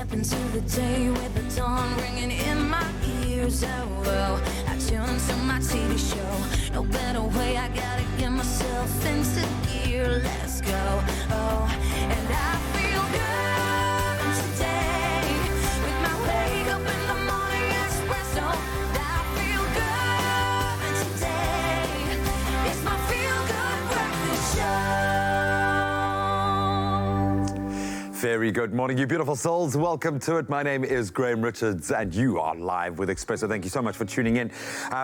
step into the day with the dawn ringing in my ears. Oh, well, I tune into my TV show. No better way, I gotta get myself into gear. Let's go. Oh, and I feel good today with my wake up in the morning Expresso. I feel good today. It's my feel good breakfast show. Very good morning, you beautiful souls. Welcome to it. My name is Graham Richards, and you are live with Expresso. Thank you so much for tuning in.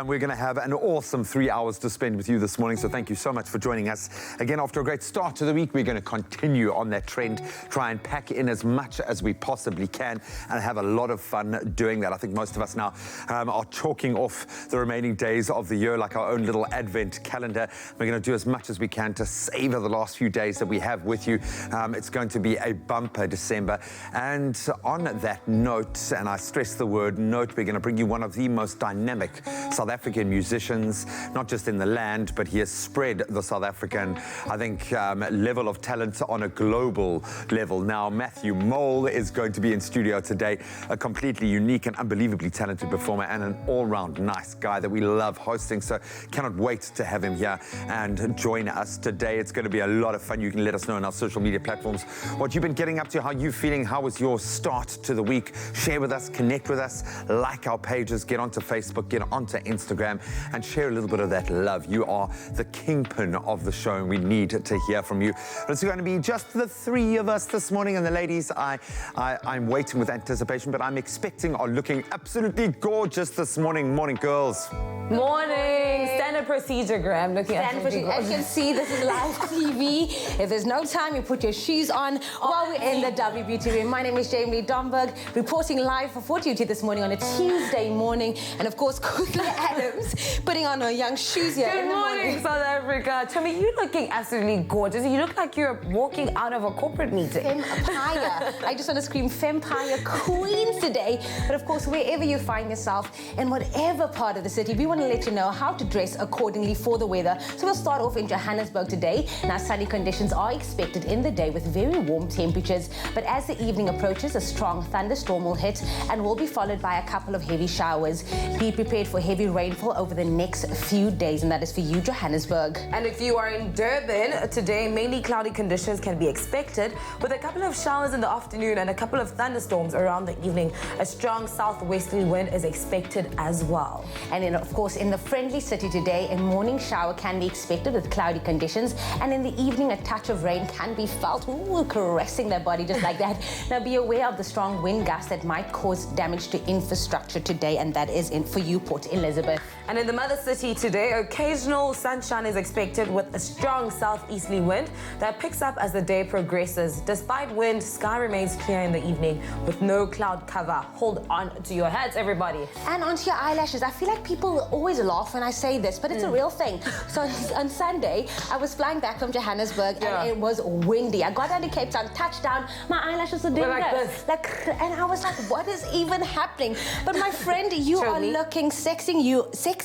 We're going to have an awesome 3 hours to spend with you this morning, so thank you so much for joining us. Again, after a great start to the week, we're going to continue on that trend, try and pack in as much as we possibly can, and have a lot of fun doing that. I think most of us now are chalking off the remaining days of the year like our own little advent calendar. We're going to do as much as we can to savor the last few days that we have with you. It's going to be a bumper December. And on that note, and I stress the word note, we're going to bring you one of the most dynamic South African musicians, not just in the land, but he has spread the South African, I think, level of talent on a global level. Now, Matthew Mole is going to be in studio today, a completely unique and unbelievably talented performer and an all-round nice guy that we love hosting. So cannot wait to have him here and join us today. It's going to be a lot of fun. You can let us know on our social media platforms what you've been getting up to, how you feeling, how was your start to the week. Share with us, connect with us, like our pages, get onto Facebook, get onto Instagram, and share a little bit of that love. You are the kingpin of the show, and we need to hear from you. It's going to be just the three of us this morning, and the ladies, I'm waiting with anticipation, but I'm expecting are looking absolutely gorgeous this morning. Morning, girls. Morning. Standard procedure, Graham. Looking at As you can see, this is live TV. If there's no time, you put your shoes on while we're in the WBT room. My name is Jamie Domberg, reporting live for Duty this morning on a Tuesday morning. And of course, Kudla Adams putting on her young shoes here. Good morning, South Africa. Tell me, you're looking absolutely gorgeous. You look like you're walking out of a corporate meeting. Fempire. I just want to scream Fempire Queen today. But of course, wherever you find yourself, in whatever part of the city, we want to let you know how to dress accordingly for the weather. So we'll start off in Johannesburg today. Now, sunny conditions are expected in the day with very warm temperatures. But as the evening approaches, a strong thunderstorm will hit and will be followed by a couple of heavy showers. Be prepared for heavy rainfall over the next few days, and that is for you, Johannesburg. And if you are in Durban, today mainly cloudy conditions can be expected with a couple of showers in the afternoon and a couple of thunderstorms around the evening. A strong southwesterly wind is expected as well. And then, of course, in the friendly city today, a morning shower can be expected with cloudy conditions, and in the evening, a touch of rain can be felt. Ooh, caressing their body just like that. Now, be aware of the strong wind gusts that might cause damage to infrastructure today, and that is in for you, Port Elizabeth. And in the mother city today, occasional sunshine is expected with a strong southeasterly wind that picks up as the day progresses. Despite wind, sky remains clear in the evening with no cloud cover. Hold on to your hats, everybody. And onto your eyelashes. I feel like people always laugh when I say this, but it's a real thing. So on Sunday, I was flying back from Johannesburg, and it was windy. I got down to Cape Town, touchdown, my eyelashes were doing like this. And I was like, what is even happening? But my friend, you are looking sexy.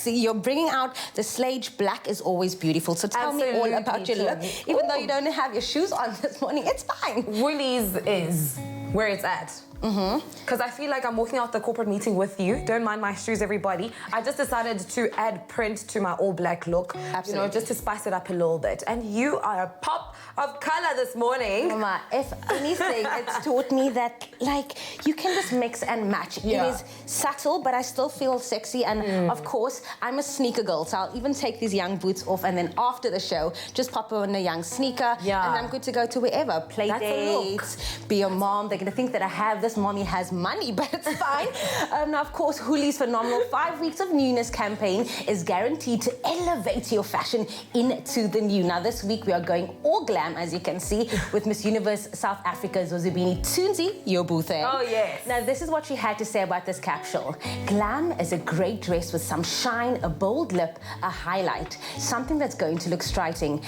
You're bringing out the slage black is always beautiful. So tell me all about your look. Even though you don't have your shoes on this morning, it's fine. Woolies is where it's at. Because I feel like I'm walking out the corporate meeting with you. Don't mind my shoes, everybody. I just decided to add print to my all-black look. Absolutely. You know, just to spice it up a little bit. And you are a pop of color this morning. Mama, if anything, it's taught me that, like, you can just mix and match. Yeah. It is subtle, but I still feel sexy. And of course, I'm a sneaker girl, so I'll even take these young boots off, and then after the show, just pop on a young sneaker, and I'm good to go to wherever. Play dates, be a mom. They're going to think that I have this mommy has money, but it's fine. Now, of course, Hoolie's phenomenal 5 weeks of newness campaign is guaranteed to elevate your fashion into the new. Now, this week we are going all glam, as you can see, with Miss Universe South Africa's Zozibini Tunzi Yobuthe. Oh, yes. Now, this is what she had to say about this capsule. Glam is a great dress with some shine, a bold lip, a highlight, something that's going to look striking.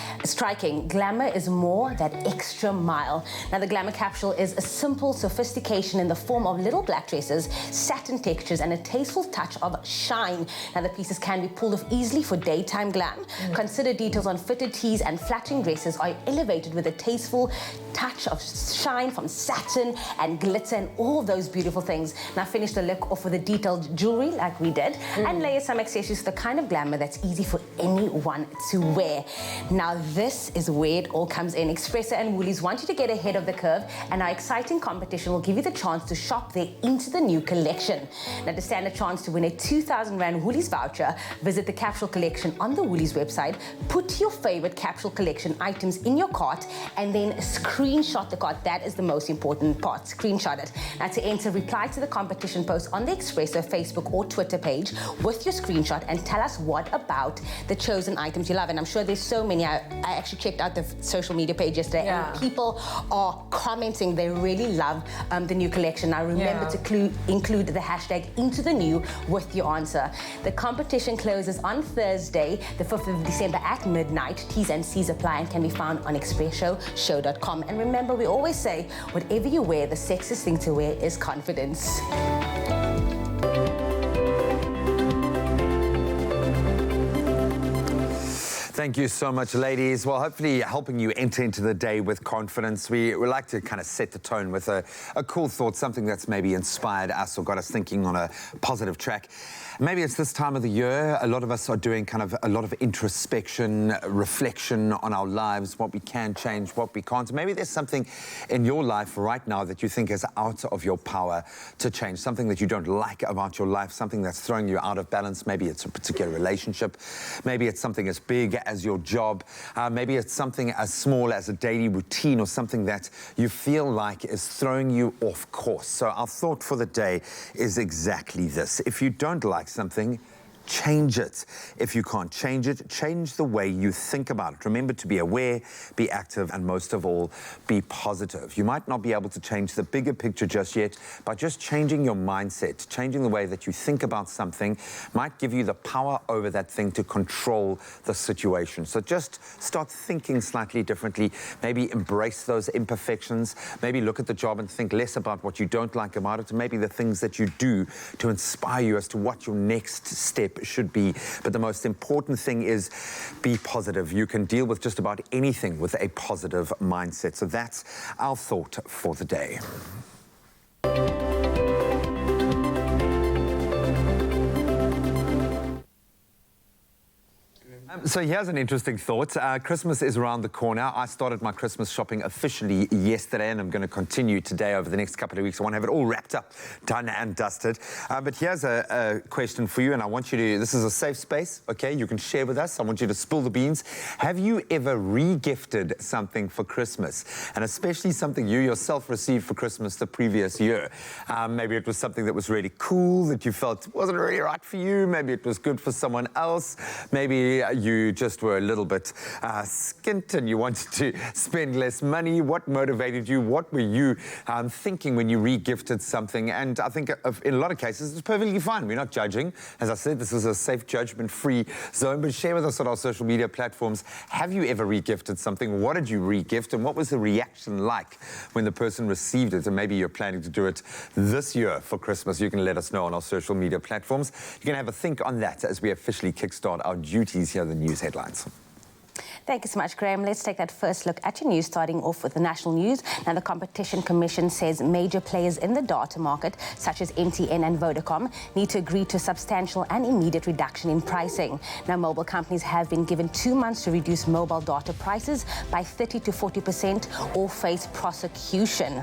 Glamour is more that extra mile. Now, the Glamour capsule is a simple sophistication in the form of little black dresses, satin textures, and a tasteful touch of shine. Now, the pieces can be pulled off easily for daytime glam. Consider details on fitted tees and flattering dresses are elevated elevated with a tasteful touch of shine from satin and glitter and all those beautiful things. Now finish the look off with a detailed jewelry like we did and layer some accessories for the kind of glamour that's easy for anyone to wear. Now this is where it all comes in. Expresso and Woolies want you to get ahead of the curve, and our exciting competition will give you the chance to shop there into the new collection. Now to stand a chance to win a 2,000 Rand Woolies voucher, visit the capsule collection on the Woolies website, put your favorite capsule collection items in your cart and then screenshot the cart. That is the most important part. Screenshot it. Now to enter, reply to the competition post on the Expresso Facebook or Twitter page with your screenshot and tell us what about the chosen items you love. And I'm sure there's so many. I actually checked out the social media page yesterday and people are commenting they really love the new collection. Now remember to include the hashtag into the new with your answer. The competition closes on Thursday, the 5th of December at midnight. T's and C's apply and can be found on expressoshow.com. And remember, we always say, whatever you wear, the sexiest thing to wear is confidence. Thank you so much, ladies. Well, hopefully helping you enter into the day with confidence. We like to kind of set the tone with a cool thought, something that's maybe inspired us or got us thinking on a positive track. Maybe it's this time of the year. A lot of us are doing kind of a lot of introspection, reflection on our lives, what we can change, what we can't. Maybe there's something in your life right now that you think is out of your power to change, something that you don't like about your life, something that's throwing you out of balance. Maybe it's a particular relationship. Maybe it's something as big as your job. Maybe it's something as small as a daily routine or something that you feel like is throwing you off course. So our thought for the day is exactly this. If you don't like something, change it. If you can't change it, change the way you think about it. Remember to be aware, be active, and most of all, be positive. You might not be able to change the bigger picture just yet, but just changing your mindset, changing the way that you think about something might give you the power over that thing to control the situation. So just start thinking slightly differently. Maybe embrace those imperfections. Maybe look at the job and think less about what you don't like about it, and maybe the things that you do to inspire you as to what your next step should be. But the most important thing is be positive. You can deal with just about anything with a positive mindset. So that's our thought for the day. So here's an interesting thought. Christmas is around the corner. I started my Christmas shopping officially yesterday, and I'm going to continue today over the next couple of weeks. I want to have it all wrapped up, done and dusted. But here's a question for you, and I want you to, this is a safe space, okay? You can share with us. I want you to spill the beans. Have you ever re-gifted something for Christmas? And especially something you yourself received for Christmas the previous year. Maybe it was something that was really cool that you felt wasn't really right for you. Maybe it was good for someone else. Maybe you just were a little bit skint and you wanted to spend less money. What motivated you? What were you thinking when you re-gifted something? And I think in a lot of cases, it's perfectly fine. We're not judging. As I said, this is a safe, judgment-free zone. But share with us on our social media platforms. Have you ever re-gifted something? What did you re-gift? And what was the reaction like when the person received it? And maybe you're planning to do it this year for Christmas. You can let us know on our social media platforms. You can have a think on that as we officially kickstart our duties here. The news headlines. Thank you so much, Graham. Let's take that first look at your news, starting off with the national news. Now, the Competition Commission says major players in the data market, such as MTN and Vodacom, need to agree to a substantial and immediate reduction in pricing. Now, mobile companies have been given 2 months to reduce mobile data prices by 30 to 40% or face prosecution.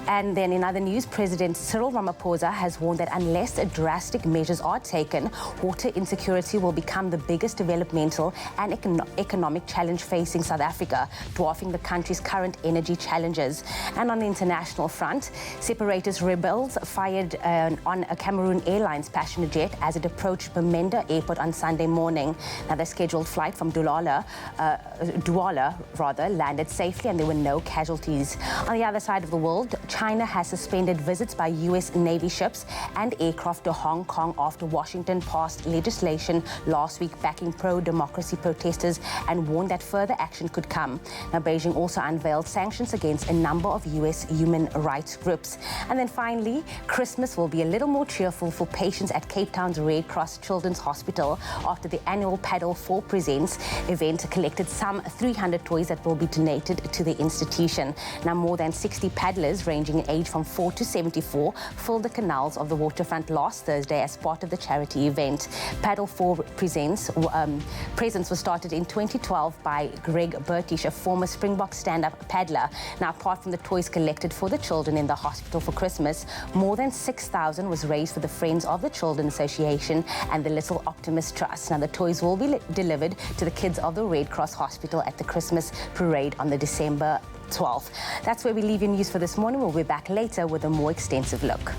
And then in other news, President Cyril Ramaphosa has warned that unless drastic measures are taken, water insecurity will become the biggest developmental and economic challenge facing South Africa, dwarfing the country's current energy challenges. And on the international front, separatist rebels fired on a Cameroon Airlines passenger jet as it approached Bamenda Airport on Sunday morning. Now, the scheduled flight from Douala landed safely and there were no casualties. On the other side of the world, China has suspended visits by U.S. Navy ships and aircraft to Hong Kong after Washington passed legislation last week backing pro-democracy protesters and warned warned that further action could come. Now, Beijing also unveiled sanctions against a number of US human rights groups. And then finally, Christmas will be a little more cheerful for patients at Cape Town's Red Cross Children's Hospital after the annual Paddle 4 Presents event collected some 300 toys that will be donated to the institution. Now, more than 60 paddlers ranging in age from 4 to 74 filled the canals of the waterfront last Thursday as part of the charity event. Paddle 4 Presents was started in 2012 by Greg Burtish, a former Springbok stand-up paddler. Now, apart from the toys collected for the children in the hospital for Christmas, more than 6,000 was raised for the Friends of the Children Association and the Little Optimist Trust. Now, the toys will be delivered to the kids of the Red Cross Hospital at the Christmas parade on the December 12th. That's where we leave your news for this morning. We'll be back later with a more extensive look.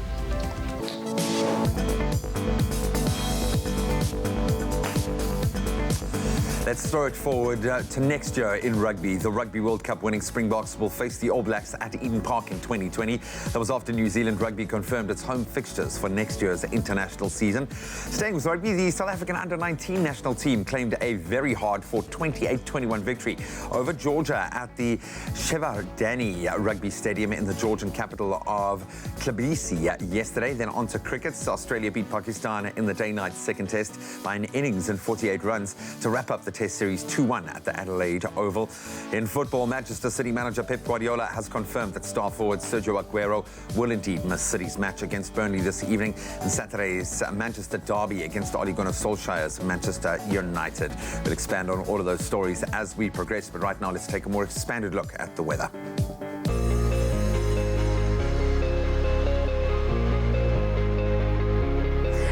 Let's throw it forward to next year in rugby. The Rugby World Cup winning Springboks will face the All Blacks at Eden Park in 2020. That was after New Zealand Rugby confirmed its home fixtures for next year's international season. Staying with rugby, the South African under-19 national team claimed a very hard-fought 28-21 victory over Georgia at the Shevardani Rugby Stadium in the Georgian capital of Tbilisi yesterday. Then on to cricket. Australia beat Pakistan in the day-night second test by an innings and 48 runs to wrap up the Test Series 2-1 at the Adelaide Oval. In football, Manchester City manager Pep Guardiola has confirmed that star forward Sergio Aguero will indeed miss City's match against Burnley this evening and Saturday's Manchester derby against Ole Gunnar Solskjaer's Manchester United. We'll expand on all of those stories as we progress, but right now let's take a more expanded look at the weather.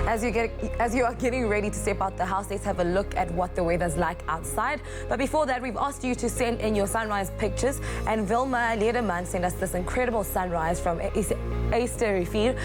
As you are getting ready to step out the house, let's have a look at what the weather's like outside. But before that, we've asked you to send in your sunrise pictures, and Vilma Lederman sent us this incredible sunrise from Eysterrivier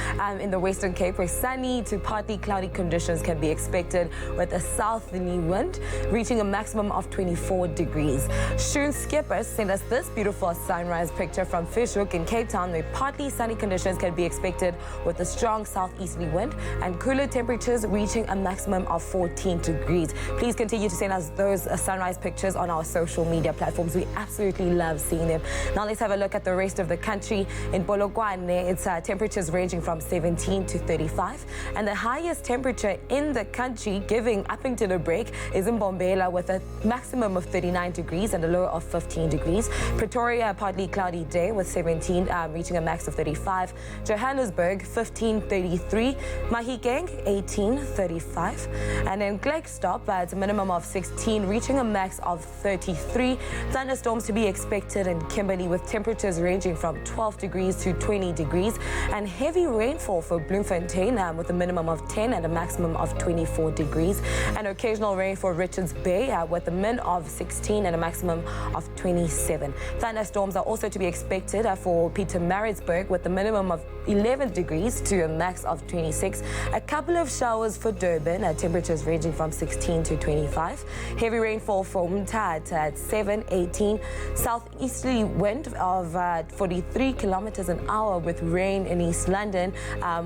in the Western Cape, where sunny to partly cloudy conditions can be expected with a southerly wind reaching a maximum of 24 degrees. Shoon Skippers sent us this beautiful sunrise picture from Fishhook in Cape Town, where partly sunny conditions can be expected with a strong southeasterly wind and cooler temperatures reaching a maximum of 14 degrees. Please continue to send us those sunrise pictures on our social media platforms. We absolutely love seeing them. Now let's have a look at the rest of the country. In Polokwane, it's temperatures ranging from 17 to 35. And the highest temperature in the country, giving Uppington a break, is in Bombela with a maximum of 39 degrees and a low of 15 degrees. Pretoria, a partly cloudy day with 17, reaching a max of 35. Johannesburg, 15.33. Mahikeng, 18.35. And then Klerksdorp, it's a minimum of 16, reaching a max of 33. Thunderstorms to be expected in Kimberley with temperatures ranging from 12 degrees to 20 degrees. And heavy rainfall for Bloemfontein with a minimum of 10 and a maximum of 24 degrees. And occasional rain for Richards Bay with a min of 16 and a maximum of 27. Thunderstorms are also to be expected for Pietermaritzburg with a minimum of 11 degrees to a max of 26. A couple of showers for Durban at temperatures ranging from 16 to 25. Heavy rainfall for Umtata at 7, 18. Southeasterly wind of 43 kilometers an hour with rain in East London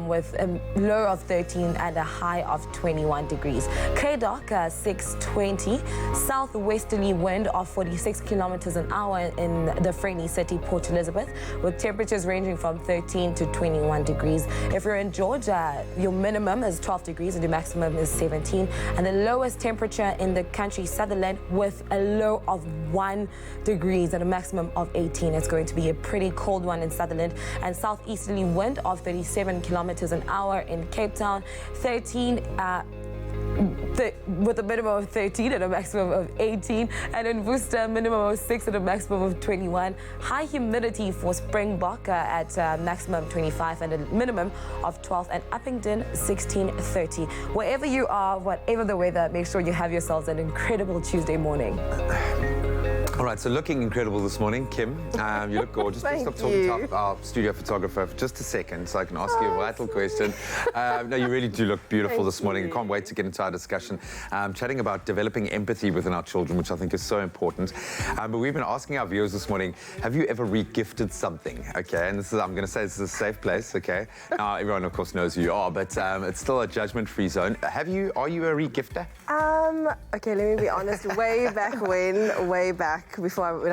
with a low of 13 and a high of 21 degrees. Kredok, 6.20. Southwesterly wind of 46 kilometers an hour in the friendly city Port Elizabeth with temperatures ranging from 13 to 21 degrees. If you're in Georgia, your minimum is 12 degrees and the maximum is 17. And the lowest temperature in the country, Sutherland, with a low of 1 degrees and a maximum of 18. It's going to be a pretty cold one in Sutherland. And southeasterly wind of 37 kilometers an hour in Cape Town, 13 with a minimum of 13 and a maximum of 18. And in Worcester, minimum of 6 and a maximum of 21. High humidity for Springbok at maximum 25 and a minimum of 12. And Uppington, 16.30. Wherever you are, whatever the weather, make sure you have yourselves an incredible Tuesday morning. All right, so looking incredible this morning, Kim. You look gorgeous. Please stop talking to our studio photographer for just a second so I can ask you a vital question. No, you really do look beautiful this morning. I can't wait to get into our discussion, chatting about developing empathy within our children, which I think is so important. But we've been asking our viewers this morning, have you ever re-gifted something? Okay, and this is, I'm going to say this is a safe place, okay? Now, everyone, of course, knows who you are, but it's still a judgment-free zone. Are you a re-gifter? Okay, let me be honest. Way back when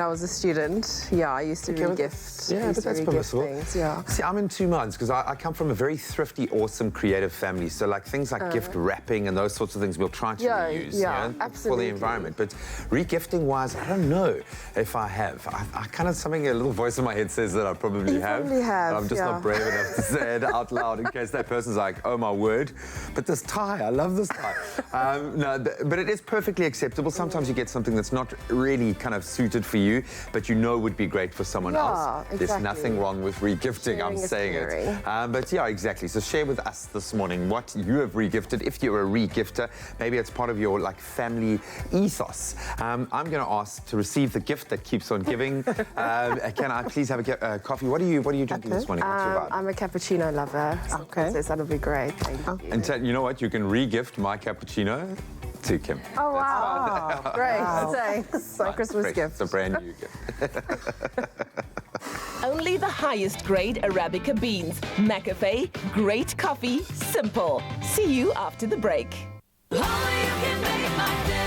I was a student, yeah, I used to re-gift. Yeah, but that's permissible. Things, yeah. See, I'm in two minds because I come from a very thrifty, awesome, creative family. So, like things like gift wrapping and those sorts of things, we'll try to reuse. Absolutely. For the environment. But re-gifting wise, I don't know if I have. I kind of a little voice in my head says that I probably have. Probably have. I'm just not brave enough to say it out loud in case that person's like, oh my word. But this tie, I love this tie. But it is perfectly acceptable. Sometimes you get something that's not really kind of suited for you, but you know would be great for someone else. Exactly. There's nothing wrong with re-gifting, I'm saying it. But yeah, exactly. So share with us this morning what you have re-gifted. If you're a re-gifter, maybe it's part of your family ethos. I'm going to ask to receive the gift that keeps on giving. Can I please have a coffee? What are you drinking this morning? What's your vibe? I'm a cappuccino lover. So that'll be great. Thank you. And you know what? You can re-gift my cappuccino to Kim. Oh, wow. Great. Thanks. My Christmas gift. It's a brand new gift. Only the highest grade Arabica beans. McAfee, great coffee, simple. See you after the break. Only you can make my day.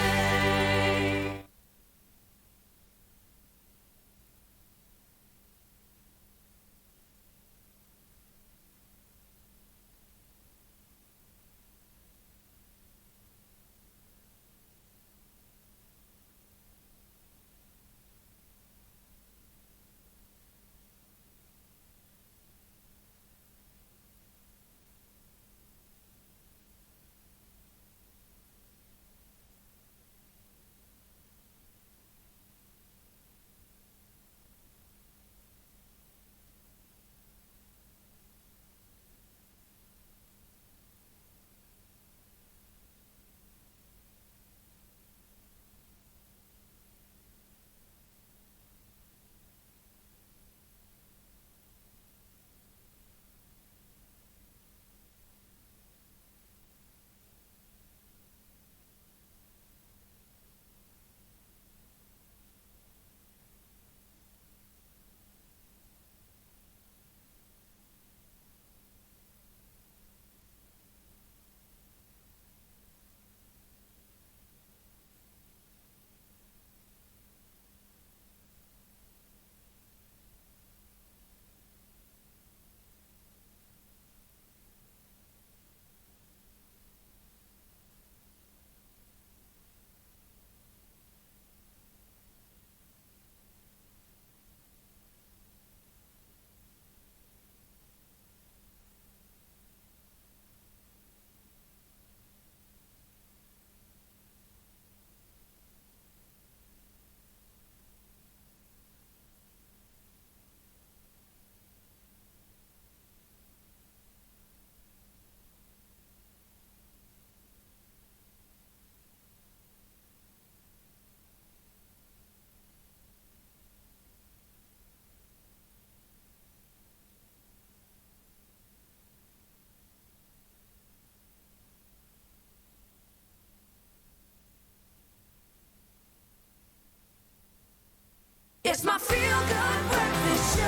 It's my feel-good breakfast show.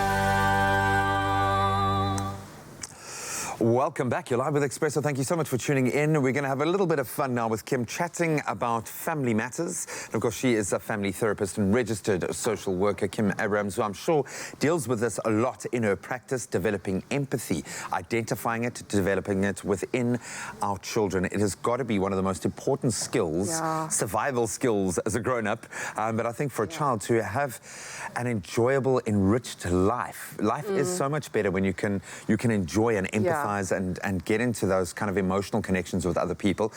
Welcome back. You're live with Expresso. Thank you so much for tuning in. We're going to have a little bit of fun now with Kim, chatting about family matters. And of course, she is a family therapist and registered social worker, Kim Abrams, who I'm sure deals with this a lot in her practice, developing empathy, identifying it, developing it within our children. It has got to be one of the most important skills, survival skills as a grown-up. But I think for a child to have an enjoyable, enriched life. Life is so much better when you can enjoy and empathize and get into those kind of emotional connections with other people.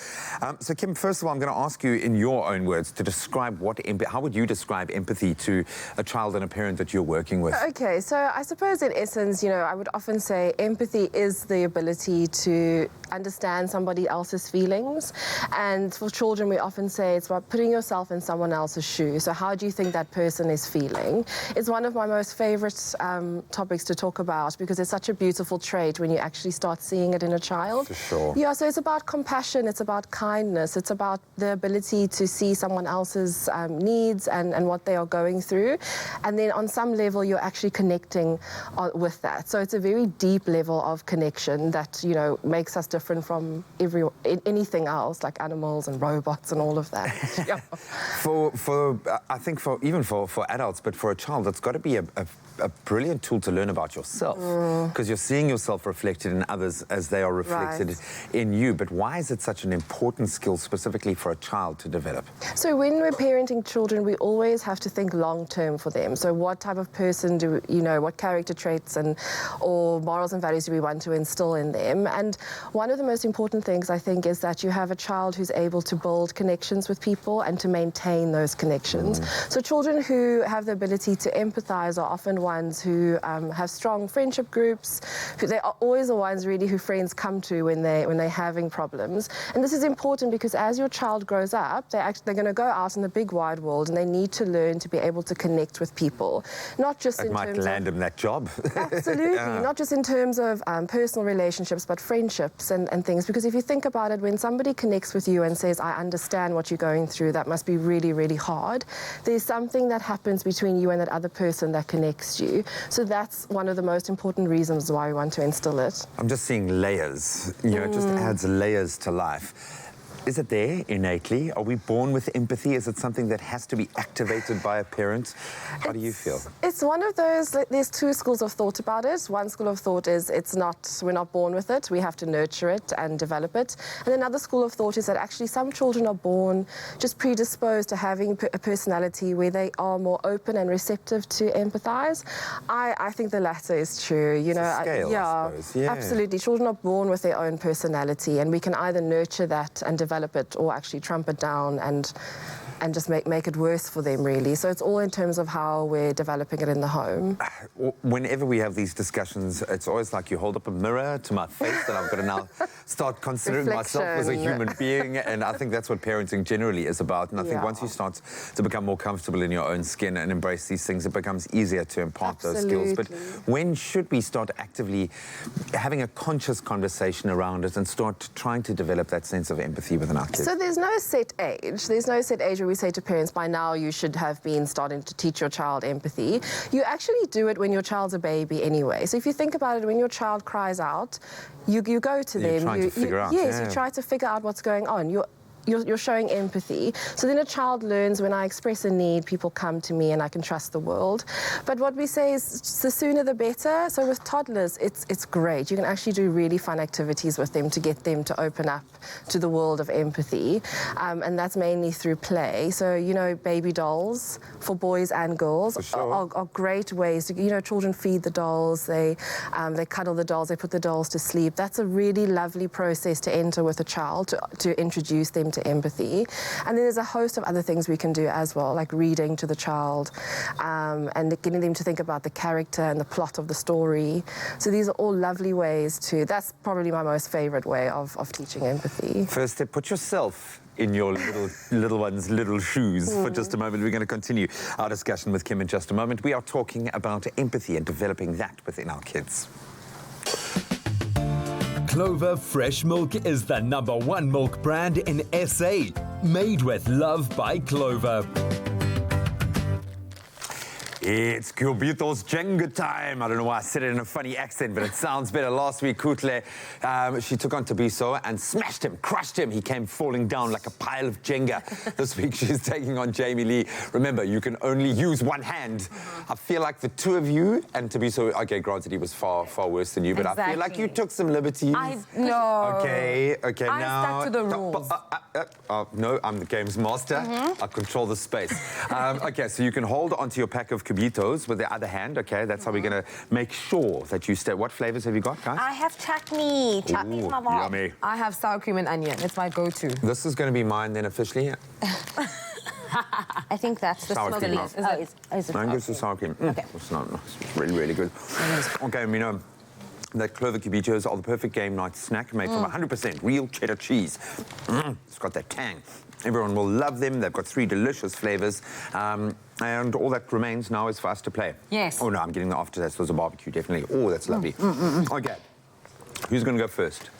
So Kim, first of all, I'm going to ask you in your own words to describe how would you describe empathy to a child and a parent that you're working with? Okay, so I suppose in essence, I would often say empathy is the ability to understand somebody else's feelings. And for children, we often say it's about putting yourself in someone else's shoes. So how do you think that person is feeling? It's one of my most favorite topics to talk about because it's such a beautiful trait when you actually start seeing it in a child. For sure. Yeah, so it's about compassion, it's about kindness, it's about the ability to see someone else's needs and what they are going through. And then on some level, you're actually connecting with that. So it's a very deep level of connection that, you know, makes us different from anything else, like animals and robots and all of that. Yeah. I think even for adults, but for a child, it's got to be a brilliant tool to learn about yourself, because you're seeing yourself reflected in others as they are reflected in you. But why is it such an important skill specifically for a child to develop? So when we're parenting children, we always have to think long term for them. So what type of person do we, you know, what character traits or morals and values do we want to instill in them? And one of the most important things, I think, is that you have a child who's able to build connections with people and to maintain those connections. So children who have the ability to empathize are often ones who have strong friendship groups. They are always the ones really who friends come to when they're having problems. And this is important because as your child grows up, they're going to go out in the big wide world and they need to learn to be able to connect with people, not just in terms of... It might land them that job. Absolutely, not just in terms of personal relationships, but friendships and things. Because if you think about it, when somebody connects with you and says, I understand what you're going through, that must be really, really hard. There's something that happens between you and that other person that connects you. So that's one of the most important reasons why we want to instill it. I'm just seeing layers. You know, it just adds layers to life. Is it there innately? Are we born with empathy? Is it something that has to be activated by a parent? How do you feel? It's one of those, there's two schools of thought about it. One school of thought is we're not born with it. We have to nurture it and develop it. And another school of thought is that actually some children are born just predisposed to having a personality where they are more open and receptive to empathize. I think the latter is true. You know, it's a scale, I suppose. Yeah. Absolutely. Children are born with their own personality, and we can either nurture that and develop it or actually trump it down and just make it worse for them, really. So it's all in terms of how we're developing it in the home. Whenever we have these discussions, it's always like you hold up a mirror to my face and I've got to now start considering myself as a human being, and I think that's what parenting generally is about. And I think once you start to become more comfortable in your own skin and embrace these things, it becomes easier to impart those skills. But when should we start actively having a conscious conversation around it and start trying to develop that sense of empathy within our kids? So there's no set age. There's no set age where we say to parents, by now you should have been starting to teach your child empathy. You actually do it when your child's a baby anyway. So if you think about it, when your child cries out, you go to them. You're trying to figure out. Yes, you try to figure out what's going on. You're showing empathy. So then a child learns, when I express a need, people come to me and I can trust the world. But what we say is the sooner the better. So with toddlers, it's great. You can actually do really fun activities with them to get them to open up to the world of empathy. And that's mainly through play. So, you know, baby dolls for boys and girls are great ways to, you know, children feed the dolls, they cuddle the dolls, they put the dolls to sleep. That's a really lovely process to enter with a child, to introduce them to empathy. And then there's a host of other things we can do as well, like reading to the child and getting them to think about the character and the plot of the story. So these are all lovely ways that's probably my most favorite way of teaching empathy. First step, put yourself in your little one's little shoes for just a moment. We're going to continue our discussion with Kim in just a moment. We are talking about empathy and developing that within our kids. Clover Fresh Milk is the #1 milk brand in SA, made with love by Clover. It's Kubito's Jenga time. I don't know why I said it in a funny accent, but it sounds better. Last week, Kutle, she took on Tabiso and smashed him, crushed him. He came falling down like a pile of Jenga. This week, she's taking on Jamie Lee. Remember, you can only use one hand. I feel like the two of you, and Tabiso, okay, granted, he was far, far worse than you, but I feel like you took some liberties. No. Okay, I now... stuck to the rules. No, I'm the games master. I control the space. Okay, so you can hold onto your pack of Cubitos with the other hand. Okay, that's how we're going to make sure that you stay. What flavors have you got, guys? I have chutney. Chutney's my vibe. Yummy. I have sour cream and onion. It's my go-to. This is going to be mine then officially. I think that's the Sour cream. smoothies. Is it Mine goes to sour cream. Okay. It's not nice. It's really, really good. Okay, we know that Clover Cubitos are the perfect game night snack made from 100% real cheddar cheese. It's got that tang. Everyone will love them. They've got 3 delicious flavors. And all that remains now is for us to play. Yes. Oh, no, I'm getting the aftertaste. There's a barbecue, definitely. Oh, that's lovely. Okay. Who's going to go first?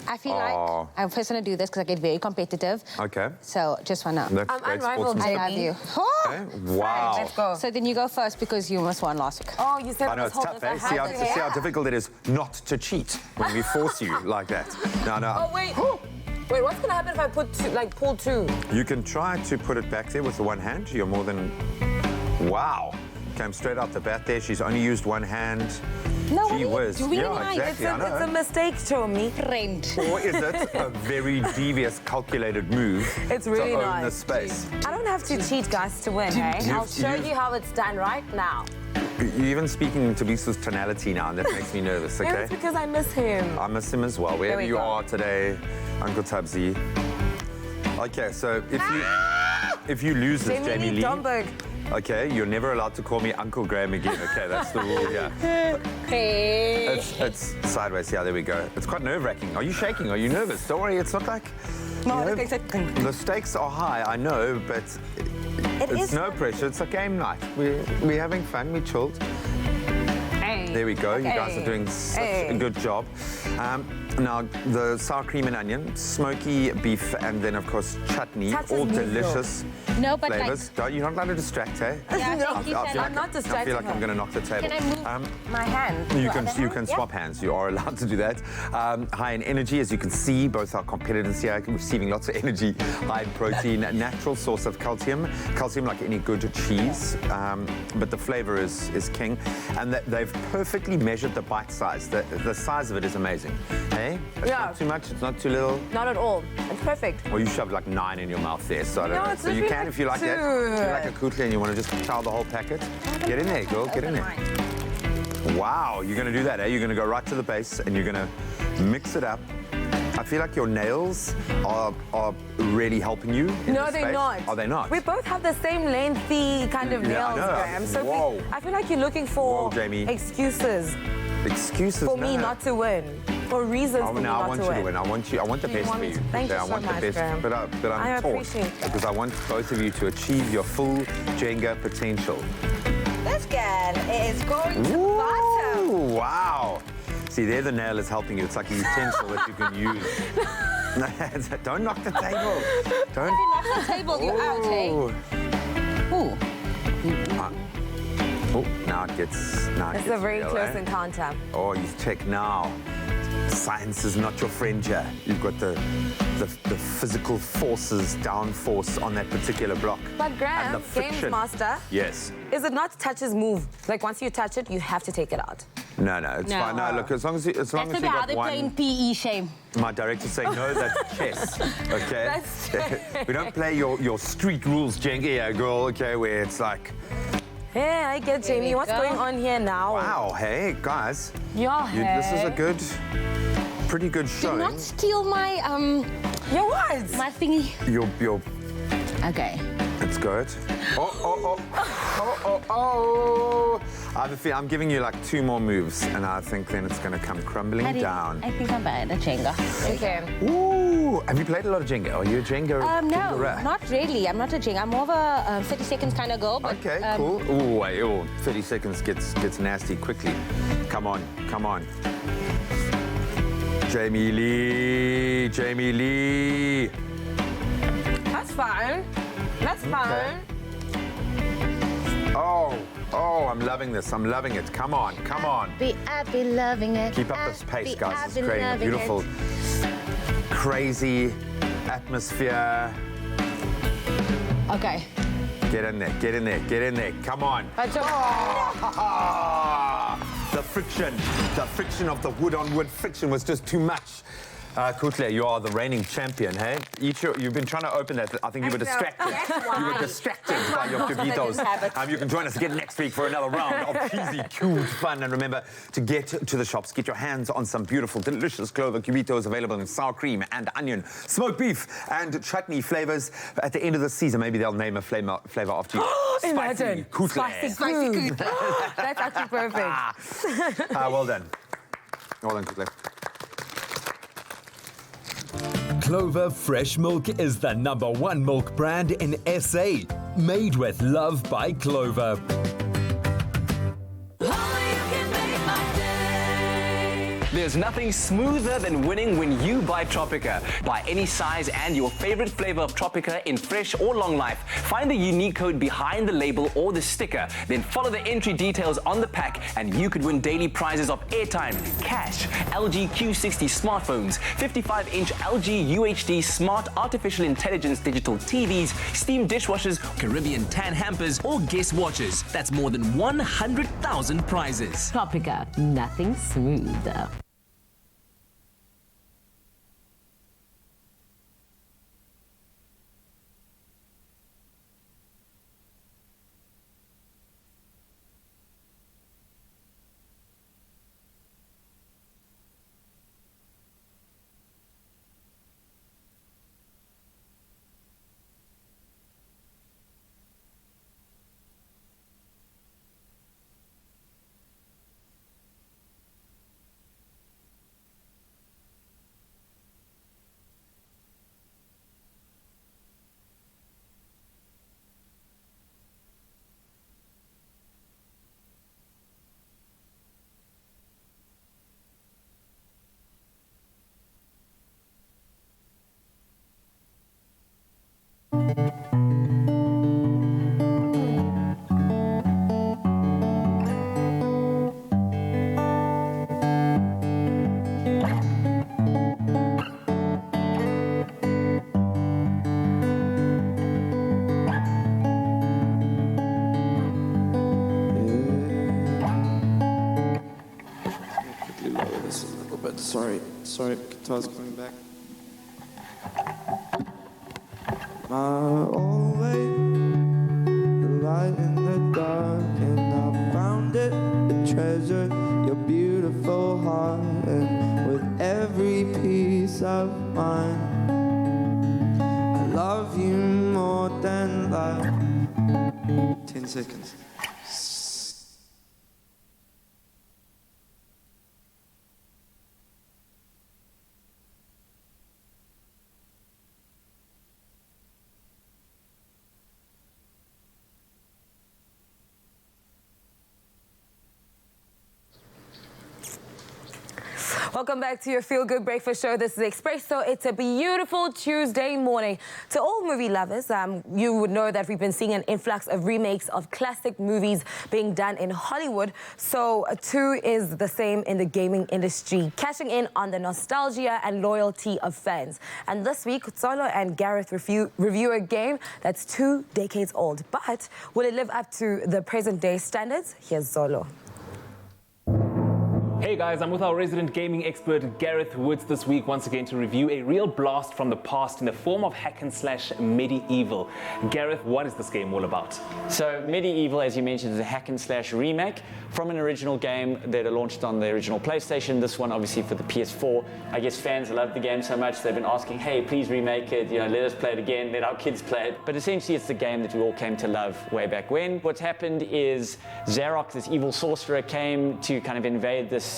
I feel like I'm first going to do this because I get very competitive. Okay. So just want to... That's great unrivaled, sportsmanship. I love you. Oh! Okay. Wow. Let's go. So then you go first because you almost won last week. Oh, you said I know, it's tough, eh? See how difficult it is not to cheat when we force you like that. No. Oh, wait. Wait, what's going to happen if I put two, pull two? You can try to put it back there with the one hand. You're more than... Wow. Came straight out the bat there. She's only used one hand. No, Gee what are you whiz. doing? Yeah, exactly, I know. It's a mistake, Tommy. Friend. Or is it a very devious, calculated move It's really to own not. the space? I don't have to cheat, guys, to win, hey? I'll show you how it's done right now. You're even speaking to Bisa's tonality now, and that makes me nervous, Maybe okay? it's because I miss him. I miss him as well, wherever we you go. are today, Uncle Tabsy. Okay, so if you lose this, Jamie Lee, Domberg. okay, you're never allowed to call me Uncle Graham again. Okay, that's the rule here. Hey. It's sideways. Yeah, there we go. It's quite nerve-wracking. Are you shaking? Are you nervous? Don't worry, it's not like... No, the stakes are high, I know, but it's no pressure. It's a game night. We're having fun. We chilled. Hey. There we go. You guys are doing such a good job. Now, the sour cream and onion, smoky beef, and then, of course, chutney. That's all unusual. delicious No, but flavors. You're not allowed to distract, eh? Yeah, No, thank you, I feel I'm not I feel distracting like I'm going to knock the table. Can I move my hand? You to can other hand? you can Yeah. swap hands. You are allowed to do that. High in energy, as you can see. Both our competitors here receiving lots of energy. High in protein. Natural source of calcium. Calcium, like any good cheese. But the flavor is king. And they've perfectly measured the bite size. The size of it is amazing. Hey? It's Yeah. not too much. It's not too little. Not at all. It's perfect. Or you shoved like 9 in your mouth there. So I don't No, know. it's So you literally can like if you like that. If you like a kootle and you want to just chow the whole packet. Get in there, girl. Get in there. Wow, you're going to do that, eh? You're going to go right to the base and you're going to mix it up. I feel like your nails are really helping you. No, they're not. Are they not? We both have the same lengthy kind of Yeah, I nails, know. Graham. So Whoa. I feel like you're looking for Whoa, Jamie. excuses Excuses for me no. not to win. For reasons Oh, for me no, I not want to you win. to win. I want the You best want for me you. to- thank you I so want much, the best, Graham. but I I'm torn appreciate that. because I want both of you to achieve your full Jenga potential. This girl is going to bottom. Ooh, wow. See, there the nail is helping you. It's like a utensil that you can use. Don't knock the table. Don't. If you knock the table, you're out, eh? Ooh. Oh, now it gets. It's a very real, close eh? encounter. Oh, you check now. Science is not your friend here. You've got the physical forces, downforce on that particular block. But And Graham, the Games friction. Master, Yes. is it not touch's move? Like once you touch it, you have to take it out. No, it's No. fine. No, look, as long as you That's got how they play in one. PE, shame. My director's saying, no, that's chess, okay? That's We don't play your street rules Jenga here, girl, okay, where it's like, Yeah, I get There Jamie. we What's go. going on here now? wow, hey, guys. Yeah, This is a good, pretty good Do showing. Mm. not steal my Your what? my thingy. Your, Okay. it's good. Oh. I have a feeling I'm giving you like 2 more moves, and I think then it's going to come crumbling down. I think I'm bad at Jenga. Okay. Ooh, have you played a lot of Jenga? Are you a Jenga? No, Jenga-ra? not really. I'm not a Jenga. I'm more of a 30 seconds kind of girl. But, Okay, cool. Ooh, wait, 30 seconds gets nasty quickly. Come on. Jamie Lee. That's fine. That's fine. Oh, I'm loving this. I'm loving it. Come on. I've been loving it. Keep up this pace, guys. It's creating a beautiful, crazy atmosphere. Okay. Get in there. Come on. The friction of the wood-on-wood friction was just too much. Kutle, you are the reigning champion, hey? You've been trying to open that. I think you were distracted. You were distracted by your cubitos. You can join us again next week for another round of cheesy, cute fun. And remember to get to the shops, get your hands on some beautiful, delicious Clover cubitos available in sour cream and onion, smoked beef, and chutney flavors. At the end of the season, maybe they'll name a flavor after you. Imagine. Kutle. Spicy food. That's actually perfect. Well done. Well done, Kutle. Clover Fresh Milk is the #1 milk brand in SA. Made with love by Clover. There's nothing smoother than winning when you buy Tropica. Buy any size and your favorite flavor of Tropica in fresh or long life. Find the unique code behind the label or the sticker. Then follow the entry details on the pack and you could win daily prizes of airtime, cash, LG Q60 smartphones, 55-inch LG UHD smart artificial intelligence digital TVs, steam dishwashers, Caribbean tan hampers, or guest watches. That's more than 100,000 prizes. Tropica, nothing smoother. Sorry, guitar's coming back. Always the light in the dark, and I found it, a treasure, your beautiful heart, and with every piece of mine, I love you more than life. 10 seconds. Welcome back to your Feel Good Breakfast Show. This is Expresso. It's a beautiful Tuesday morning. To all movie lovers, you would know that we've been seeing an influx of remakes of classic movies being done in Hollywood. So too is the same in the gaming industry, cashing in on the nostalgia and loyalty of fans. And this week, Zolo and Gareth review a game that's 2 decades old. But will it live up to the present day standards? Here's Zolo. Hey guys, I'm with our resident gaming expert Gareth Woods this week once again to review a real blast from the past in the form of hack and slash Medieval. Gareth, what is this game all about? So Medieval, as you mentioned, is a hack and slash remake from an original game that launched on the original PlayStation. This one obviously for the PS4. I guess fans love the game so much they've been asking, hey, please remake it, let us play it again, let our kids play it. But essentially it's the game that we all came to love way back when. What's happened is Zarok, this evil sorcerer, came to kind of invade this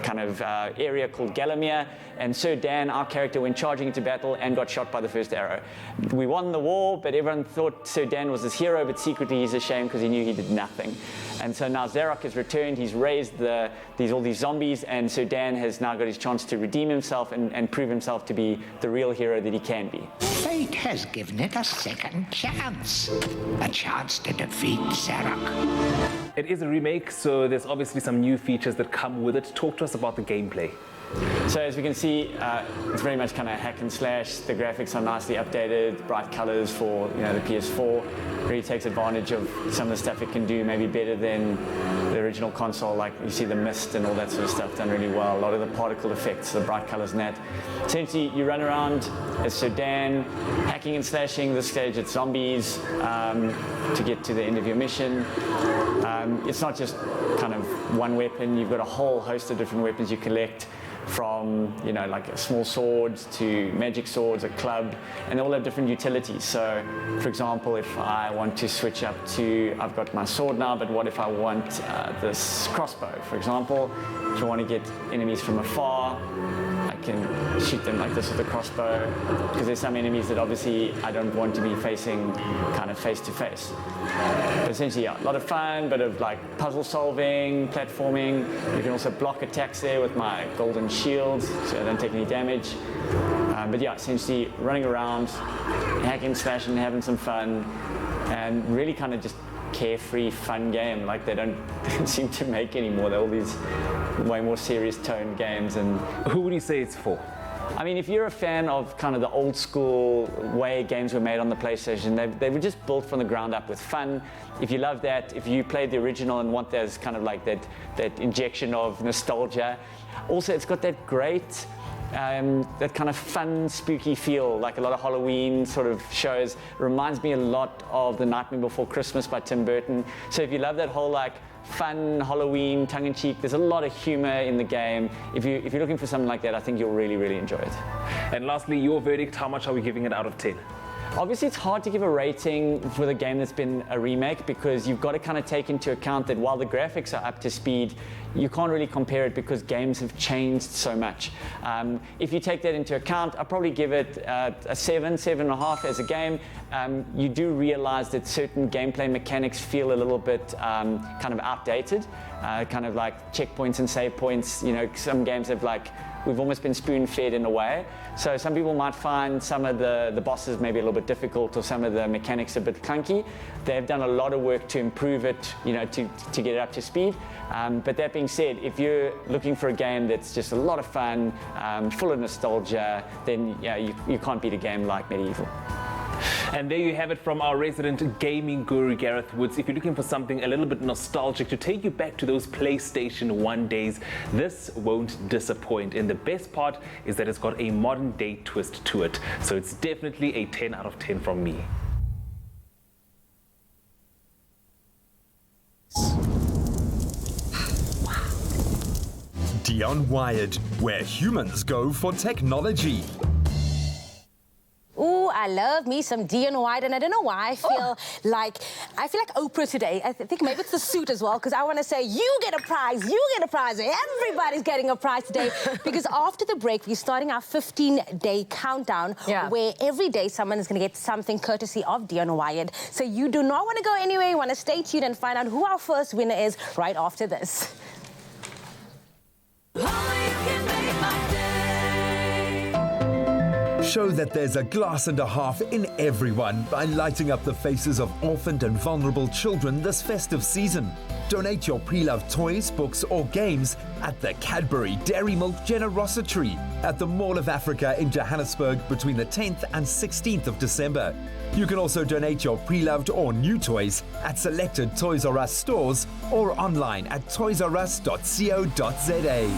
kind of area called Galamir, and Sir Dan, our character, went charging into battle and got shot by the first arrow. We won the war, but everyone thought Sir Dan was this hero, but secretly he's ashamed because he knew he did nothing. And so now Zarok has returned, he's raised all these zombies, and Sir Dan has now got his chance to redeem himself and prove himself to be the real hero that he can be. Fate has given it a second chance. A chance to defeat Zarok. It is a remake, so there's obviously some new features that come with it. Talk to us about the gameplay. So as we can see, it's very much kind of hack and slash. The graphics are nicely updated, bright colors for the PS4. Really takes advantage of some of the stuff it can do, maybe better than the original console. Like you see the mist and all that sort of stuff done really well. A lot of the particle effects, the bright colors and that. Essentially, you run around as Sir Dan, hacking and slashing. This stage, it's zombies to get to the end of your mission. It's not just kind of one weapon. You've got a whole host of different weapons you collect, from like a small sword to magic swords, a club, and they all have different utilities. So for example, if I want to switch up to, I've got my sword now, but what if I want this crossbow, for example? If I want to get enemies from afar, I can shoot them like this with a crossbow, because there's some enemies that obviously I don't want to be facing kind of face to face. But essentially, yeah, a lot of fun, bit of like puzzle solving, platforming. You can also block attacks there with my golden shield, so I don't take any damage. But yeah, essentially running around, hacking, slashing, having some fun, and really kind of just carefree, fun game like they don't seem to make anymore. They're all these way more serious toned games. And who would you say it's for? I mean, if you're a fan of kind of the old school way games were made on the PlayStation, they were just built from the ground up with fun. If you love that, if you played the original and want that kind of like that injection of nostalgia. Also, it's got that great that kind of fun, spooky feel, like a lot of Halloween sort of shows. Reminds me a lot of The Nightmare Before Christmas by Tim Burton. So if you love that whole like fun Halloween, tongue-in-cheek, there's a lot of humor in the game. If you're looking for something like that, I think you'll really, really enjoy it. And lastly, your verdict, how much are we giving it out of 10? Obviously, it's hard to give a rating for the game that's been a remake, because you've got to kind of take into account that while the graphics are up to speed, you can't really compare it because games have changed so much. If you take that into account, I'll probably give it a 7.5 as a game. You do realize that certain gameplay mechanics feel a little bit kind of outdated, kind of like checkpoints and save points. You know, some games have like, we've almost been spoon-fed in a way. So some people might find some of the bosses maybe a little bit difficult, or some of the mechanics a bit clunky. They've done a lot of work to improve it, you know, to get it up to speed. But that being said, if you're looking for a game that's just a lot of fun, full of nostalgia, then yeah, you can't beat a game like Medieval. And there you have it from our resident gaming guru, Gareth Woods. If you're looking for something a little bit nostalgic to take you back to those PlayStation 1 days, this won't disappoint. And the best part is that it's got a modern day twist to it. So it's definitely a 10 out of 10 from me. Dion Wired, where humans go for technology. Ooh, I love me some Dion White, and I don't know why I feel like Oprah today. I think maybe it's the suit as well, because I want to say, you get a prize, everybody's getting a prize today, because after the break, we're starting our 15-day countdown, where every day someone is going to get something courtesy of Dion Wired. So you do not want to go anywhere. You want to stay tuned and find out who our first winner is right after this. Show that there's a glass and a half in everyone by lighting up the faces of orphaned and vulnerable children this festive season. Donate your pre-loved toys, books or games at the Cadbury Dairy Milk Generosity at the Mall of Africa in Johannesburg between the 10th and 16th of December. You can also donate your pre-loved or new toys at selected Toys R Us stores or online at toysrus.co.za.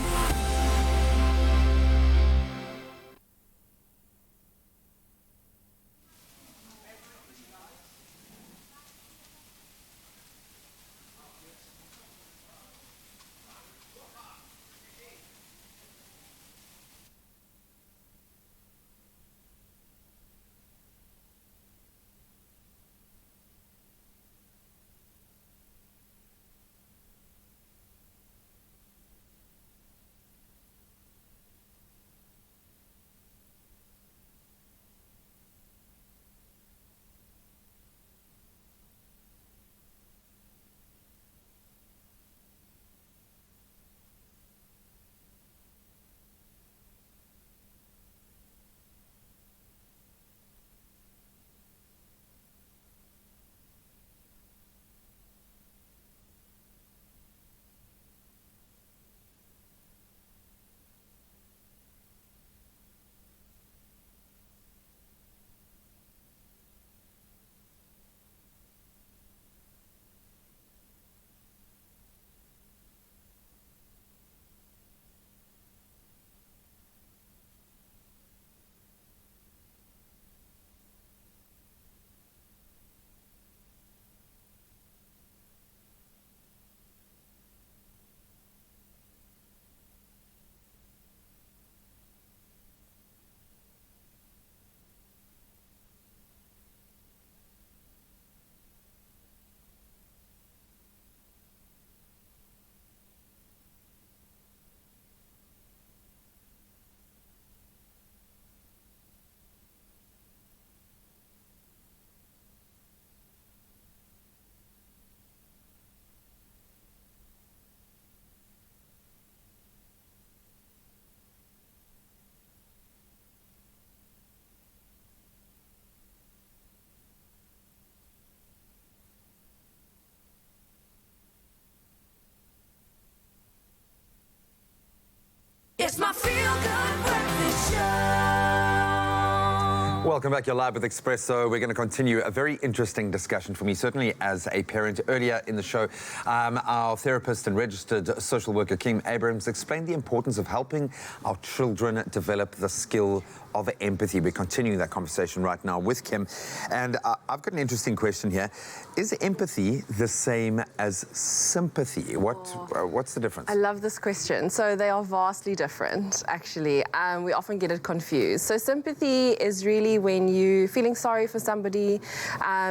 It's my feel-good breakfast show. Welcome back. You're live with Expresso. We're going to continue a very interesting discussion for me, certainly as a parent. Earlier in the show, our therapist and registered social worker, Kim Abrams, explained the importance of helping our children develop the skill of empathy. We're continuing that conversation right now with Kim. And I've got an interesting question here. Is empathy the same as sympathy? What's the difference? I love this question. So they are vastly different, actually. We often get it confused. So sympathy is really when you're feeling sorry for somebody.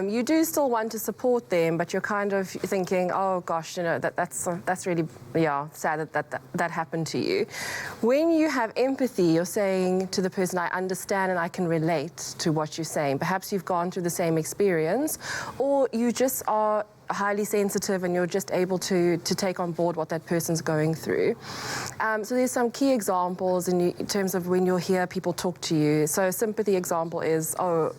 You do still want to support them, but you're kind of thinking, oh gosh, you know, that's really, sad that happened to you. When you have empathy, you're saying to the person, I understand and I can relate to what you're saying. Perhaps you've gone through the same experience, or you just are highly sensitive and you're just able to take on board what that person's going through. So there's some key examples in terms of when you'll hear people talk to you. So a sympathy example is, oh,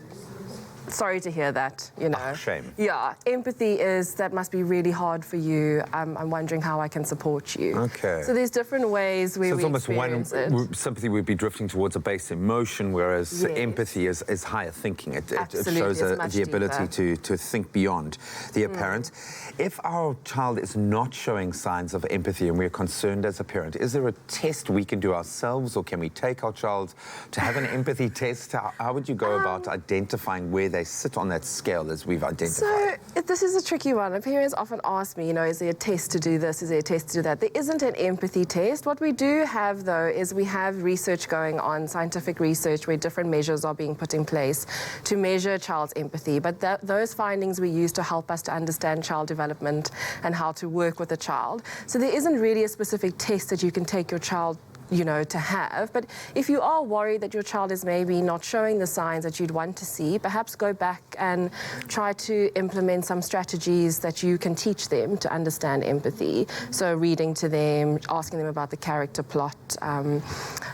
sorry to hear that, you know. Oh, shame. Yeah, empathy is, that must be really hard for you. I'm wondering how I can support you. Okay. So there's different ways where we experience it. Sympathy would be drifting towards a base emotion, whereas Yes. empathy is higher thinking. It shows it's much the ability deeper. to think beyond the apparent. If our child is not showing signs of empathy and we're concerned as a parent, is there a test we can do ourselves, or can we take our child to have an empathy test? How would you go about identifying where they sit on that scale as we've identified? So this is a tricky one. Parents often ask me, you know, is there a test to do this? Is there a test to do that? There isn't an empathy test. What we do have, though, is we have research going on, scientific research, where different measures are being put in place to measure a child's empathy. But those findings we use to help us to understand child development and how to work with a child. So there isn't really a specific test that you can take your child, you know, to have. But if you are worried that your child is maybe not showing the signs that you'd want to see, perhaps go back and try to implement some strategies that you can teach them to understand empathy. So reading to them, asking them about the character plot,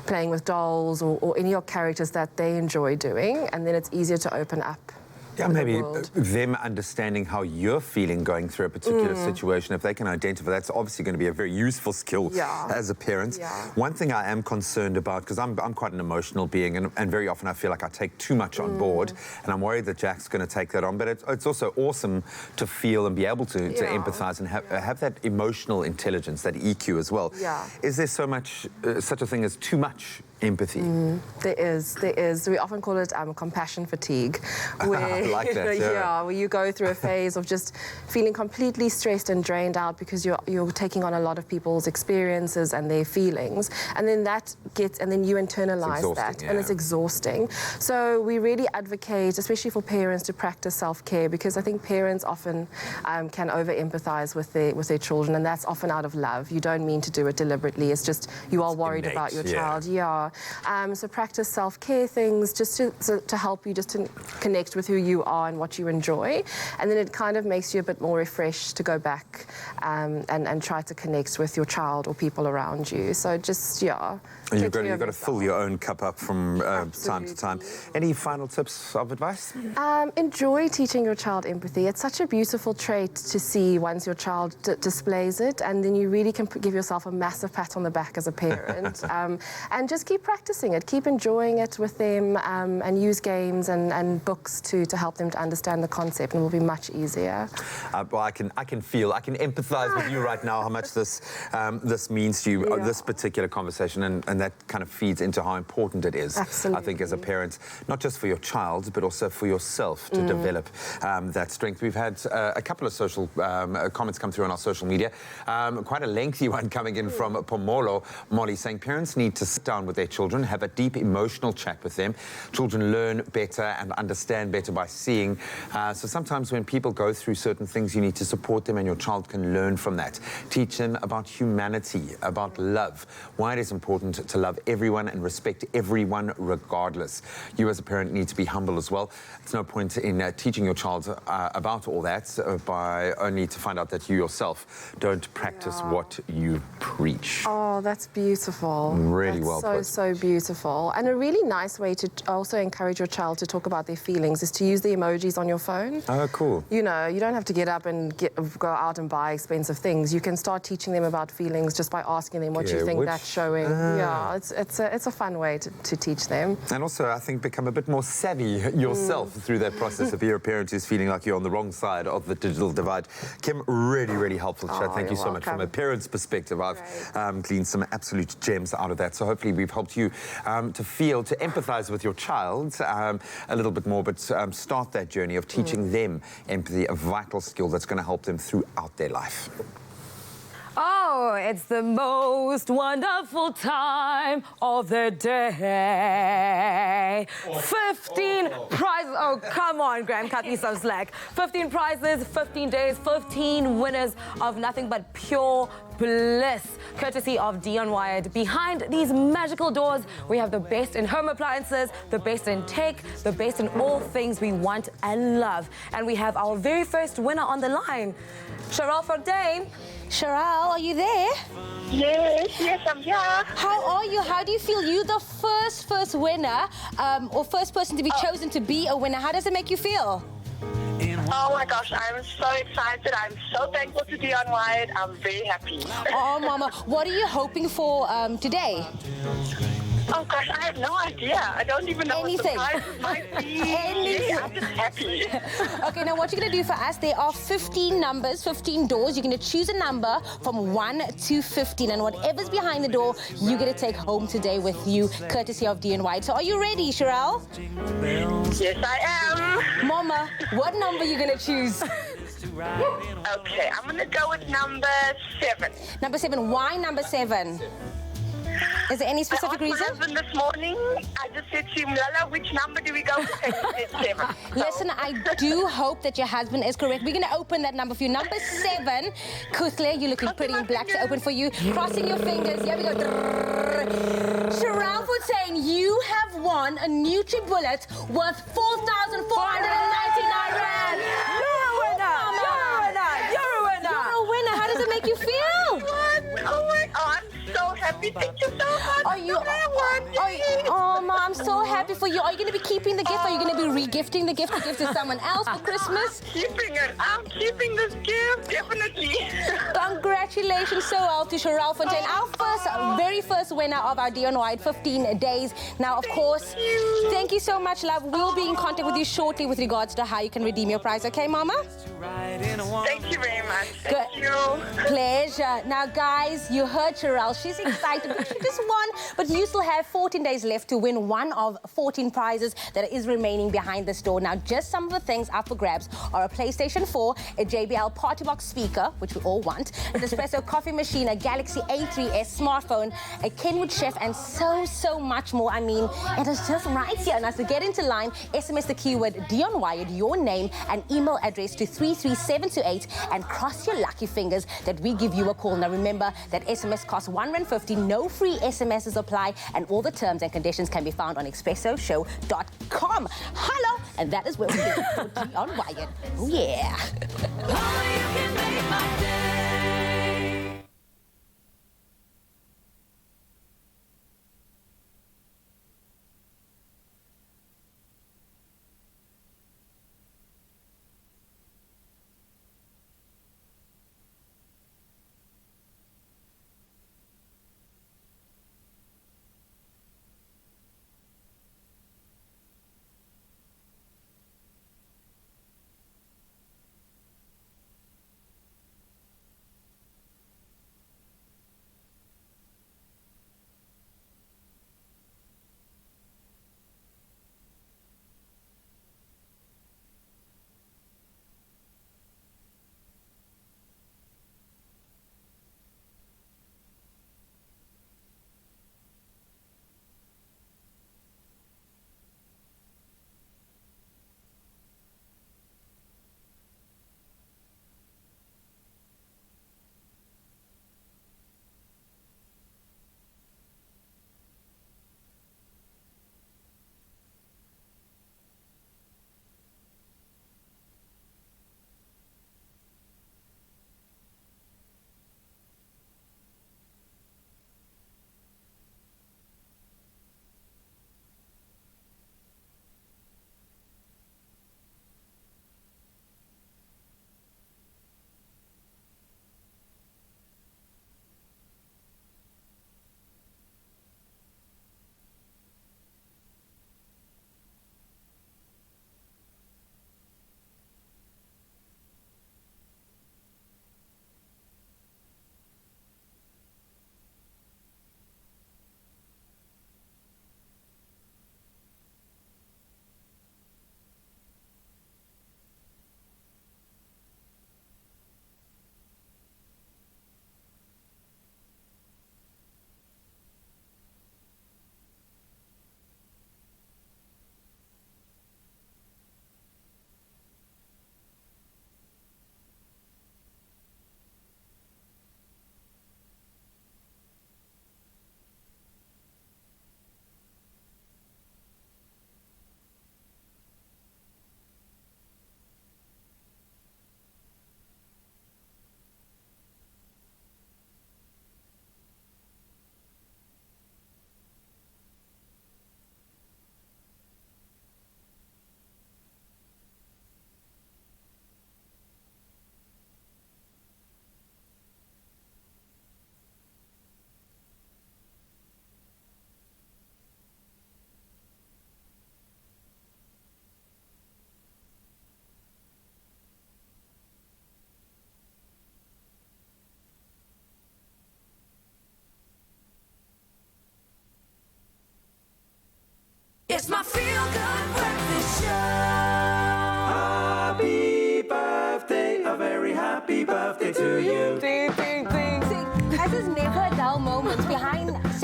playing with dolls or any of characters that they enjoy doing, and then it's easier to open up. Yeah, maybe them understanding how you're feeling going through a particular situation. If they can identify, that's obviously going to be a very useful skill as a parent. One thing I am concerned about, because I'm quite an emotional being, and very often I feel like I take too much on board, and I'm worried that Jack's going to take that on. But it's also awesome to feel and be able to empathize and have that emotional intelligence, that EQ as well. Is there so much, such a thing as too much empathy? There is. We often call it compassion fatigue. Where, I like that, where you go through a phase of just feeling completely stressed and drained out because you're taking on a lot of people's experiences and their feelings, and then then you internalize that, and it's exhausting. So we really advocate, especially for parents, to practice self-care, because I think parents often can over-empathize with their children, and that's often out of love. You don't mean to do it deliberately. It's just you are worried about your child. So practice self-care things just to help you just to connect with who you are and what you enjoy, and then it kind of makes you a bit more refreshed to go back and try to connect with your child or people around you. So just and you've got to fill your own cup up from time to time. Any final tips of advice? Enjoy teaching your child empathy. It's such a beautiful trait to see once your child displays it, and then you really can give yourself a massive pat on the back as a parent. And just keep practicing it, keep enjoying it with them, and use games and books to help them to understand the concept, and it will be much easier. Well, I can empathize with you right now how much this means to you, this particular conversation, and that kind of feeds into how important it is. Absolutely. I think as a parent, not just for your child, but also for yourself to develop that strength. We've had a couple of social comments come through on our social media. Quite a lengthy one coming in from Pomolo Molly, saying parents need to sit down with their children, have a deep emotional chat with them. Children learn better and understand better by seeing. So sometimes when people go through certain things, you need to support them, and your child can learn from that. Teach them about humanity, about love, why it is important to love everyone and respect everyone regardless. You as a parent need to be humble as well. It's no point in teaching your child about all that by only to find out that you yourself don't practice what you preach. Oh, that's beautiful. Really that's well so put. so beautiful. And a really nice way to also encourage your child to talk about their feelings is to use the emojis on your phone. Oh, cool. You know, you don't have to get up and go out and buy expensive things. You can start teaching them about feelings just by asking them what you think that's showing. Yeah, it's a fun way to teach them. And also, I think, become a bit more savvy yourself through that process if you're a parent who's feeling like you're on the wrong side of the digital divide. Kim, really, really helpful chat. Thank you so much. From a parent's perspective, I've gleaned some absolute gems out of that. So hopefully we've helped you to empathize with your child a little bit more, but start that journey of teaching them empathy, a vital skill that's going to help them throughout their life. Oh, it's the most wonderful time of the day. 15 prizes. Oh, come on, Graham, cut me some slack. 15 prizes, 15 days, 15 winners of nothing but pure bliss, courtesy of Dion Wired. Behind these magical doors, we have the best in home appliances, the best in tech, the best in all things we want and love. And we have our very first winner on the line, Cheryl Fontaine. Cheryl, are you there? Yes, I'm here. How are you? How do you feel? You're the first winner, or first person to be chosen to be a winner. How does it make you feel? Oh my gosh, I'm so excited. I'm so thankful to Dion Wired. I'm very happy. Oh, Mama, what are you hoping for today? Oh gosh, I have no idea. I don't even know Anything. what the prize might be. Anything. I'm just happy. Okay, now what you're going to do for us, there are 15 numbers, 15 doors. You're going to choose a number from 1 to 15, and whatever's behind the door, you're going to take home today with you, courtesy of D&Y. So are you ready, Cheryl? Yes, I am. Mama, what number are you going to choose? Okay, I'm going to go with number 7. Number 7. Why number 7? Is there any specific reason? My husband this morning, I just said to him, Lala, which number do we go with? And he said 7. Listen, I do hope that your husband is correct. We're going to open that number for you. Number 7. Kutle, you're looking pretty in black to open for you. Crossing your fingers. Here we go. Cheryl Fontaine, you have won a NutriBullet worth 4,499 rand. You're a winner. You're a winner. You're a winner. You're a winner. How does it make you feel? Oh my God, I'm so happy. Thank you so much. Are you? Oh, Mom, I'm so happy for you. Are you going to be keeping the gift? Or are you going to be re-gifting the gift to give to someone else for Christmas? I'm keeping it. I'm keeping this gift, definitely. Congratulations so well to Cheryl Fontaine, our very first winner of our Dion White 15 days. Now, of course, thank you so much, love. We'll be in contact with you shortly with regards to how you can redeem your prize. Okay, Mama? Thank you very much. Thank you. Pleasure. Now, guys, you heard Cheryl. She's excited. She just won, but you still have 14 days left to win one of 14 prizes that is remaining behind this door. Now, just some of the things up for grabs are a PlayStation 4, a JBL Party Box speaker, which we all want, an Expresso coffee machine, a Galaxy A3s smartphone, a Kenwood chef, and so much more. I mean, it is just right here. Now, to get into line, SMS the keyword Dion Wired, your name and email address to 33728 and cross your lucky fingers that we give you a call. Now, remember that SMS costs R1.50, no free SMSs apply, and all the terms and conditions can be found on expressoshow.com. Hello, and that is where we go for Dion Wired. Oh, yeah.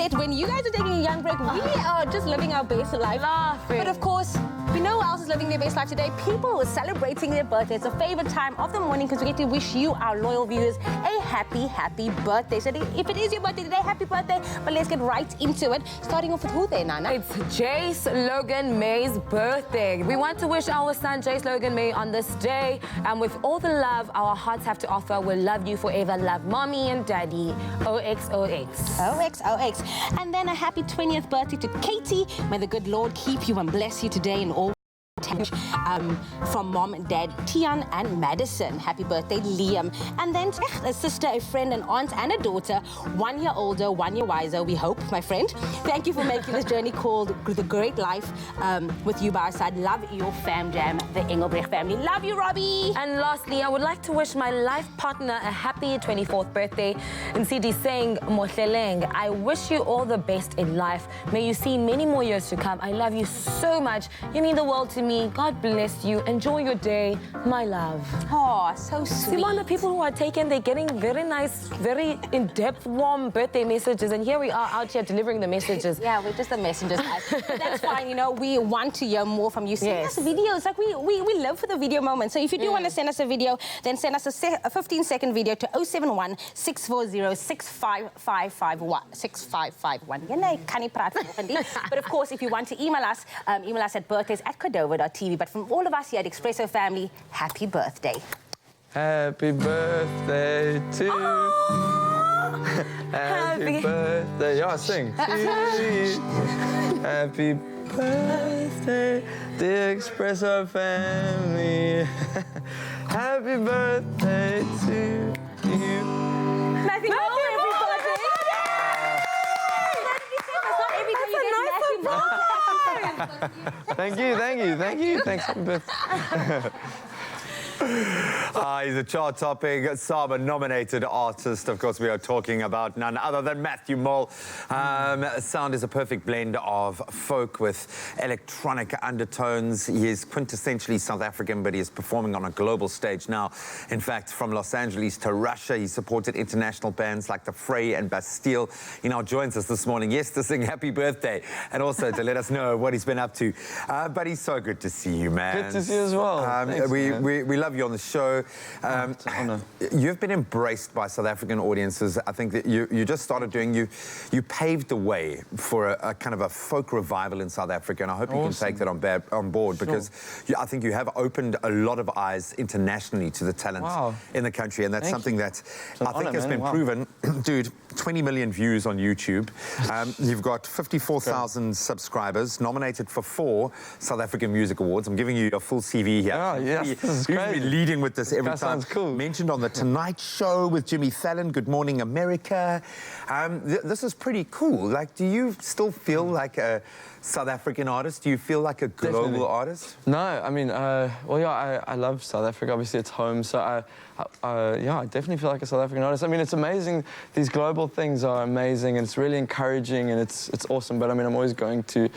forget, when you guys are taking a young break, we are just living our best life. Laughing. But of course, we know who else is living their best life today. People who are celebrating their birthday. It's a favorite time of the morning because we get to wish you, our loyal viewers, a happy, happy birthday. So if it is your birthday today, happy birthday. But let's get right into it. Starting off with who there, Nana? It's Jace Logan May's birthday. We want to wish our son, Jace Logan May, on this day. And with all the love our hearts have to offer, we'll love you forever. Love mommy and daddy. OXOX. OXOX. And then a happy 20th birthday to Katie. May the good Lord keep you and bless you today in all. From mom and dad Tian and Madison. Happy birthday, Liam. And then a sister, a friend, an aunt and a daughter, 1 year older, 1 year wiser, we hope, my friend. Thank you for making this journey called The Great Life with you by our side. Love your fam jam, the Engelbrecht family. Love you, Robbie. And lastly, I would like to wish my life partner a happy 24th birthday. And CD saying, Mohleleng, I wish you all the best in life. May you see many more years to come. I love you so much. You mean the world to me. God bless you. Enjoy your day, my love. Oh, so sweet. See, the people who are taken, they're getting very nice, very in-depth, warm birthday messages. And here we are out here delivering the messages. Yeah, we're just the messengers, guys. But that's fine, you know, we want to hear more from you. Send us videos. Like, we live for the video moment. So if you do want to send us a video, then send us a 15-second video to 071 640 6551. But of course, if you want to email us at birthdays@cordova.tv. But from all of us here at Expresso family, happy birthday. Happy birthday to you. Happy birthday. Yeah, sing. Happy birthday, dear Expresso family. Happy birthday to you. Matthew, Thank you. Thanks, happy birthday. He's a chart-topping SAMA-nominated artist. Of course, we are talking about none other than Matthew Mole. Sound is a perfect blend of folk with electronic undertones. He is quintessentially South African, but he is performing on a global stage now. In fact, from Los Angeles to Russia, he supported international bands like The Fray and Bastille. He now joins us this morning, yes, to sing happy birthday, and also to let us know what he's been up to. But he's so good to see you, man. Good to see you as well. Thanks, we love you on the show. It's an honor. You've been embraced by South African audiences. I think that you just started doing, you paved the way for a kind of a folk revival in South Africa, and I hope you can take that on board, because I think you have opened a lot of eyes internationally to the talent in the country, and that's something that I think has been proven. Dude, 20 million views on YouTube. You've got 54,000 subscribers, nominated for 4 South African Music Awards. I'm giving you a full CV here. Oh, yes, this is You've crazy. been leading with this every time. Sounds cool. Mentioned on The Tonight Show with Jimmy Fallon, Good Morning America. This is pretty cool. Like, do you still feel like a South African artist? Do you feel like a global artist? No, I mean, well, yeah, I love South Africa. Obviously, it's home, so yeah, I definitely feel like a South African artist. I mean, it's amazing. These global things are amazing, and it's really encouraging, and it's awesome. But I mean, I'm always going to,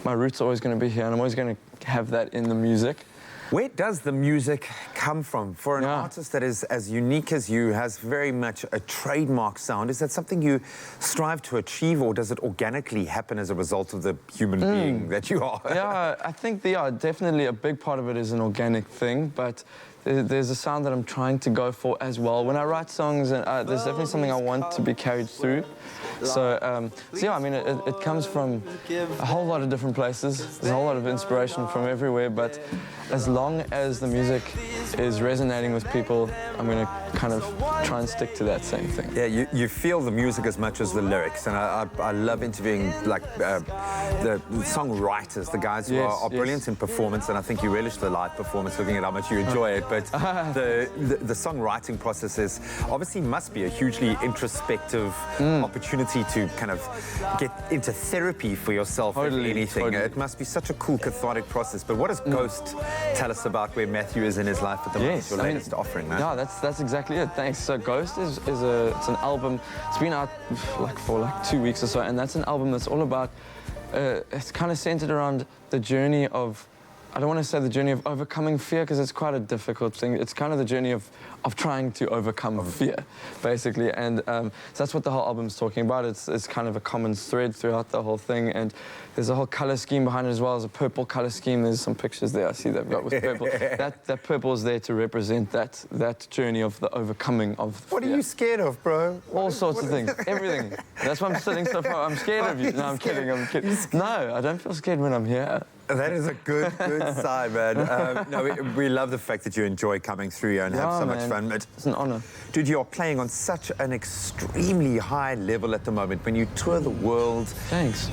my roots are always going to be here, and I'm always going to have that in the music. Where does the music come from? For an artist that is as unique as you, has very much a trademark sound, is that something you strive to achieve, or does it organically happen as a result of the human being that you are? Yeah, I think definitely a big part of it is an organic thing, but there's a sound that I'm trying to go for as well. When I write songs, and there's definitely something I want to be carried through. So yeah, I mean, it comes from a whole lot of different places. There's a whole lot of inspiration from everywhere, but as long as the music is resonating with people, I'm going to kind of try and stick to that same thing. Yeah, you feel the music as much as the lyrics, and I love interviewing like the songwriters, the guys who are brilliant in performance, and I think you relish the live performance, looking at how much you enjoy it. But the songwriting process is obviously must be a hugely introspective opportunity to kind of get into therapy for yourself or anything. It must be such a cool cathartic process. But what does Ghost tell us about where Matthew is in his life at the moment? Your latest offering, man. Yeah, that's exactly it. Thanks. So Ghost is it's an album. It's been out for 2 weeks or so, and that's an album that's all about. It's kind of centered around the journey of I don't want to say the journey of overcoming fear because it's quite a difficult thing. It's kind of the journey of trying to overcome fear, basically. And so that's what the whole album's talking about. It's kind of a common thread throughout the whole thing. And there's a whole color scheme behind it as well. There's a purple color scheme. There's some pictures there I see they've got with purple. that purple is there to represent that journey of the overcoming of fear. What are you scared of, bro? All sorts of things. Everything. That's why I'm sitting so far. I'm scared of you. No, I'm kidding. No, I don't feel scared when I'm here. That is a good sign, man. No, we love the fact that you enjoy coming through here and have so much fun. It's an honor. Dude, you're playing on such an extremely high level at the moment. When you tour the world, thanks.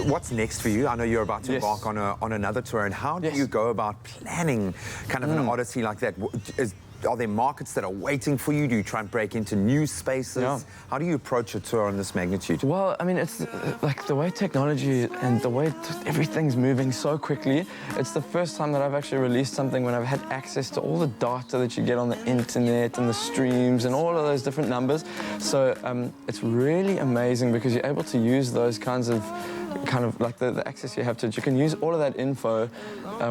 What's next for you? I know you're about to embark on another tour, and how do you go about planning kind of an odyssey like that? Are there markets that are waiting for you? Do you try and break into new spaces? Yeah. How do you approach a tour on this magnitude? Well, I mean, it's like the way technology and the way everything's moving so quickly. It's the first time that I've actually released something when I've had access to all the data that you get on the internet and the streams and all of those different numbers. So it's really amazing because you're able to use those kinds of like the access you have to it. You can use all of that info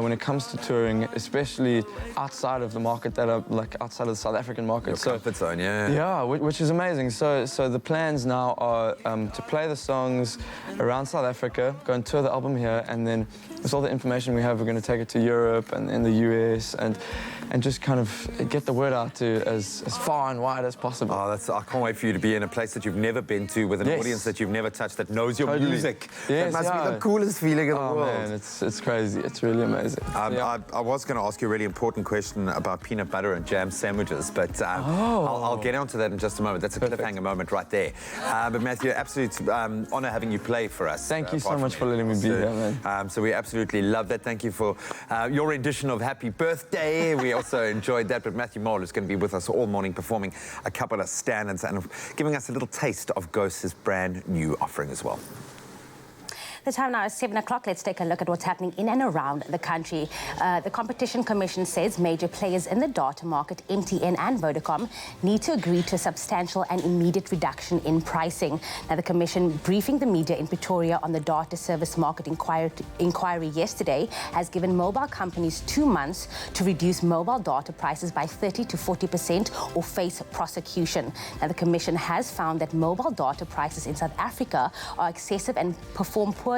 when it comes to touring, especially outside of the market that are like outside of the South African market. Your comfort zone, yeah. Yeah, which is amazing. So the plans now are to play the songs around South Africa, go and tour the album here, and then with all the information we have, we're going to take it to Europe and in the US and just kind of get the word out to as far and wide as possible. Oh, I can't wait for you to be in a place that you've never been to with an audience that you've never touched that knows your music. Yes, that must be the coolest feeling in the world. Oh man, it's crazy. It's really amazing. I was going to ask you a really important question about peanut butter and jam sandwiches, but I'll get onto that in just a moment. That's a cliffhanger moment right there. But Matthew, absolute honor having you play for us. Thank you so much for letting me be here, man. So we absolutely love that. Thank you for your rendition of Happy Birthday. We also enjoyed that. But Matthew Mole is going to be with us all morning performing a couple of standards and giving us a little taste of Ghost's brand new offering as well. The time now is 7 o'clock. Let's take a look at what's happening in and around the country. The Competition Commission says major players in the data market, MTN and Vodacom, need to agree to a substantial and immediate reduction in pricing. Now, the Commission, briefing the media in Pretoria on the data service market inquiry yesterday, has given mobile companies 2 months to reduce mobile data prices by 30 to 40% or face prosecution. Now, the Commission has found that mobile data prices in South Africa are excessive and perform poorly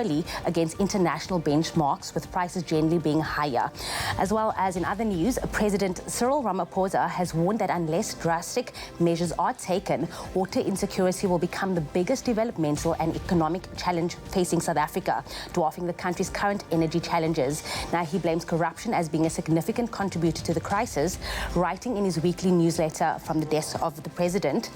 against international benchmarks, with prices generally being higher. As well as in other news, President Cyril Ramaphosa has warned that unless drastic measures are taken, water insecurity will become the biggest developmental and economic challenge facing South Africa, dwarfing the country's current energy challenges. Now, he blames corruption as being a significant contributor to the crisis. Writing in his weekly newsletter from the desk of the president,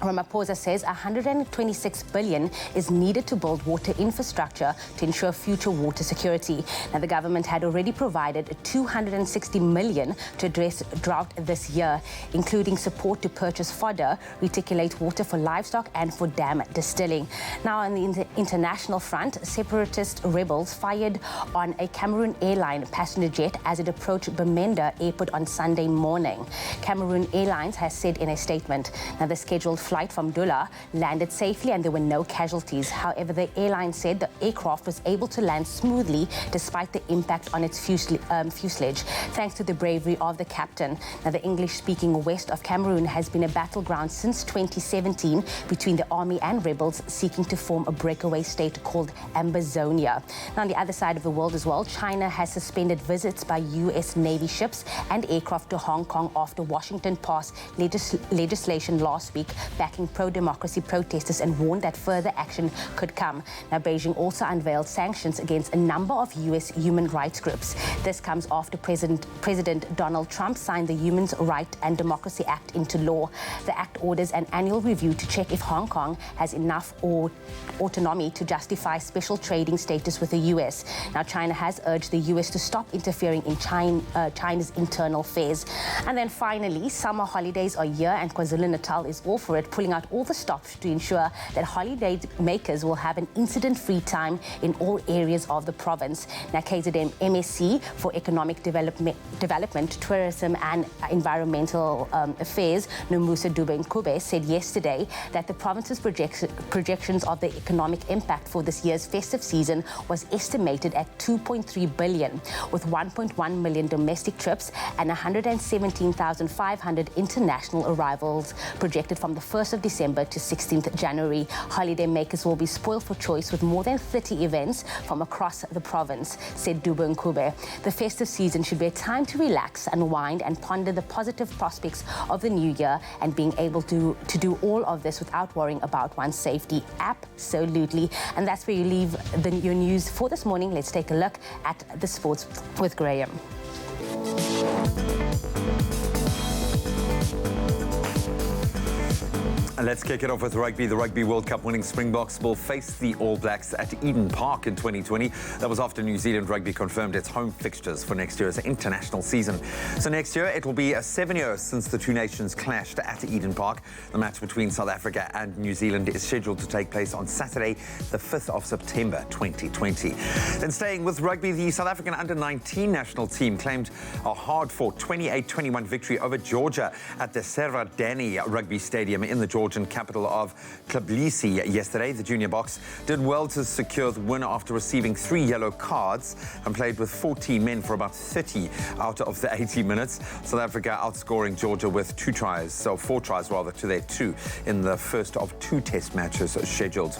Ramaphosa says 126 billion is needed to build water infrastructure to ensure future water security. Now, the government had already provided 260 million to address drought this year, including support to purchase fodder, reticulate water for livestock and for dam distilling. Now, on the international front, separatist rebels fired on a Cameroon airline passenger jet as it approached Bamenda Airport on Sunday morning. Cameroon Airlines has said in a statement, now the scheduled flight from Douala landed safely and there were no casualties. However, the airline said the aircraft was able to land smoothly despite the impact on its fuselage, thanks to the bravery of the captain. Now, the English-speaking west of Cameroon has been a battleground since 2017 between the army and rebels seeking to form a breakaway state called Ambazonia. Now, on the other side of the world as well, China has suspended visits by U.S. Navy ships and aircraft to Hong Kong after Washington passed legislation last week backing pro-democracy protesters and warned that further action could come. Now, Beijing also unveiled sanctions against a number of U.S. human rights groups. This comes after President Donald Trump signed the Human Rights and Democracy Act into law. The act orders an annual review to check if Hong Kong has enough autonomy to justify special trading status with the U.S. Now, China has urged the U.S. to stop interfering in China's internal affairs. And then finally, summer holidays are here and KwaZulu-Natal is all for it Spirit pulling out all the stops to ensure that holiday makers will have an incident-free time in all areas of the province. Now, KZN MSc for Economic Development, Tourism and Environmental Affairs, Nomusa Dube-Nkube, said yesterday that the province's projections of the economic impact for this year's festive season was estimated at 2.3 billion, with 1.1 million domestic trips and 117,500 international arrivals projected from the 1st of December to 16th January. Holiday makers will be spoiled for choice with more than 30 events from across the province, said Dube-Nkube. The festive season should be a time to relax, unwind and ponder the positive prospects of the new year, and being able to do all of this without worrying about one's safety. Absolutely. And that's where you leave your news for this morning. Let's take a look at the sports with Graham. And let's kick it off with rugby. The Rugby World Cup winning Springboks will face the All Blacks at Eden Park in 2020. That was after New Zealand Rugby confirmed its home fixtures for next year's international season. So next year, it will be 7 years since the two nations clashed at Eden Park. The match between South Africa and New Zealand is scheduled to take place on Saturday, the 5th of September, 2020. Then staying with rugby, the South African under-19 national team claimed a hard-fought 28-21 victory over Georgia at the Serradani Rugby Stadium in the Georgian capital of Tbilisi yesterday. The junior Boks did well to secure the win after receiving 3 yellow cards and played with 14 men for about 30 out of the 80 minutes. South Africa outscoring Georgia with 4 tries to their 2 in the first of 2 test matches scheduled.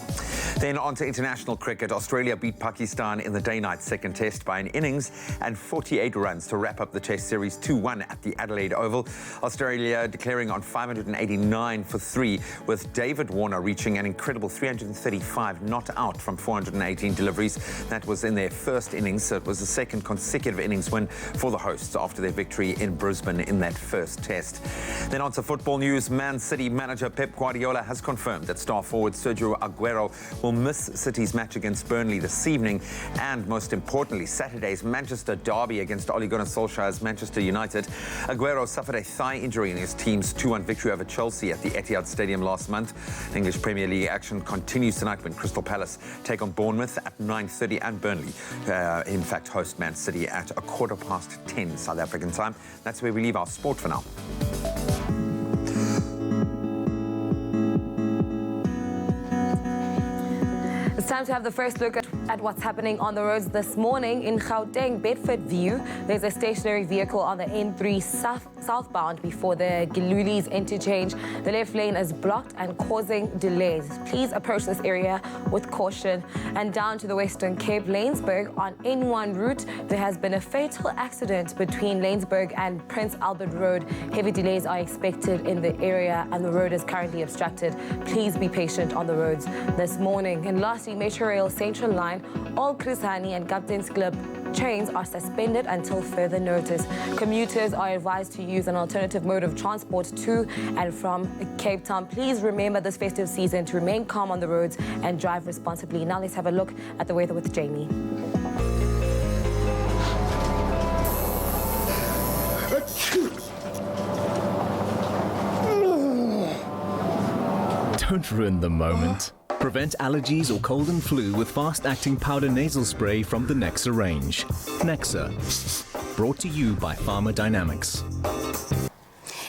Then on to international cricket. Australia beat Pakistan in the day-night second test by an innings and 48 runs to wrap up the test series 2-1 at the Adelaide Oval. Australia declaring on 589 for 3, with David Warner reaching an incredible 335 not out from 418 deliveries. That was in their first innings, so it was the second consecutive innings win for the hosts after their victory in Brisbane in that first test. Then on to football news. Man City manager Pep Guardiola has confirmed that star forward Sergio Aguero will miss City's match against Burnley this evening, and most importantly, Saturday's Manchester derby against Ole Gunnar Solskjaer's Manchester United. Aguero suffered a thigh injury in his team's 2-1 victory over Chelsea at the Etihad Stadium last month. English Premier League action continues tonight when Crystal Palace take on Bournemouth at 9:30 and Burnley, in fact, host Man City at 10:15 South African time. That's where we leave our sport for now. It's time to have the first look at what's happening on the roads this morning. In Gauteng, Bedford View, there's a stationary vehicle on the N3 southbound before the Giluli's interchange. The left lane is blocked and causing delays. Please approach this area with caution. And down to the Western Cape, Laingsburg on N1 route, there has been a fatal accident between Laingsburg and Prince Albert Road. Heavy delays are expected in the area and the road is currently obstructed. Please be patient on the roads this morning. And lastly, Metrorail Central Line, all Chris Hani and Captain's Club trains are suspended until further notice. Commuters are advised to use an alternative mode of transport to and from Cape Town. Please remember this festive season to remain calm on the roads and drive responsibly. Now let's have a look at the weather with Jamie. Don't ruin the moment. Prevent allergies or cold and flu with fast-acting powder nasal spray from the Nexa range. Nexa, brought to you by Pharma Dynamics.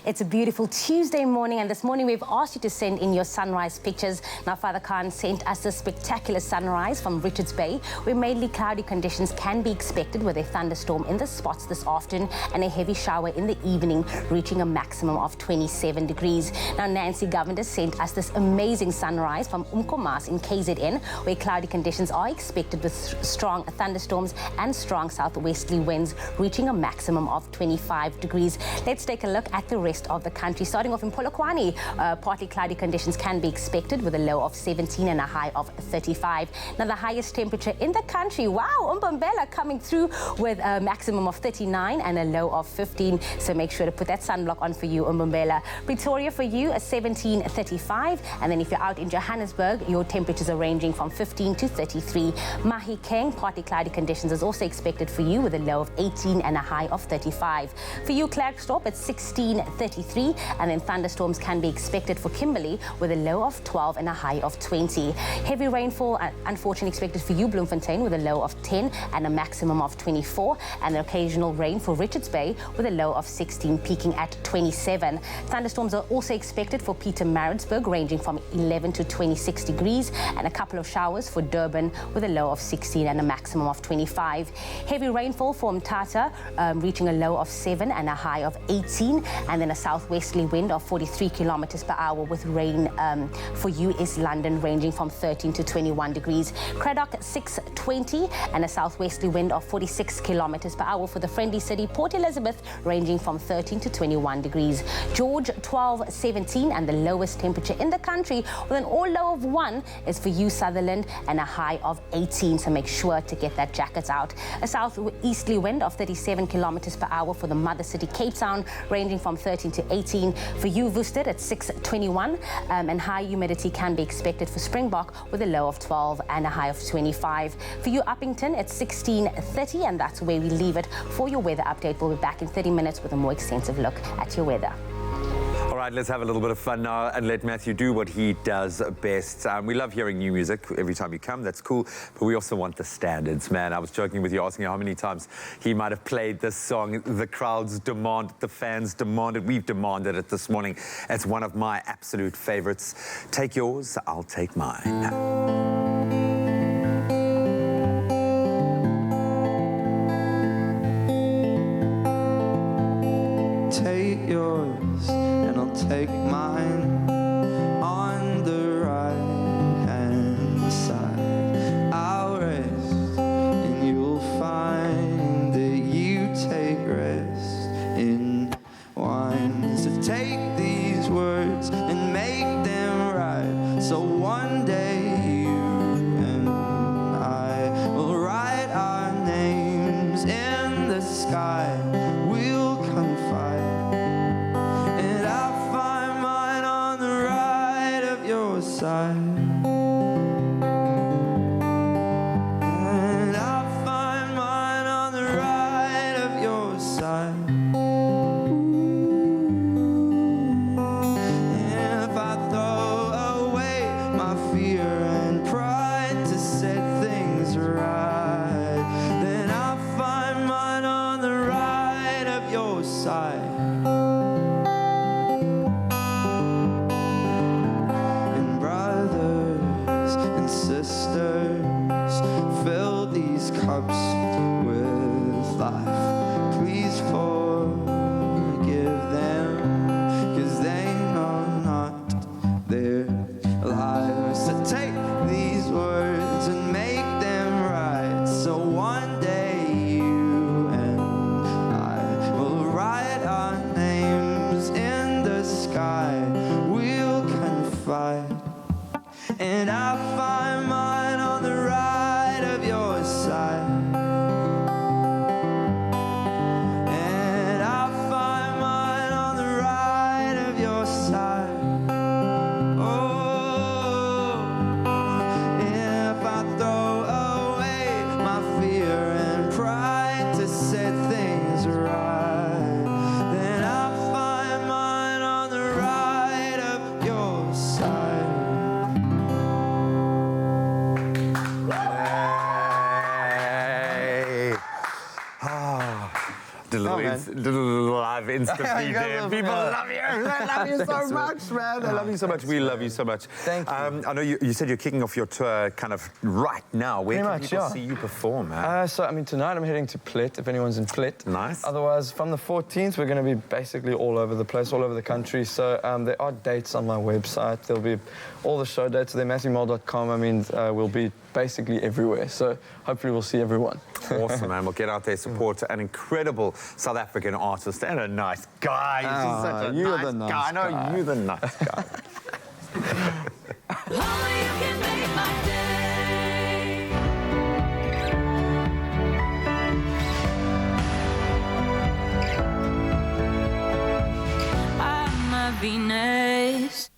It's a beautiful Tuesday morning, and this morning we've asked you to send in your sunrise pictures. Now, Father Khan sent us a spectacular sunrise from Richards Bay, where mainly cloudy conditions can be expected with a thunderstorm in the spots this afternoon and a heavy shower in the evening, reaching a maximum of 27 degrees. Now, Nancy Govender sent us this amazing sunrise from Umkomas in KZN, where cloudy conditions are expected with strong thunderstorms and strong southwesterly winds, reaching a maximum of 25 degrees. Let's take a look at the rest of the country. Starting off in Polokwane, partly cloudy conditions can be expected with a low of 17 and a high of 35. Now, the highest temperature in the country, wow, Umbombela coming through with a maximum of 39 and a low of 15. So make sure to put that sunblock on for you, Umbombela. Pretoria for you, a 17, 35. And then if you're out in Johannesburg, your temperatures are ranging from 15 to 33. Mahikeng, partly cloudy conditions is also expected for you with a low of 18 and a high of 35. For you, Klerksdorp, it's 16, 36. 33, and then thunderstorms can be expected for Kimberley with a low of 12 and a high of 20. Heavy rainfall, unfortunately, expected for you, Bloemfontein, with a low of 10 and a maximum of 24, and occasional rain for Richards Bay with a low of 16, peaking at 27. Thunderstorms are also expected for Pietermaritzburg, ranging from 11 to 26 degrees, and a couple of showers for Durban with a low of 16 and a maximum of 25. Heavy rainfall for Mthatha, reaching a low of 7 and a high of 18, and then a southwesterly wind of 43 kilometers per hour with rain for you is London, ranging from 13 to 21 degrees. Cradock 620 and a southwesterly wind of 46 kilometers per hour for the friendly city Port Elizabeth, ranging from 13 to 21 degrees. George 1217 and the lowest temperature in the country with an all low of 1 is for you Sutherland and a high of 18, so make sure to get that jacket out. A southeasterly wind of 37 kilometers per hour for the mother city Cape Town, ranging from 13 to 18. For you Woester at 621 and high humidity can be expected for Springbok with a low of 12 and a high of 25. For you Uppington at 1630, and that's where we leave it for your weather update. We'll be back in 30 minutes with a more extensive look at your weather. All right, let's have a little bit of fun now and let Matthew do what he does best. We love hearing new music every time you come. That's cool. But we also want the standards, man. I was joking with you, asking you how many times he might have played this song. The crowds demand, the fans demand it. We've demanded it this morning. It's one of my absolute favorites. Take yours, I'll take mine. Take yours and I'll take mine. On the right hand side I'll rest, and you'll find that you take rest in wine. So take these words and make them right, so one day you and I will write our names in the sky. We'll confide, and I'll find mine on the right of your side. And I'll find mine on the right of your side. And if I throw away my fear and pride to set things right, then I'll find mine on the right of your side. And brothers and sisters, fill these cups with life. Please forgive them, 'cause they know not their lives. So take these words and make them right, so one day you and I will write our names in the sky. We'll confide, and I'll find mine on the right of your side. And I'll find mine on the right of your side. Oh, if I throw away my fear and pride to set things right, then I'll find mine on the right of your side. Hey. The live instant feed there. People love you. They love you so much, man. They love you so much. We love you so much. Thank you. I know you said you're kicking off your tour kind of right now. Where can people see you perform, man? So, I mean, tonight I'm heading to Plet, if anyone's in Plet. Nice. Otherwise, from the 14th, we're going to be basically all over the place, all over the country. So there are dates on my website. There'll be all the show dates. They're matthewmole.com. I mean, we'll be basically everywhere. So hopefully we'll see everyone. Awesome, man. We'll get out there, support an incredible South African artist and a nice guy. He's such a you're nice the nice guy. I know guy. you're the nice guy. I'm a Venus.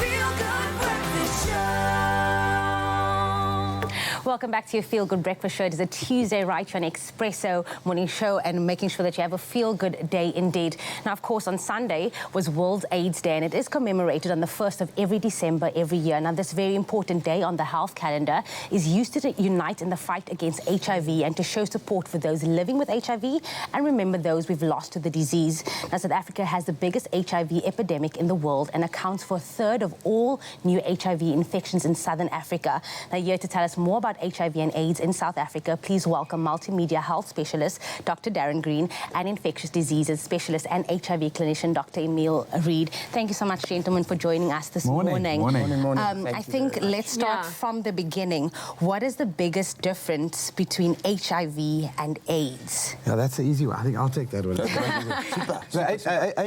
Feel Good Breakfast Show. Welcome back to your Feel Good Breakfast Show. It is a Tuesday right here on Expresso morning show and making sure that you have a feel-good day indeed. Now, of course, on Sunday was World AIDS Day, and it is commemorated on the 1st of every December every year. Now, this very important day on the health calendar is used to unite in the fight against HIV and to show support for those living with HIV and remember those we've lost to the disease. Now, South Africa has the biggest HIV epidemic in the world and accounts for a third of all new HIV infections in Southern Africa. Now, here to tell us more about HIV and AIDS in South Africa, please welcome multimedia health specialist Dr. Darren Green and infectious diseases specialist and HIV clinician Dr. Emil Reed. Thank you so much, gentlemen, for joining us this morning. I think let's start from the beginning. What is the biggest difference between HIV and AIDS? Yeah, that's an easy one. I think I'll take that one.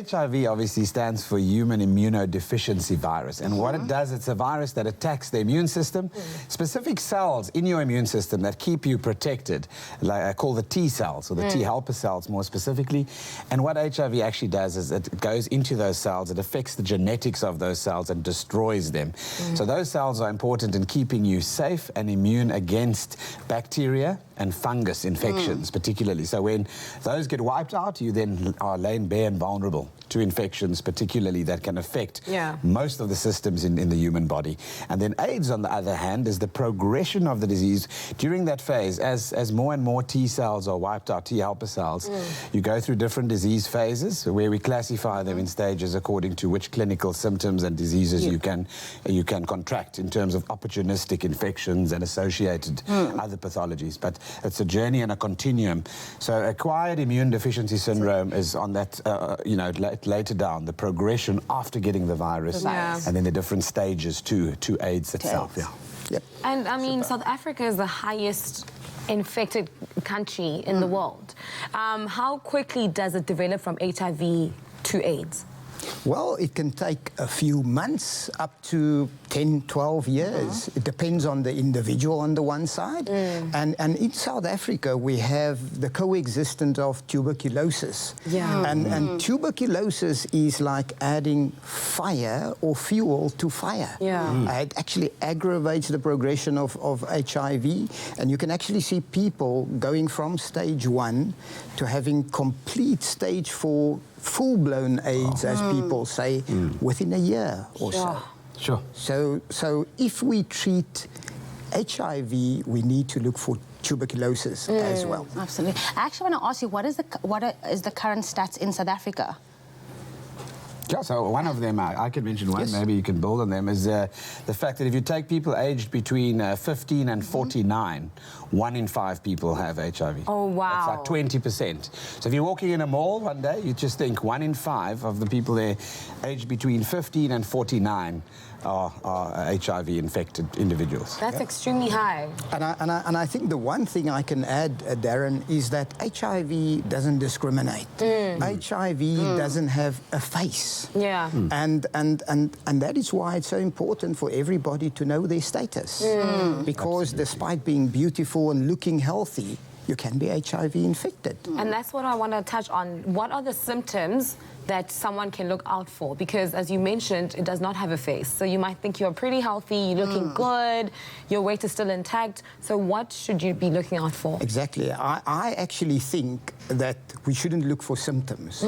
HIV obviously stands for Human Immunodeficiency Virus, and what it does, it's a virus that attacks the immune system, specific cells in your immune system that keep you protected, like I call the T cells, or the T helper cells more specifically. And what HIV actually does is it goes into those cells, it affects the genetics of those cells and destroys them. So those cells are important in keeping you safe and immune against bacteria and fungus infections particularly. So when those get wiped out, you then are laying bare and vulnerable to infections particularly that can affect most of the systems in the human body. And then AIDS, on the other hand, is the progression of the disease during that phase. As more and more T cells are wiped out, T helper cells, you go through different disease phases where we classify them in stages according to which clinical symptoms and diseases you can contract in terms of opportunistic infections and associated other pathologies. But it's a journey and a continuum. So acquired immune deficiency syndrome is on that, later down, the progression after getting the virus, and then the different stages to AIDS itself. And I mean, South Africa is the highest infected country in the world. How quickly does it develop from HIV to AIDS? Well, it can take a few months up to 10, 12 years. It depends on the individual on the one side. And in South Africa, we have the coexistence of tuberculosis. And tuberculosis is like adding fire or fuel to fire. It actually aggravates the progression of HIV. And you can actually see people going from stage 1 to having complete stage 4 full-blown AIDS, as people say, within a year or so. So if we treat HIV, we need to look for tuberculosis as well. Absolutely. I actually want to ask you, what is the current stats in South Africa? Yeah, so one of them, I could mention one, maybe you can build on them, is the fact that if you take people aged between 15 and 49, 1 in 5 people have HIV. Oh, wow. That's like 20%. So if you're walking in a mall one day, you just think 1 in 5 of the people there aged between 15 and 49 are HIV-infected individuals. That's extremely high. And I think the one thing I can add, Darren, is that HIV doesn't discriminate. HIV doesn't have a face. And that is why it's so important for everybody to know their status. Because despite being beautiful and looking healthy, you can be HIV infected. And that's what I want to touch on. What are the symptoms that someone can look out for? Because as you mentioned, it does not have a face. So you might think you're pretty healthy, you're looking good, your weight is still intact. So what should you be looking out for? Exactly. I actually think that we shouldn't look for symptoms.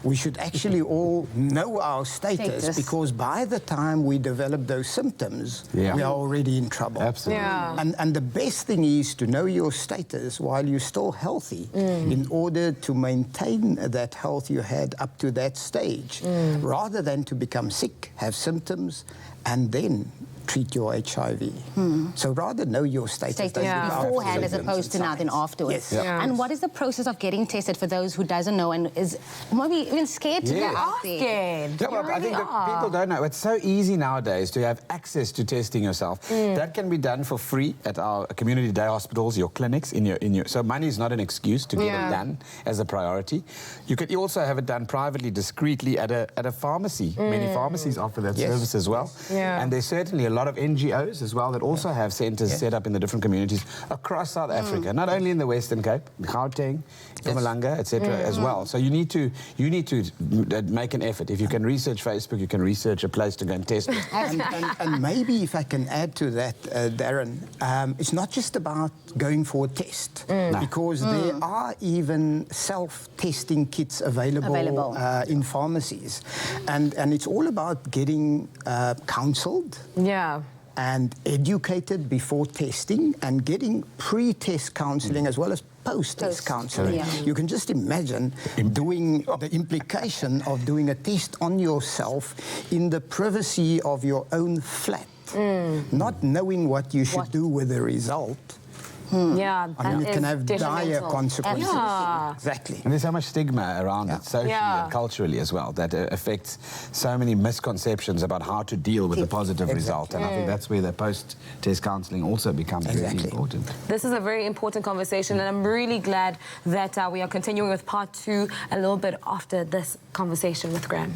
We should actually all know our status, because by the time we develop those symptoms, we are already in trouble. Absolutely. And the best thing is to know your status while you're still healthy in order to maintain that health you had up to that stage, rather than to become sick, have symptoms, and then treat your HIV. So rather know your status. Beforehand as opposed to now, then afterwards. And what is the process of getting tested for those who doesn't know and is maybe even scared to get out there? I think that people don't know. It's so easy nowadays to have access to testing yourself. That can be done for free at our community day hospitals, your clinics, so money is not an excuse to get it done as a priority. You could also have it done privately, discreetly at a pharmacy. Many pharmacies offer that service as well. And there's certainly a lot of NGOs as well that also have centres set up in the different communities across South Africa, not only in the Western Cape, Gauteng, Mpumalanga, etc. as well. So you need to make an effort. If you can research Facebook, you can research a place to go and test it. and maybe if I can add to that, Darren, it's not just about going for a test, because there are even self-testing kits available. In pharmacies, and it's all about getting counselled and educated before testing, and getting pre-test counselling as well as post-test counselling. You can just imagine doing the implication of doing a test on yourself in the privacy of your own flat, not knowing what you should do with the result. Yeah, I mean, it can have dire consequences. Exactly. And there's so much stigma around it, socially and culturally as well, that affects so many misconceptions about how to deal with the positive result. And I think that's where the post-test counselling also becomes really important. This is a very important conversation, and I'm really glad that we are continuing with part 2 a little bit after this conversation with Graham.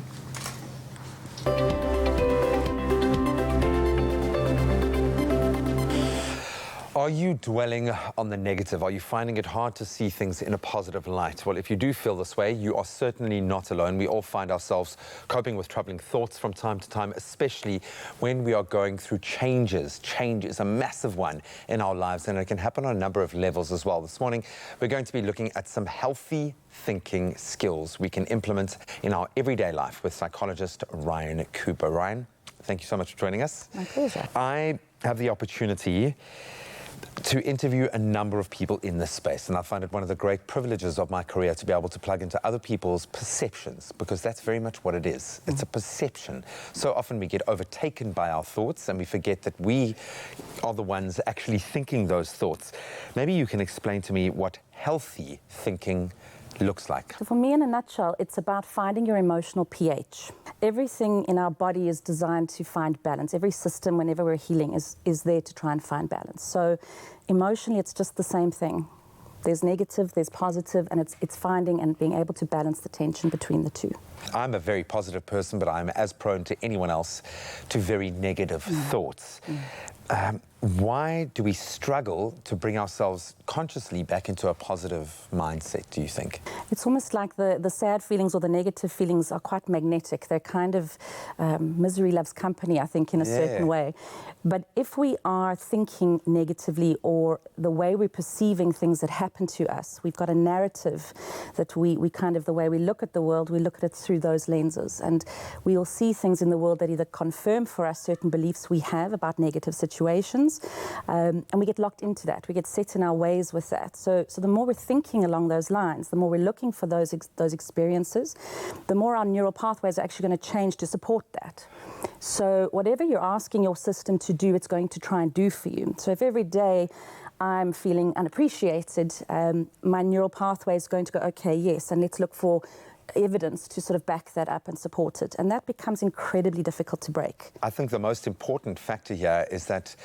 Are you dwelling on the negative? Are you finding it hard to see things in a positive light? Well, if you do feel this way, you are certainly not alone. We all find ourselves coping with troubling thoughts from time to time, especially when we are going through changes. Change is a massive one in our lives, and it can happen on a number of levels as well. This morning, we're going to be looking at some healthy thinking skills we can implement in our everyday life with psychologist Ryan Cooper. Ryan, thank you so much for joining us. My pleasure. I have the opportunity to interview a number of people in this space, and I find it one of the great privileges of my career to be able to plug into other people's perceptions, because that's very much what it is. It's a perception. So often we get overtaken by our thoughts and we forget that we are the ones actually thinking those thoughts. Maybe you can explain to me what healthy thinking looks like. So for me, in a nutshell, it's about finding your emotional pH. Everything in our body is designed to find balance. Every system, whenever we're healing, is there to try and find balance. So emotionally, it's just the same thing. There's negative, there's positive, and it's finding and being able to balance the tension between the two. I'm a very positive person, but I'm as prone to anyone else to very negative thoughts. Why do we struggle to bring ourselves consciously back into a positive mindset, do you think? It's almost like the sad feelings or the negative feelings are quite magnetic. They're kind of misery loves company, I think, in a certain way. But if we are thinking negatively, or the way we're perceiving things that happen to us, we've got a narrative that we kind of, the way we look at the world, we look at it through those lenses. And we will see things in the world that either confirm for us certain beliefs we have about negative situations, and we get locked into that. We get set in our ways with that. So the more we're thinking along those lines, the more we're looking for those experiences, the more our neural pathways are actually going to change to support that. So whatever you're asking your system to do, it's going to try and do for you. So if every day I'm feeling unappreciated, my neural pathway is going to go, okay, yes, and let's look for evidence to sort of back that up and support it. And that becomes incredibly difficult to break. I think the most important factor here is that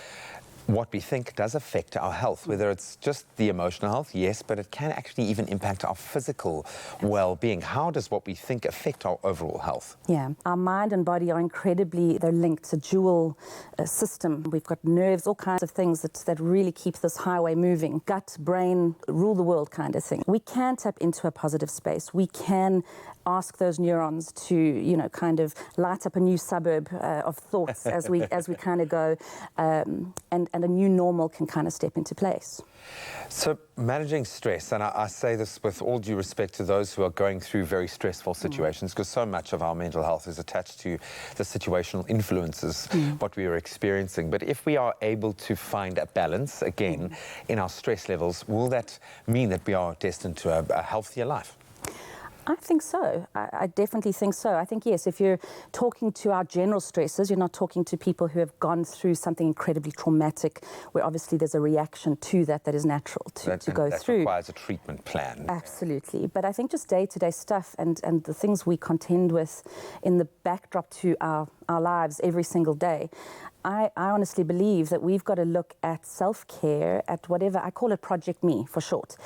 what we think does affect our health, whether it's just the emotional health, yes, but it can actually even impact our physical well-being. How does what we think affect our overall health? Yeah, our mind and body are they're linked. It's a dual system. We've got nerves, all kinds of things that really keep this highway moving. Gut, brain, rule the world kind of thing. We can tap into a positive space. We can ask those neurons to, kind of light up a new suburb of thoughts as we kind of go, and a new normal can kind of step into place. So managing stress, and I say this with all due respect to those who are going through very stressful situations, because so much of our mental health is attached to the situational influences, what we are experiencing. But if we are able to find a balance, again, in our stress levels, will that mean that we are destined to a healthier life? I think so. I definitely think so. I think, yes, if you're talking to our general stressors, you're not talking to people who have gone through something incredibly traumatic, where obviously there's a reaction to that is natural to go through. That requires a treatment plan. Absolutely. But I think just day-to-day stuff and the things we contend with in the backdrop to our lives every single day, I honestly believe that we've got to look at self-care, at whatever, I call it Project Me for short.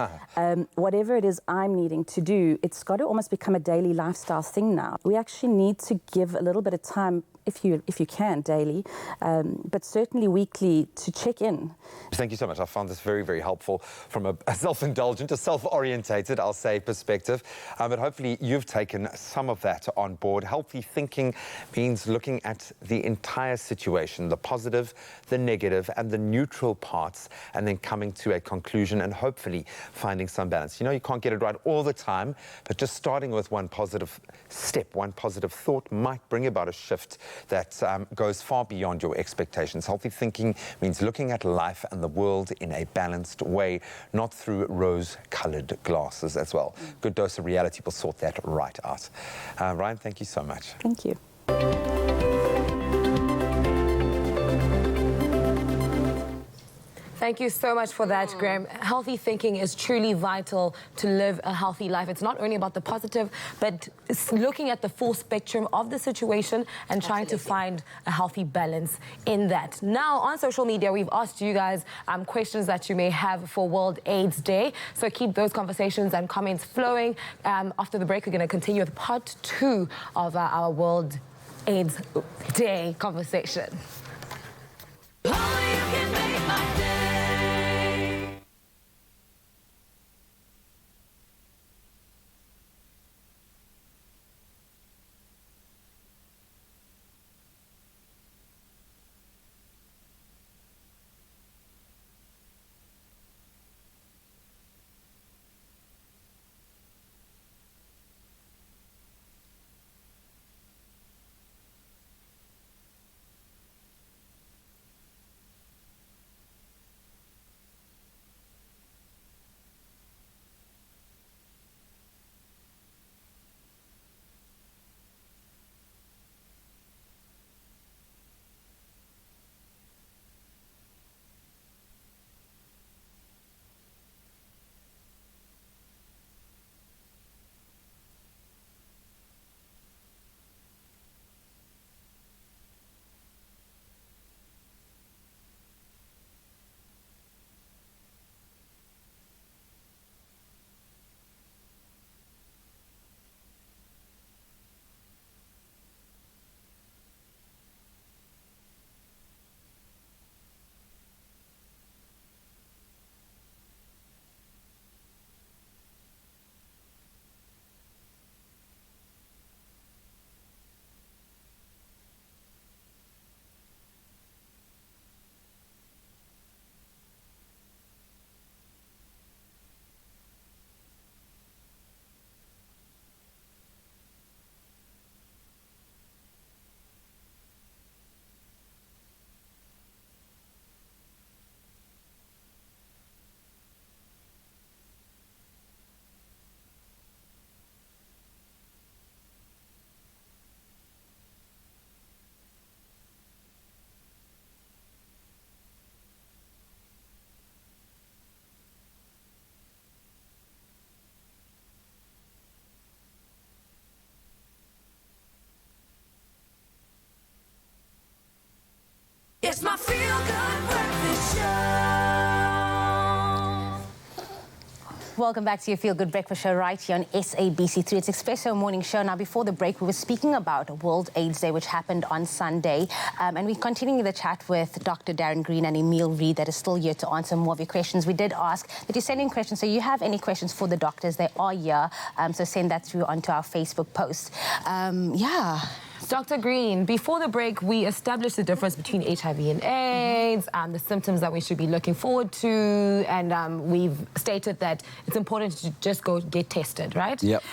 Whatever it is I'm needing to do, it's got to almost become a daily lifestyle thing now. We actually need to give a little bit of time if you can, daily, but certainly weekly to check in. Thank you so much. I found this very, very helpful from a self-indulgent, a self-orientated, I'll say, perspective. But hopefully you've taken some of that on board. Healthy thinking means looking at the entire situation, the positive, the negative, and the neutral parts, and then coming to a conclusion and hopefully finding some balance. You know, you can't get it right all the time, but just starting with one positive step, one positive thought might bring about a shift that goes far beyond your expectations. Healthy thinking means looking at life and the world in a balanced way, not through rose-colored glasses as well. Good dose of reality will sort that right out. Ryan, thank you so much. Thank you. Thank you so much for that, Graham. Healthy thinking is truly vital to live a healthy life. It's not only about the positive, but it's looking at the full spectrum of the situation and trying to find a healthy balance in that. Now, on social media, we've asked you guys questions that you may have for World AIDS Day. So keep those conversations and comments flowing. After the break, we're going to continue with part 2 of our World AIDS Day conversation. It's my feel-good breakfast show. Welcome back to your Feel Good Breakfast Show right here on SABC3. It's Expresso Morning Show. Now, before the break, we were speaking about World AIDS Day, which happened on Sunday. And we're continuing the chat with Dr. Darren Green and Emil Reid that is still here to answer more of your questions. We did ask that you send in questions. So you have any questions for the doctors, they are here. So send that through onto our Facebook post. Yeah. Dr. Green, before the break, we established the difference between HIV and AIDS, the symptoms that we should be looking forward to, and we've stated that it's important to just go get tested, right? Yep.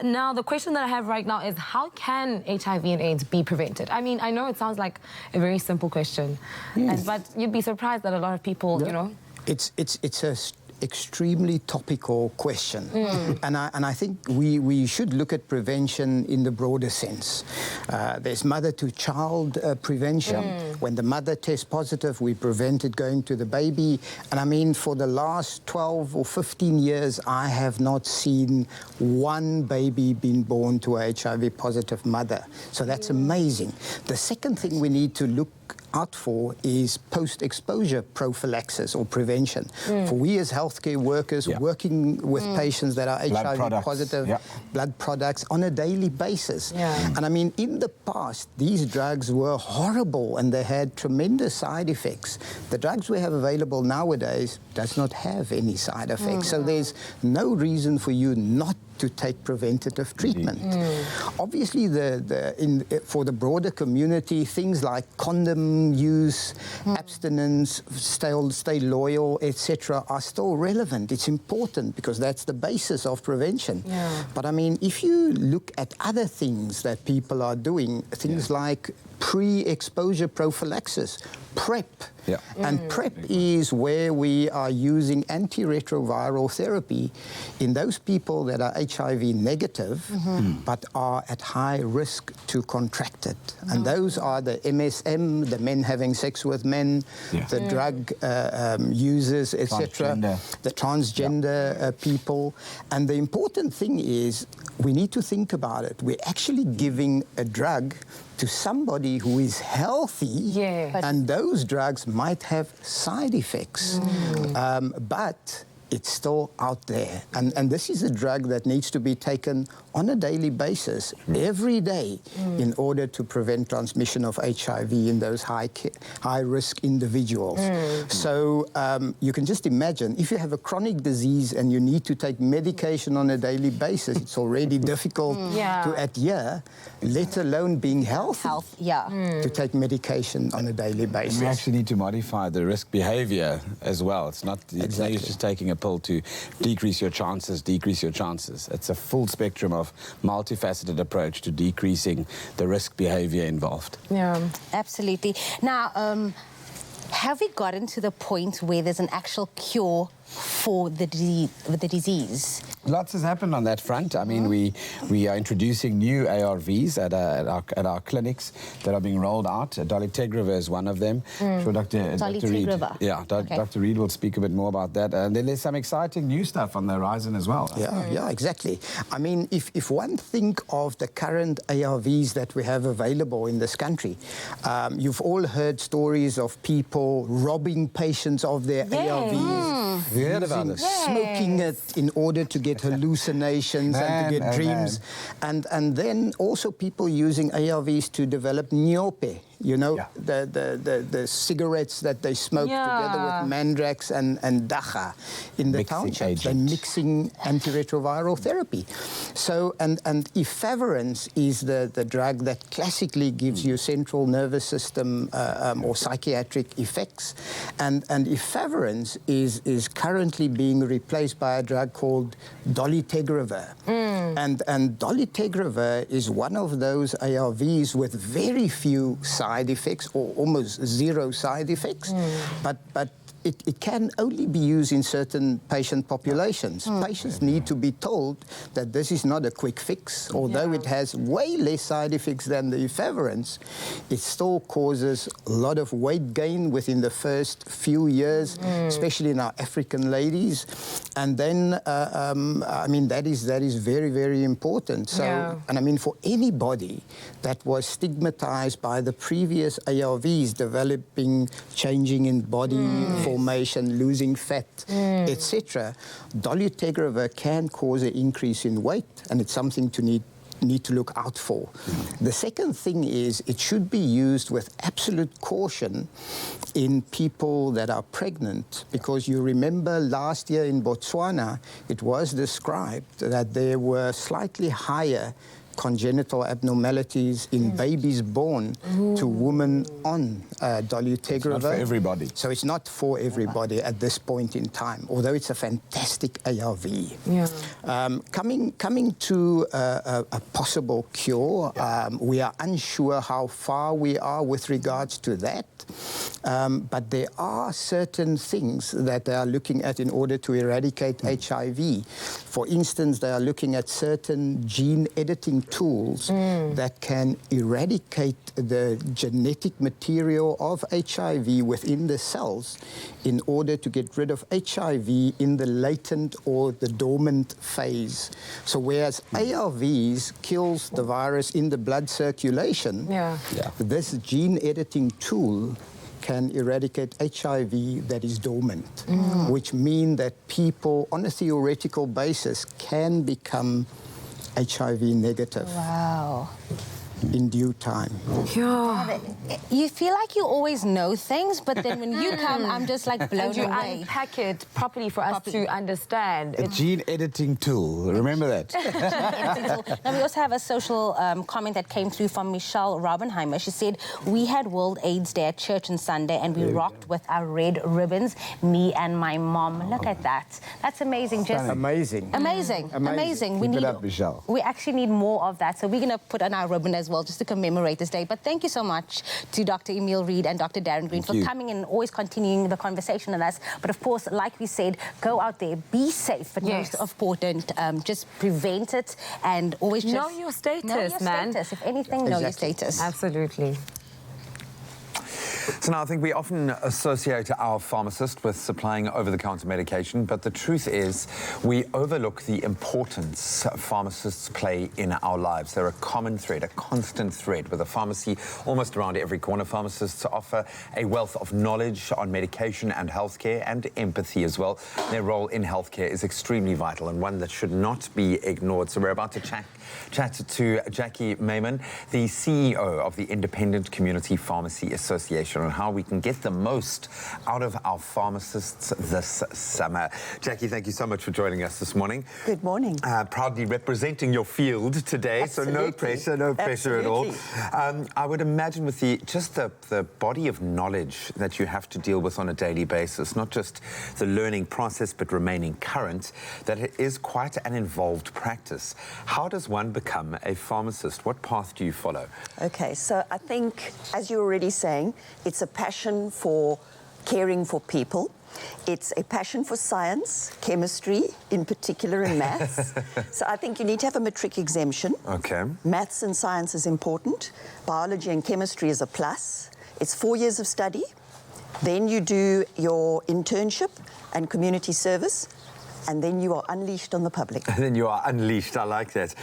Now, the question that I have right now is, how can HIV and AIDS be prevented? I mean, I know it sounds like a very simple question, but you'd be surprised that a lot of people, you know... It's a extremely topical question, and I think we should look at prevention in the broader sense. There's mother-to-child prevention. When the mother tests positive, we prevent it going to the baby. And I mean, for the last 12 or 15 years, I have not seen one baby being born to a HIV-positive mother. So that's amazing. The second thing we need to look out for is post-exposure prophylaxis or prevention. For we as healthcare workers working with patients that are Blood HIV products. positive, blood products on a daily basis. And I mean, in the past, these drugs were horrible and they had tremendous side effects. The drugs we have available nowadays does not have any side effects. So there's no reason for you not to take preventative treatment. Obviously, for the broader community, things like condom use, abstinence, stay loyal, etc., are still relevant. It's important because that's the basis of prevention. But I mean, if you look at other things that people are doing, things like pre-exposure prophylaxis, PrEP. And PrEP is where we are using antiretroviral therapy in those people that are HIV negative but are at high risk to contract it. And those are the MSM, the men having sex with men, the drug users, etc., the transgender people. And the important thing is we need to think about it. We're actually giving a drug to somebody who is healthy, and those drugs might have side effects, but it's still out there. And this is a drug that needs to be taken on a daily basis, every day, in order to prevent transmission of HIV in those high-risk individuals. So you can just imagine, if you have a chronic disease and you need to take medication on a daily basis, it's already difficult to adhere, let alone being healthy to take medication on a daily basis. We actually need to modify the risk behavior as well. It's not no use just taking a pill to decrease your chances. It's a full spectrum of multifaceted approach to decreasing the risk behavior involved. Absolutely. Now, have we gotten to the point where there's an actual cure for the disease? Lots has happened on that front. I mean, we are introducing new ARVs at our clinics that are being rolled out. Dolutegravir is one of them. Sure, Dr. Reed. Dr. Reed will speak a bit more about that. And then there's some exciting new stuff on the horizon as well. Yeah, exactly. I mean, if one think of the current ARVs that we have available in this country, you've all heard stories of people robbing patients of their ARVs. Smoking it in order to get hallucinations and to get dreams. And then also people using ARVs to develop niope. You know, the cigarettes that they smoke together with mandrax and dacha in the townships. They're mixing antiretroviral therapy. So, and efavirenz is the drug that classically gives you central nervous system or psychiatric effects. And efavirenz is currently being replaced by a drug called dolutegravir. And dolutegravir is one of those ARVs with very few side effects or almost zero side effects, but it can only be used in certain patient populations. Patients need to be told that this is not a quick fix. Although it has way less side effects than the efavirenz, it still causes a lot of weight gain within the first few years, especially in our African ladies. And then, I mean, that is very, very important. So, and I mean, for anybody that was stigmatized by the previous ARVs, developing, changing in body formation, losing fat, etc., dolutegravir can cause an increase in weight, and it's something to need to look out for. The second thing is it should be used with absolute caution in people that are pregnant, because you remember last year in Botswana, it was described that there were slightly higher congenital abnormalities in babies born to women on dolutegravir. It's not for everybody. So it's not for everybody at this point in time, although it's a fantastic ARV. Coming to a possible cure, we are unsure how far we are with regards to that, but there are certain things that they are looking at in order to eradicate HIV. For instance, they are looking at certain gene editing tools that can eradicate the genetic material of HIV within the cells in order to get rid of HIV in the latent or the dormant phase. So whereas ARVs kills the virus in the blood circulation, this gene editing tool can eradicate HIV that is dormant, which mean that people on a theoretical basis can become HIV negative. Wow. In due time. Yeah. You feel like you always know things, but then when you come, I'm just like blown and you away. unpack it properly for us to understand. A gene editing tool. Remember that. Now, we also have a social comment that came through from Michelle Robbenheimer. She said, we had World AIDS Day at church on Sunday and we rocked with our red ribbons, me and my mom. Look at that. That's amazing. Just amazing. Amazing. Amazing. Keep it up, Michelle. We actually need more of that. So we're going to put on our ribbon as well, just to commemorate this day. But thank you so much to Dr. Emil Reed and Dr. Darren Green for coming and always continuing the conversation with us. But of course, like we said, go out there, be safe, but most important, just prevent it and always just know your status, know your status. If anything, know your status. Absolutely. So now I think we often associate our pharmacist with supplying over-the-counter medication, but the truth is we overlook the importance pharmacists play in our lives. They're a common thread, a constant thread with a pharmacy almost around every corner. Pharmacists offer a wealth of knowledge on medication and healthcare and empathy as well. Their role in healthcare is extremely vital and one that should not be ignored. So we're about to chat to Jackie Mayman, the CEO of the Independent Community Pharmacy Association, on how we can get the most out of our pharmacists this summer. Jackie, thank you so much for joining us this morning. Good morning. Proudly representing your field today, Absolutely. so no pressure at all. I would imagine with the body of knowledge that you have to deal with on a daily basis, not just the learning process, but remaining current, that it is quite an involved practice. How does one become a pharmacist? What path do you follow? Okay, so I think, as you were already saying, it's a passion for caring for people. It's a passion for science, chemistry, in particular, and maths. So I think you need to have a matric exemption. Okay. Maths and science is important. Biology and chemistry is a plus. It's 4 years of study. Then you do your internship and community service. And then you are unleashed on the public. And then you are unleashed. I like that.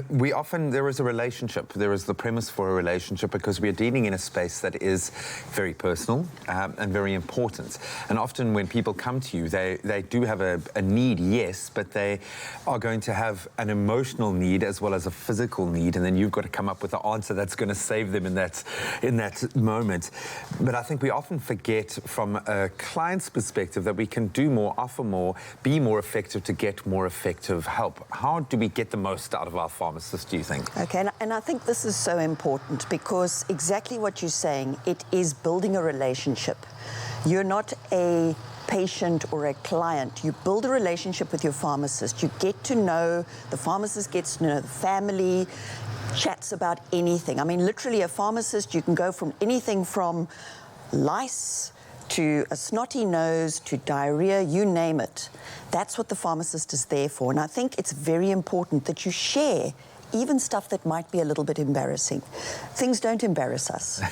There is a relationship. There is the premise for a relationship because we are dealing in a space that is very personal and very important. And often when people come to you, they do have a need, yes, but they are going to have an emotional need as well as a physical need. And then you've got to come up with the answer that's going to save them in that moment. But I think we often forget from a client's perspective that we can do more, offer more, be more effective to get more effective help. How do we get the most out of our pharmacists, do you think? Okay, and I think this is so important because exactly what you're saying, it is building a relationship. You're not a patient or a client. You build a relationship with your pharmacist. You get to know, the pharmacist gets to know the family, chats about anything. I mean, literally a pharmacist, you can go from anything from lice to a snotty nose, to diarrhea, you name it. That's what the pharmacist is there for. And I think it's very important that you share even stuff that might be a little bit embarrassing. Things don't embarrass us.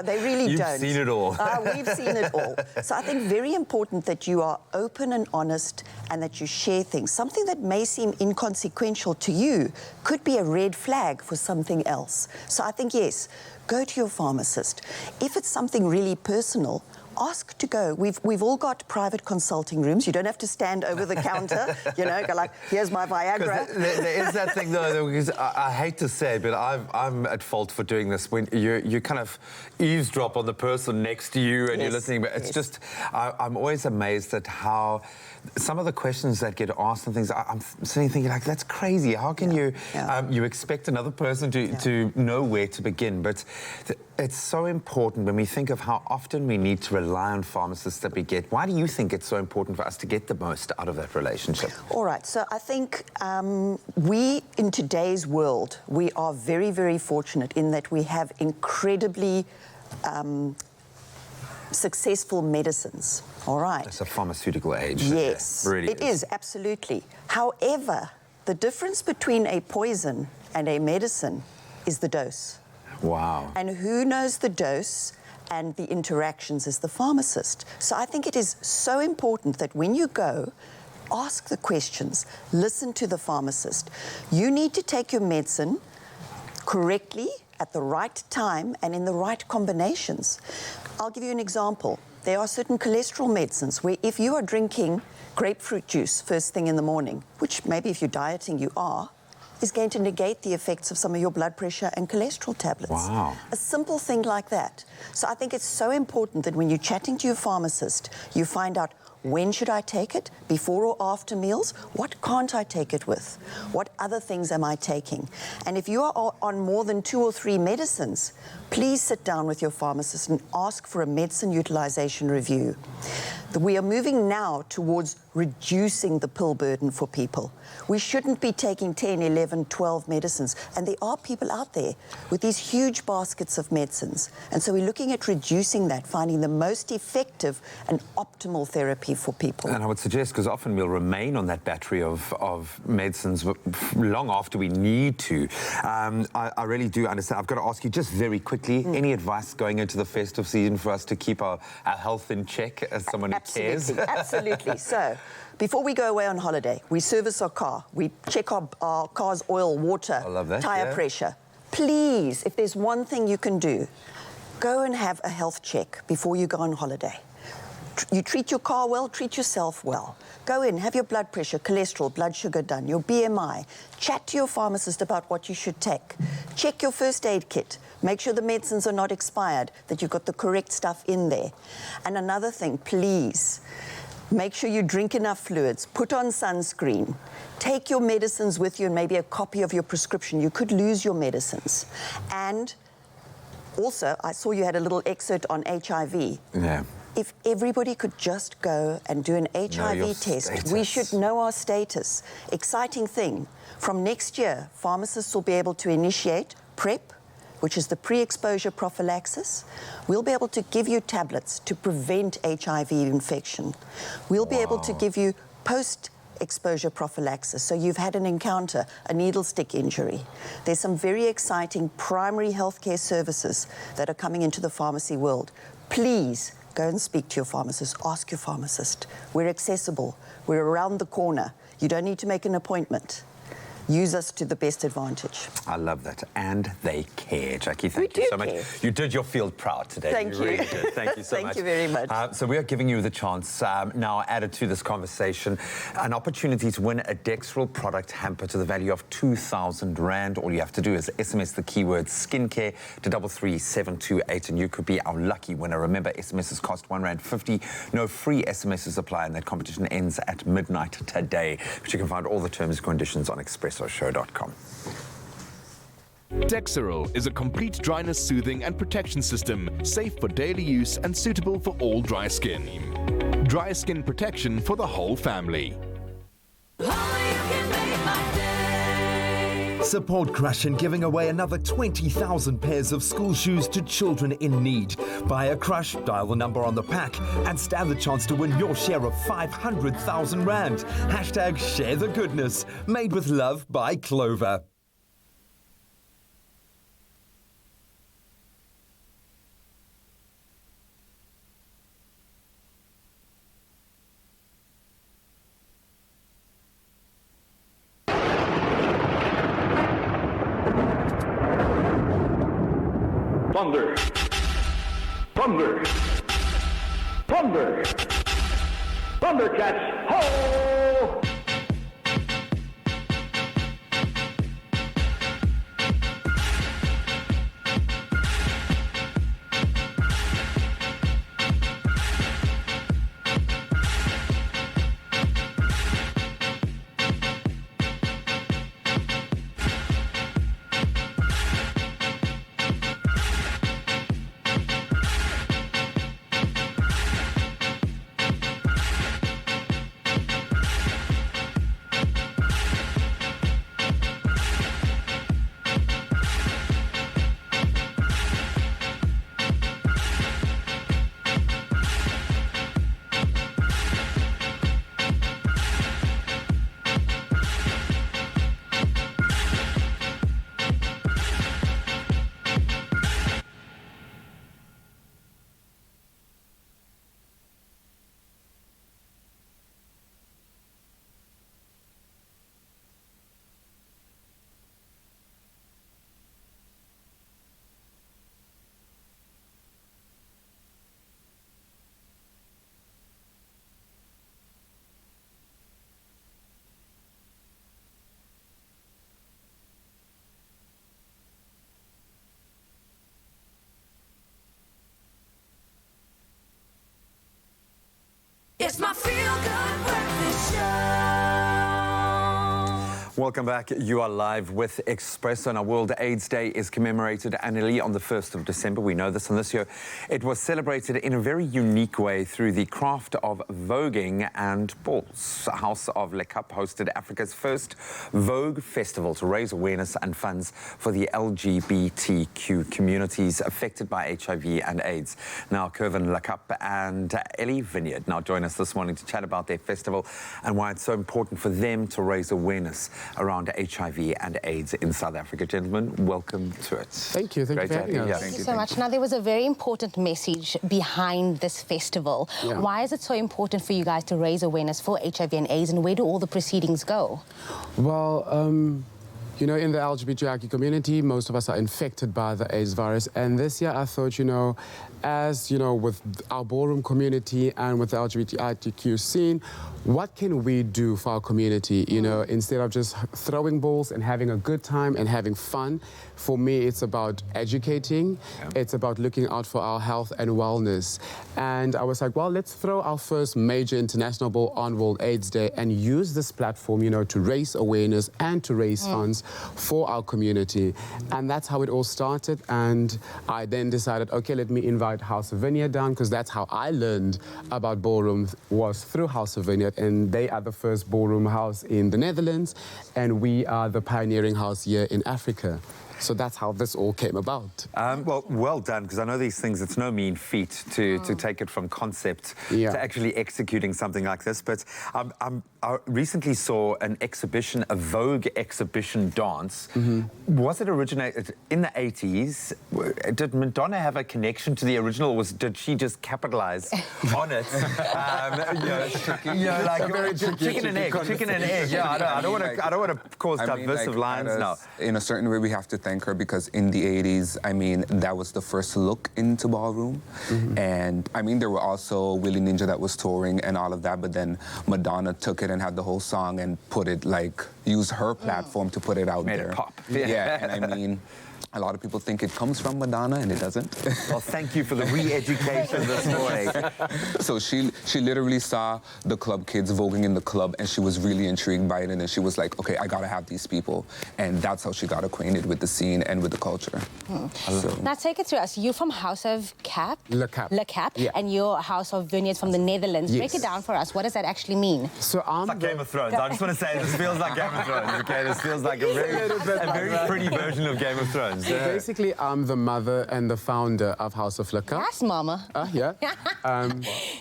They really don't. You've seen it all. We've seen it all. So I think very important that you are open and honest and that you share things. Something that may seem inconsequential to you could be a red flag for something else. So I think, yes, go to your pharmacist. If it's something really personal, ask to go. We've all got private consulting rooms. You don't have to stand over the counter, you know, go like, here's my Viagra. There is that thing, though, because I hate to say it, but I'm at fault for doing this. When you kind of eavesdrop on the person next to you and you're listening, but it's just, I'm always amazed at how some of the questions that get asked and things, I'm sitting thinking, like, that's crazy. How can you expect another person to know where to begin? But it's so important when we think of how often we need to rely on pharmacists that we get. Why do you think it's so important for us to get the most out of that relationship? All right, so I think we, in today's world, we are very, very fortunate in that we have incredibly successful medicines, all right? It's a pharmaceutical age. Yes, it really is, absolutely. However, the difference between a poison and a medicine is the dose. Wow. And who knows the dose and the interactions is the pharmacist. So I think it is so important that when you go, ask the questions, listen to the pharmacist. You need to take your medicine correctly, at the right time, and in the right combinations. I'll give you an example. There are certain cholesterol medicines where if you are drinking grapefruit juice first thing in the morning, which maybe if you're dieting you are, is going to negate the effects of some of your blood pressure and cholesterol tablets. Wow. A simple thing like that. So I think it's so important that when you're chatting to your pharmacist, you find out, when should I take it? Before or after meals? What can't I take it with? What other things am I taking? And if you are on more than 2 or 3 medicines, please sit down with your pharmacist and ask for a medicine utilization review. We are moving now towards reducing the pill burden for people. We shouldn't be taking 10, 11, 12 medicines. And there are people out there with these huge baskets of medicines. And so we're looking at reducing that, finding the most effective and optimal therapy for people. And I would suggest, because often we'll remain on that battery of medicines long after we need to. I really do understand. I've got to ask you just very quickly, any advice going into the festive season for us to keep our health in check as someone who cares? Absolutely. So, before we go away on holiday, we service our car. We check our car's oil, water, tire pressure. Please, if there's one thing you can do, go and have a health check before you go on holiday. You treat your car well, treat yourself well. Go in, have your blood pressure, cholesterol, blood sugar done, your BMI. Chat to your pharmacist about what you should take. Check your first aid kit. Make sure the medicines are not expired, that you've got the correct stuff in there. And another thing, please, make sure you drink enough fluids, put on sunscreen, take your medicines with you and maybe a copy of your prescription. You could lose your medicines. And also, I saw you had a little excerpt on HIV. Yeah. If everybody could just go and do an HIV test, we should know our status. Exciting thing. From next year, pharmacists will be able to initiate PrEP, which is the pre-exposure prophylaxis. We'll be able to give you tablets to prevent HIV infection. We'll be able to give you post-exposure prophylaxis. So you've had an encounter, a needle stick injury. There's some very exciting primary healthcare services that are coming into the pharmacy world. Please go and speak to your pharmacist. Ask your pharmacist. We're accessible. We're around the corner. You don't need to make an appointment. Use us to the best advantage. I love that. And they care. Jackie, thank you so much. You did your field proud today. Thank you. Really did. Thank you so much. Thank you very much. So we are giving you the chance, now added to this conversation, an opportunity to win a Dextrol product hamper to the value of 2,000 Rand. All you have to do is SMS the keyword skincare to 33728 and you could be our lucky winner. Remember, SMSs cost R1.50. No free SMSs apply and that competition ends at midnight today. But you can find all the terms and conditions on Expresso. Show.com. Dexaril is a complete dryness soothing and protection system, safe for daily use and suitable for all dry skin. Dry skin protection for the whole family. Support Crush in giving away another 20,000 pairs of school shoes to children in need. Buy a Crush, dial the number on the pack, and stand the chance to win your share of 500,000 Rand. Hashtag share the goodness. Made with love by Clover. Thunder! Thunder! Thunder! Thundercats! Ho! Welcome back. You are live with Expresso, and our World AIDS Day is commemorated annually on the 1st of December. We know this, and this year it was celebrated in a very unique way through the craft of voguing and balls. House of Le Cap hosted Africa's first Vogue festival to raise awareness and funds for the LGBTQ communities affected by HIV and AIDS. Now, Curvin Le Cap and Ellie Vineyard now join us this morning to chat about their festival and why it's so important for them to raise awareness around HIV and AIDS in South Africa. Gentlemen, welcome to it. Thank you. Thank you for having us. Thank you so much. Now, there was a very important message behind this festival. Yeah. Why is it so important for you guys to raise awareness for HIV and AIDS, and where do all the proceedings go? Well, you know, in the LGBTIQ community, most of us are infected by the AIDS virus. And this year I thought, you know, as, you know, with our ballroom community and with the LGBTIQ scene, what can we do for our community, you know, instead of just throwing balls and having a good time and having fun? For me, it's about educating. It's about looking out for our health and wellness. And I was like, well, let's throw our first major international ball on World AIDS Day and use this platform, you know, to raise awareness and to raise funds for our community. And that's how it all started. And I then decided, okay, let me invite House of Vineyard down, because that's how I learned about ballroom, was through House of Vineyard. And they are the first ballroom house in the Netherlands, and we are the pioneering house here in Africa. So that's how this all came about. Well done, because I know these things, it's no mean feat to take it from concept to actually executing something like this. But I recently saw an exhibition, a Vogue exhibition dance. Was it originated in the 80s? Did Madonna have a connection to the original, or did she just capitalize on it? Chicken and egg. Yeah, I don't want to cause divisive lines now. In a certain way, we have to thank her, because in the 80s, I mean, that was the first look into ballroom. And I mean, there were also Willie Ninja that was touring and all of that, but then Madonna took it and had the whole song and put it, like, use her platform to put it out there. Made it pop. Yeah, and I mean, a lot of people think it comes from Madonna, and it doesn't. Well, thank you for the re-education this morning. So she literally saw the club kids voguing in the club, and she was really intrigued by it, and then she was like, okay, I gotta have these people. And that's how she got acquainted with the scene and with the culture. So. Now, take it through us. You're from House of Le Cap. Le Cap, and your House of Vineyards from the Netherlands. Yes. Break it down for us. What does that actually mean? So it's like Game of Thrones. I just want to say, this feels like Game of Thrones, okay? This feels like a very pretty version of Game of Thrones. So basically, I'm the mother and the founder of House of Le Cap. Yes, Mama. Yeah.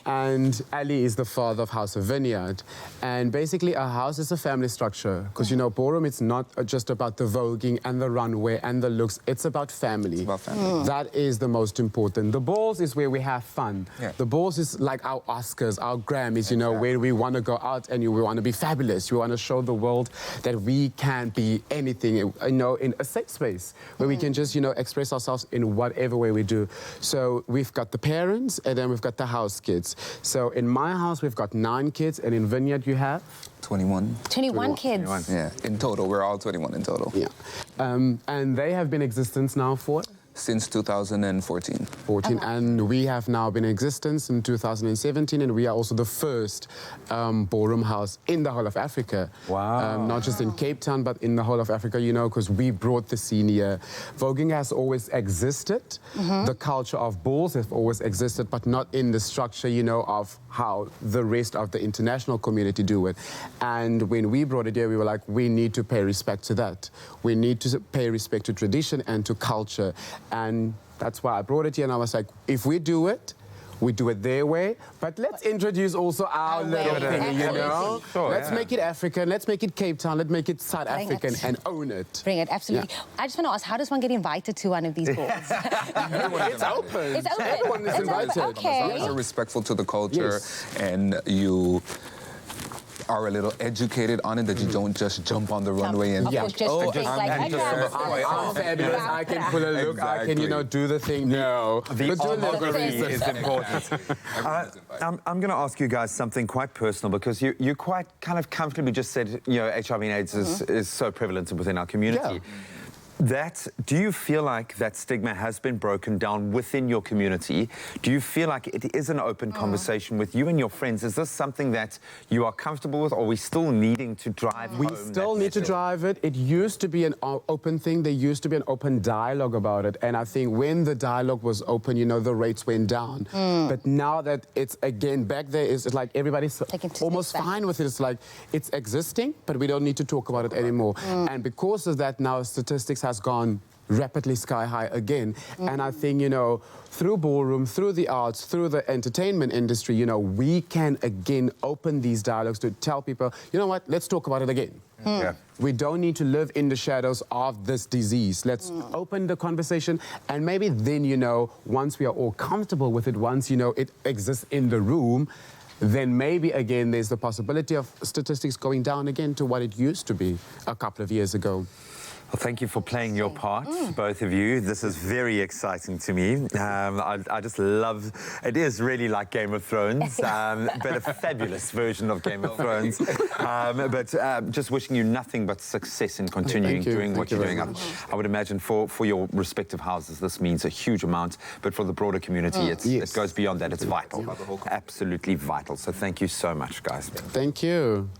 And Ali is the father of House of Vineyard. And basically, a house is a family structure. Because, you know, ballroom, it's not just about the voguing and the runway and the looks. It's about family. It's about family. That is the most important. The balls is where we have fun. The balls is like our Oscars, our Grammys, you know, where we want to go out and we want to be fabulous. We want to show the world that we can be anything, you know, in a safe space where we can just, you know, express ourselves in whatever way we do. So we've got the parents, and then we've got the house kids. So in my house, we've got 9 kids, and in Vineyard, you have? 21. 21 kids. 21. Yeah, in total. We're all 21 in total. Yeah. And they have been in existence now for? Since 2014. And we have now been in existence in 2017, and we are also the first ballroom house in the whole of Africa. Wow. Not just in Cape Town, but in the whole of Africa, you know, because we brought the scene here. Voguing has always existed. The culture of balls has always existed, but not in the structure, you know, of how the rest of the international community do it. And when we brought it here, we were like, we need to pay respect to that. We need to pay respect to tradition and to culture. And that's why I brought it here, and I was like, if we do it their way, but let's introduce also our little thing, you know? Let's make it African, let's make it Cape Town, let's make it South African and own it. Bring it, absolutely. I just want to ask, how does one get invited to one of these balls? It's open. It's open. Everyone is invited. Okay. As long as you're respectful to the culture and you are a little educated on it, that you don't just jump on the runway and I'm fabulous, I can pull a look, I can, you know, do the thing. No. The honorary is important. I'm going to ask you guys something quite personal, because you quite kind of comfortably just said, you know, HIV and AIDS is so prevalent within our community. Do you feel like that stigma has been broken down within your community? Do you feel like it is an open conversation with you and your friends? Is this something that you are comfortable with, or are we still needing to drive home? We still need to drive it. It used to be an open thing. There used to be an open dialogue about it. And I think when the dialogue was open, you know, the rates went down. But now that it's again back there, it's like everybody's almost fine with it. It's like it's existing, but we don't need to talk about it anymore. And because of that, now statistics has gone rapidly sky high again. And I think, you know, through ballroom, through the arts, through the entertainment industry, you know, we can again open these dialogues to tell people, you know what, let's talk about it again. Yeah. We don't need to live in the shadows of this disease. Let's open the conversation, and maybe then, you know, once we are all comfortable with it, once, you know, it exists in the room, then maybe again there's the possibility of statistics going down again to what it used to be a couple of years ago. Well, thank you for playing your part, both of you. This is very exciting to me. I just love, it is really like Game of Thrones, but a fabulous version of Game of Thrones. But just wishing you nothing but success in continuing doing what you're doing. I would imagine for your respective houses, this means a huge amount, but for the broader community, it goes beyond that. It's vital, absolutely vital. So thank you so much, guys. Thank you.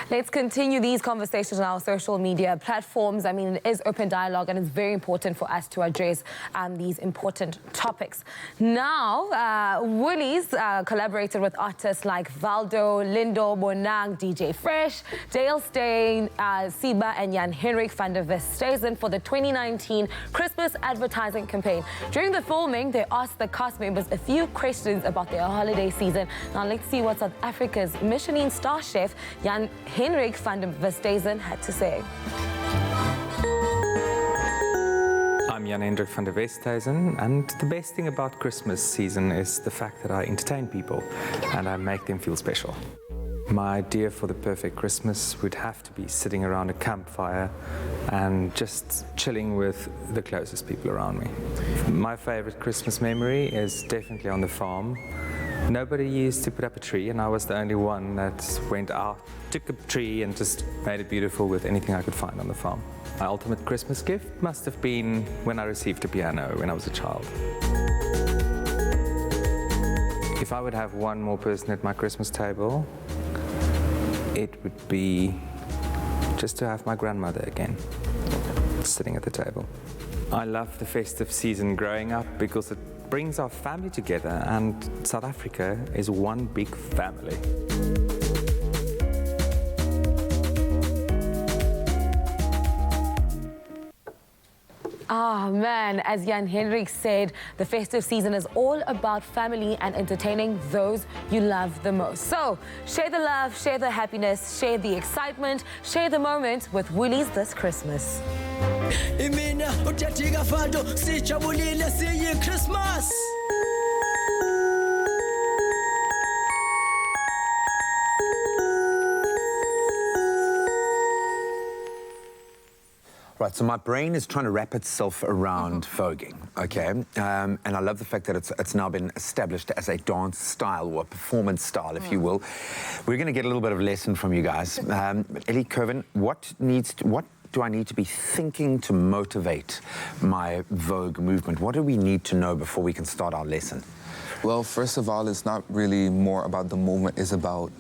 Let's continue these conversations on our social media platforms. I mean, it is open dialogue, and it's very important for us to address these important topics. Now, Woolies collaborated with artists like Valdo, Lindo, Bonang, DJ Fresh, Dale Steyn, Siba, and Jan Henrik van der Westhuizen for the 2019 Christmas advertising campaign. During the filming, they asked the cast members a few questions about their holiday season. Now, let's see what South Africa's Michelin star chef, Jan Henrik van der Westhuizen had to say. I'm Jan Hendrik van der Westhuizen, and the best thing about Christmas season is the fact that I entertain people and I make them feel special. My idea for the perfect Christmas would have to be sitting around a campfire and just chilling with the closest people around me. My favorite Christmas memory is definitely on the farm. Nobody used to put up a tree, and I was the only one that went out, took a tree and just made it beautiful with anything I could find on the farm. My ultimate Christmas gift must have been when I received a piano when I was a child. If I would have one more person at my Christmas table, it would be just to have my grandmother again, sitting at the table. I love the festive season growing up because it brings our family together, and South Africa is one big family. Ah, man, as Jan Henrik said, the festive season is all about family and entertaining those you love the most. So, share the love, share the happiness, share the excitement, share the moment with Woolies this Christmas. Christmas. Right, so my brain is trying to wrap itself around voguing, okay? And I love the fact that it's now been established as a dance style or a performance style, if you will. We're going to get a little bit of a lesson from you guys. Ellie, Kervin, what do I need to be thinking to motivate my Vogue movement? What do we need to know before we can start our lesson? Well, first of all, it's not really more about the movement. It's about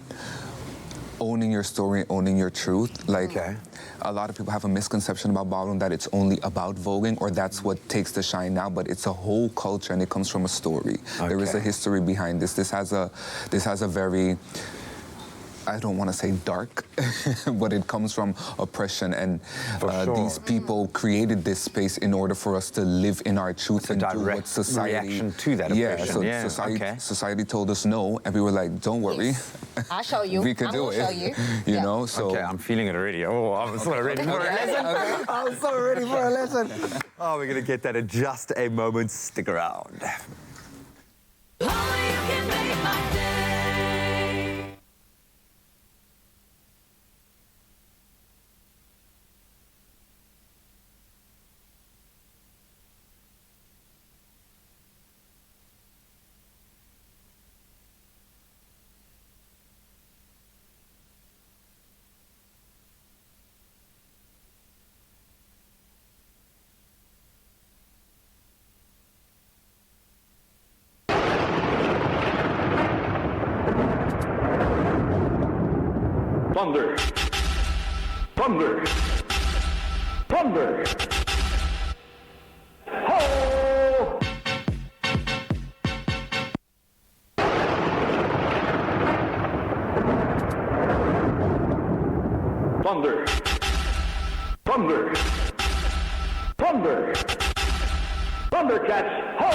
owning your story, owning your truth. Like, a lot of people have a misconception about ballroom that it's only about voguing, or that's what takes the shine now, but it's a whole culture and it comes from a story. There is a history behind this. This has a very, I don't want to say dark, but it comes from oppression, and these people created this space in order for us to live in our truth and do what society... reaction to that oppression. Yeah, so society told us no, and we were like, don't worry. I'll show you. We can do it. Show you. You know, so... Okay, I'm feeling it already. Oh, I'm so ready for a lesson. I'm so ready for a lesson. Oh, we're going to get that in just a moment. Stick around. Thunder. Thunder. Thunder. Ho! Thunder. Thunder. Thunder. Thundercats. Ho!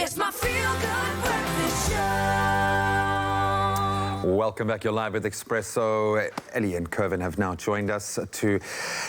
It's my feel-good breakfast show. Welcome back. You're live with Expresso. Ellie and Kervin have now joined us to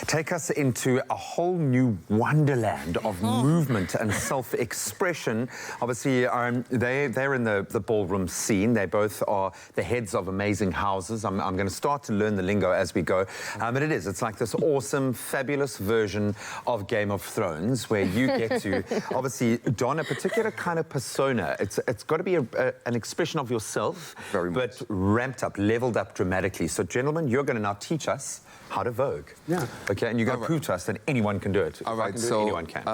take us into a whole new wonderland of movement and self-expression. Obviously, they're in the ballroom scene. They both are the heads of amazing houses. I'm going to start to learn the lingo as we go. But it's like this awesome, fabulous version of Game of Thrones where you get to obviously don a particular kind of persona. It's got to be an expression of yourself, but ramped up, leveled up dramatically. So, gentlemen, you're going to now teach us how to Vogue. Yeah. Okay, and you're going to prove to us that anyone can do it. All right, so anyone can.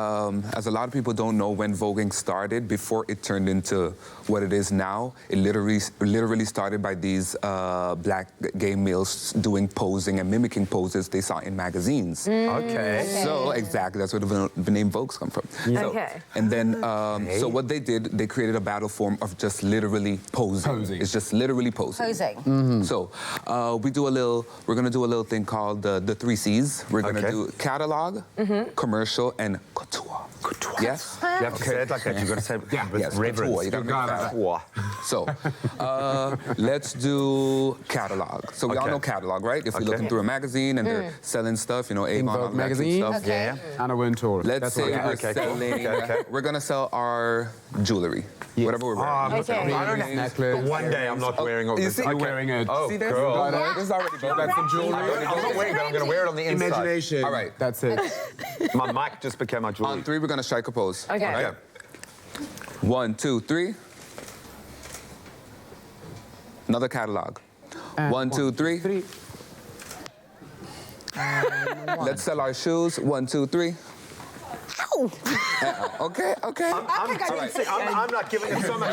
As a lot of people don't know, when voguing started, before it turned into what it is now, it literally started by these black gay males doing posing and mimicking poses they saw in magazines. Okay. So, exactly, that's where the name Vogues come from. Yeah. So, Okay. And then, so what they did, they created a battle form of just literally posing. It's just literally posing. Posing. So, we're going to do a little thing called the 3 C's. We're going to do catalog, commercial, and couture. Couture. Yes? You have to say it like that. You've got to say it with reverence. Couture. You got to So, let's do catalog. So we all know catalog, right? If we're looking through a magazine and they're selling stuff, you know, Avon, Vogue all that magazine. stuff. Yeah. And a Wintour. Let's say we're selling. We're gonna sell our jewelry, whatever we're wearing. But one day I'm not wearing all this. You're wearing it. Oh, See, girl. this is already Vogue. That's the jewelry. I'm not wearing it, but I'm going to wear it on the inside. Imagination. All right. That's it. My mic just became my jewelry. On 3, we're gonna strike a pose. Okay. Right? 1, 2, 3. Another catalog. 1, 2, 3. Let's sell our shoes. 1, 2, 3. Okay. I'm not giving it so much.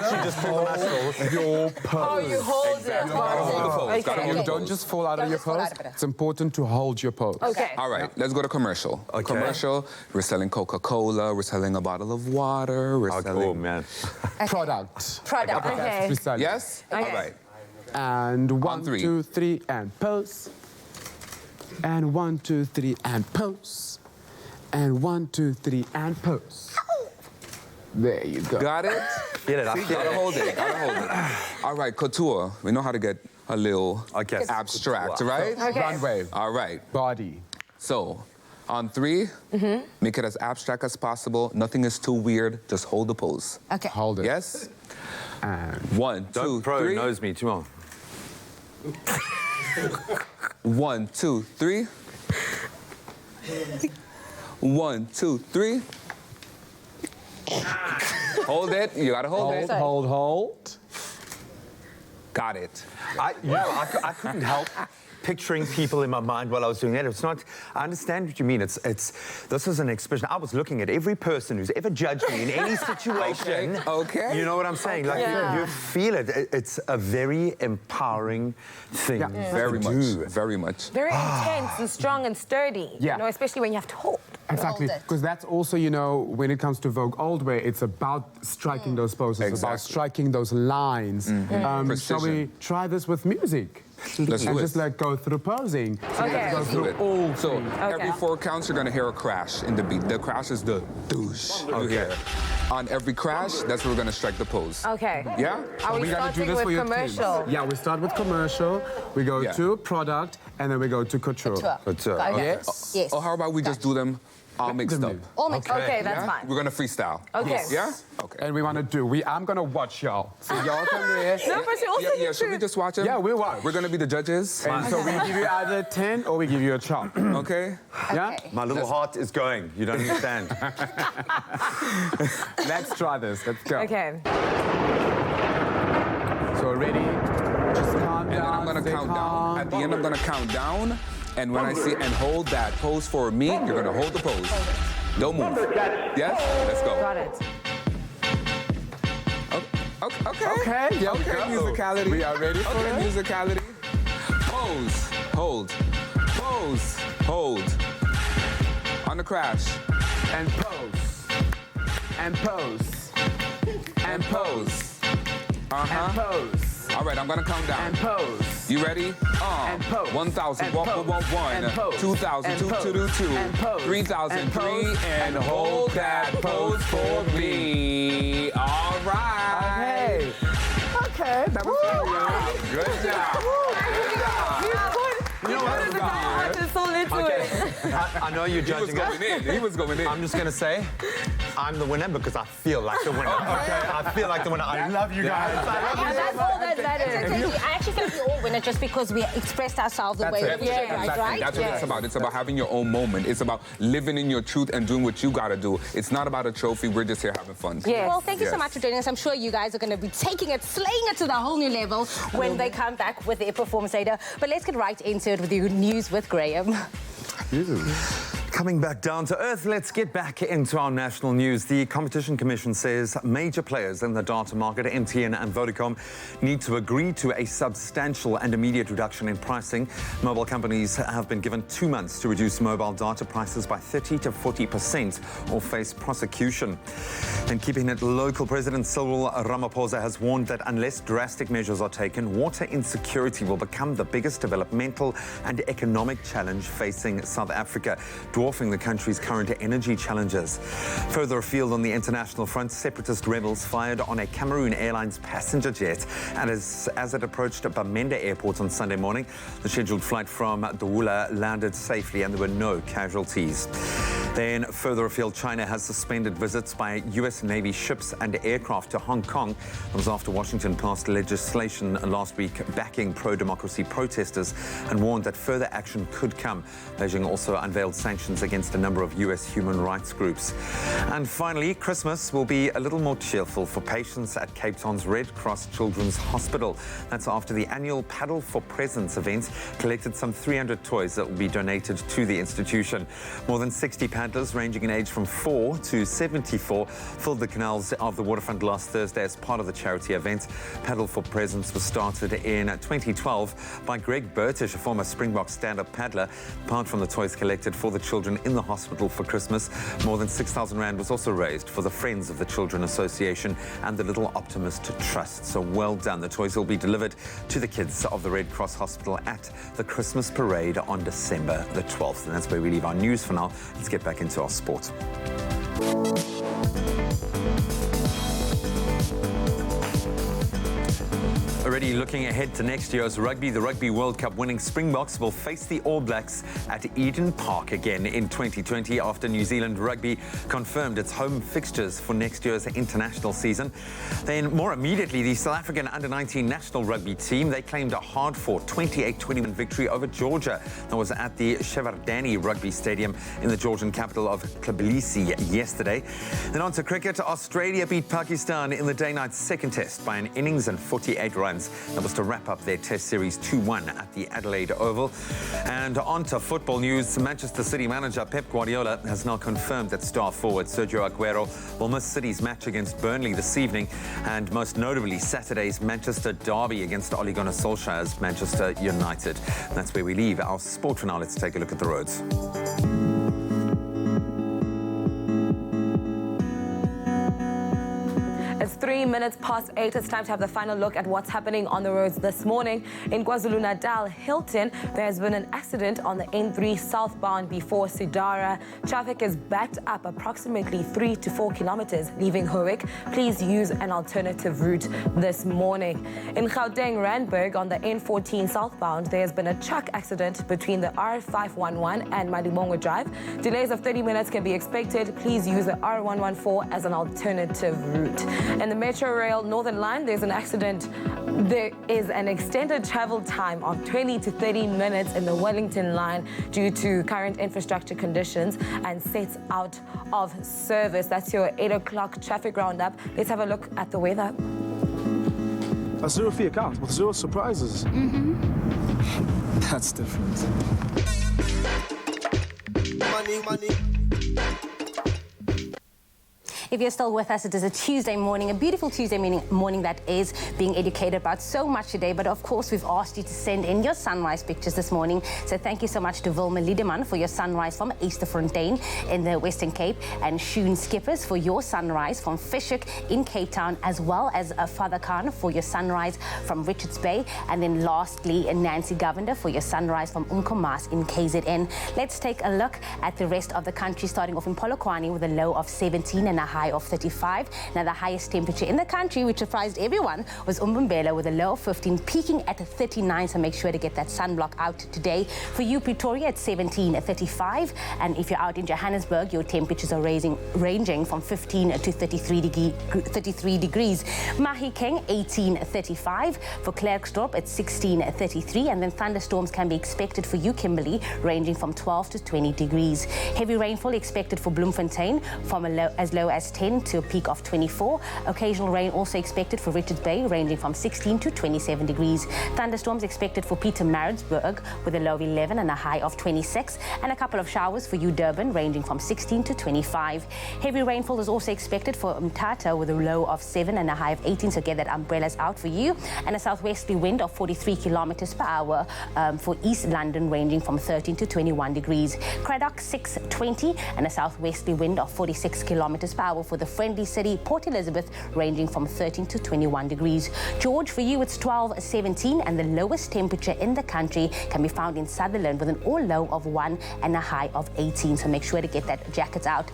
She just pulled the muscle. Your pose. Oh, you hold Exactly. Gotta hold the pose. Gotta hold the You don't pose. just fall out of your pose. It's important to hold your pose. Okay. All right, let's go to commercial. Okay. Commercial, we're selling Coca-Cola, we're selling a bottle of water, we're selling... Oh, man. Product. Product. Okay. Yes? Okay. All right. And 1, 3. 2, 3, and pose. And 1, 2, 3, and pose. And 1, 2, 3, and pose. There you go. Got it? Get it. See, gotta hold it. All right, couture. We know how to get a little abstract, right? Okay. Runway. All right. Body. So, on 3, make it as abstract as possible. Nothing is too weird. Just hold the pose. Okay. Hold it. Yes? And 1, 2, Don't pro 3. knows me too long. 1, 2, 3. 1, 2, 3. Hold it. You gotta hold it. Hold. Got it. I couldn't help picturing people in my mind while I was doing that. It's not. I understand what you mean. This is an expression. I was looking at every person who's ever judged me in any situation. Okay. You know what I'm saying? Like you feel it. It's a very empowering thing. Very to much. do. Very much. Very intense and strong and sturdy. Yeah. You know, especially when you have to hold. Exactly, because that's also, you know, when it comes to Vogue Old Way, it's about striking those poses, it's about striking those lines. Shall we try this with music? Let's do and it. just like go through posing. So Okay. let's go Let's do through it. all So three. every 4 counts, you're gonna hear a crash in the beat. The crash is the douche. You hear. on every crash, that's where we're gonna strike the pose. Okay. Yeah? Are we starting with commercial? Yeah, we start with commercial, we go to product, and then we go to couture. Couture. Okay. Yes. Yes. Or how about we just do them all mixed up? All mixed up. Okay, that's Yeah? fine. We're gonna freestyle. Okay. Yes. Yeah? Okay. And we want to do, I'm going to watch y'all. So y'all come there. No, but you also need Should we just watch it? Yeah, we'll watch. We're gonna be the judges. And so we give you either 10 or we give you a chop. Okay. Yeah? My little heart is going. You don't understand. Let's try this. Let's go. Okay. So ready? Just calm down. And then I'm gonna count down. At the end, I'm gonna count down. And when I see, and hold that pose for me, you're gonna hold the pose. Don't move. Yes? Let's go. Got it. Okay. Yeah, Okay, musicality. We are ready for it? Musicality. Pose. Hold. Pose. Hold. On the crash. And pose. And pose. And pose. And pose. All right, I'm gonna count down. And pose. You ready? And pose. 1,000, And walk, pose. 1, And pose. 2,000, And 2, pose. 2, 2, And pose. 3,000, And 3, pose. and And hold that pose for me. All right. Okay, that was Good job. You know what? The heart is so into it. I know you're judging us. He was going in. I'm just going to say, I'm the winner because I feel like the winner. Okay? I feel like the winner. I love you guys. I love you. And that's all that matters. I actually think we all win it just because we expressed ourselves the way we should, right? That's what it's about. It's about having your own moment. It's about living in your truth and doing what you gotta do. It's not about a trophy. We're just here having fun. Yes. Well, thank you so Yes. much for joining us. I'm sure you guys are going to be taking it, slaying it to the whole new level when they come back with their performance later. But let's get right into it with your news with Graham. Coming back down to earth, let's get back into our national news. The Competition Commission says major players in the data market, MTN and Vodacom, need to agree to a substantial and immediate reduction in pricing. Mobile companies have been given 2 months to reduce mobile data prices by 30 to 40% or face prosecution. And keeping it local, President Cyril Ramaphosa has warned that unless drastic measures are taken, water insecurity will become the biggest developmental and economic challenge facing South Africa, dwarfing the country's current energy challenges. Further afield on the international front, separatist rebels fired on a Cameroon Airlines passenger jet and as it approached Bamenda Airport on Sunday morning. The scheduled flight from Douala landed safely and there were no casualties. Then further afield, China has suspended visits by U.S. Navy ships and aircraft to Hong Kong. It was after Washington passed legislation last week backing pro-democracy protesters and warned that further action could come. Beijing also unveiled sanctions against a number of U.S. human rights groups. And finally, Christmas will be a little more cheerful for patients at Cape Town's Red Cross Children's Hospital. That's after the annual Paddle for Presents event collected some 300 toys that will be donated to the institution. More than 60 paddlers ranging in age from 4 to 74 filled the canals of the waterfront last Thursday as part of the charity event. Paddle for Presents was started in 2012 by Greg Burtish, a former Springbok stand-up paddler. Apart from the toys collected for the children in the hospital for Christmas, more than 6,000 rand was also raised for the Friends of the Children Association and the Little Optimist Trust. So well done. The toys will be delivered to the kids of the Red Cross Hospital at the Christmas parade on December the 12th. And that's where we leave our news for now. Let's get back into our sport. Already looking ahead to next year's rugby, the Rugby World Cup winning Springboks will face the All Blacks at Eden Park again in 2020 after New Zealand Rugby confirmed its home fixtures for next year's international season. Then more immediately, the South African under-19 national rugby team, they claimed a hard-fought 28-21 victory over Georgia. That was at the Shevardani Rugby Stadium in the Georgian capital of Tbilisi yesterday. Then on to cricket, Australia beat Pakistan in the day-night second test by an innings and 48 runs. That was to wrap up their test series 2-1 at the Adelaide Oval. And on to football news. Manchester City manager Pep Guardiola has now confirmed that star forward Sergio Aguero will miss City's match against Burnley this evening, and most notably Saturday's Manchester derby against Ole Gunnar Solskjaer's Manchester United. That's where we leave our sport for now. Let's take a look at the roads. is 3 minutes past 8. It's time to have the final look at what's happening on the roads this morning. In KwaZulu-Natal, Hilton, there has been an accident on the N3 southbound before Sidara. Traffic is backed up approximately 3 to 4 kilometers, leaving Howick. Please use an alternative route this morning. In Gauteng, Randburg, on the N14 southbound, there has been a truck accident between the R511 and Malibongwe Drive. Delays of 30 minutes can be expected. Please use the R114 as an alternative route. In the Metro Rail Northern Line, there's an accident. There is an extended travel time of 20 to 30 minutes in the Wellington line due to current infrastructure conditions and sets out of service. That's your 8 o'clock traffic roundup. Let's have a look at the weather. A zero-fee account with 0 surprises. That's different. Money. If you're still with us, it is a Tuesday morning, a beautiful Tuesday morning that is being educated about so much today. But of course, we've asked you to send in your sunrise pictures this morning. So thank you so much to Wilma Liedeman for your sunrise from Easterfontein in the Western Cape, and Shoon Skippers for your sunrise from Fishhoek in Cape Town, as well as Father Khan for your sunrise from Richards Bay. And then lastly, Nancy Govender for your sunrise from Umkomas in KZN. Let's take a look at the rest of the country, starting off in Polokwane with a low of 17 and a high of 35. Now, the highest temperature in the country, which surprised everyone, was Umbumbela with a low of 15, peaking at 39. So make sure to get that sunblock out today. For you, Pretoria, at 17 at 35. And if you're out in Johannesburg, your temperatures are ranging from 15 to 33 degrees. Mahikeng, 18 at 35. For Klerksdorp, at 16 at 33. And then thunderstorms can be expected for you, Kimberley, ranging from 12 to 20 degrees. Heavy rainfall expected for Bloemfontein from as low as 10 to a peak of 24. Occasional rain also expected for Richards Bay, ranging from 16 to 27 degrees. Thunderstorms expected for Pietermaritzburg with a low of 11 and a high of 26. And a couple of showers for you, Durban, ranging from 16 to 25. Heavy rainfall is also expected for Mthatha with a low of 7 and a high of 18. So get that umbrellas out for you. And a southwesterly wind of 43 kilometers per hour for East London, ranging from 13 to 21 degrees. Cradock, 620, and a southwesterly wind of 46 kilometers per hour for the friendly city, Port Elizabeth, ranging from 13 to 21 degrees. George, for you, it's 12-17, and the lowest temperature in the country can be found in Sutherland with an all-low of 1 and a high of 18. So make sure to get that jacket out.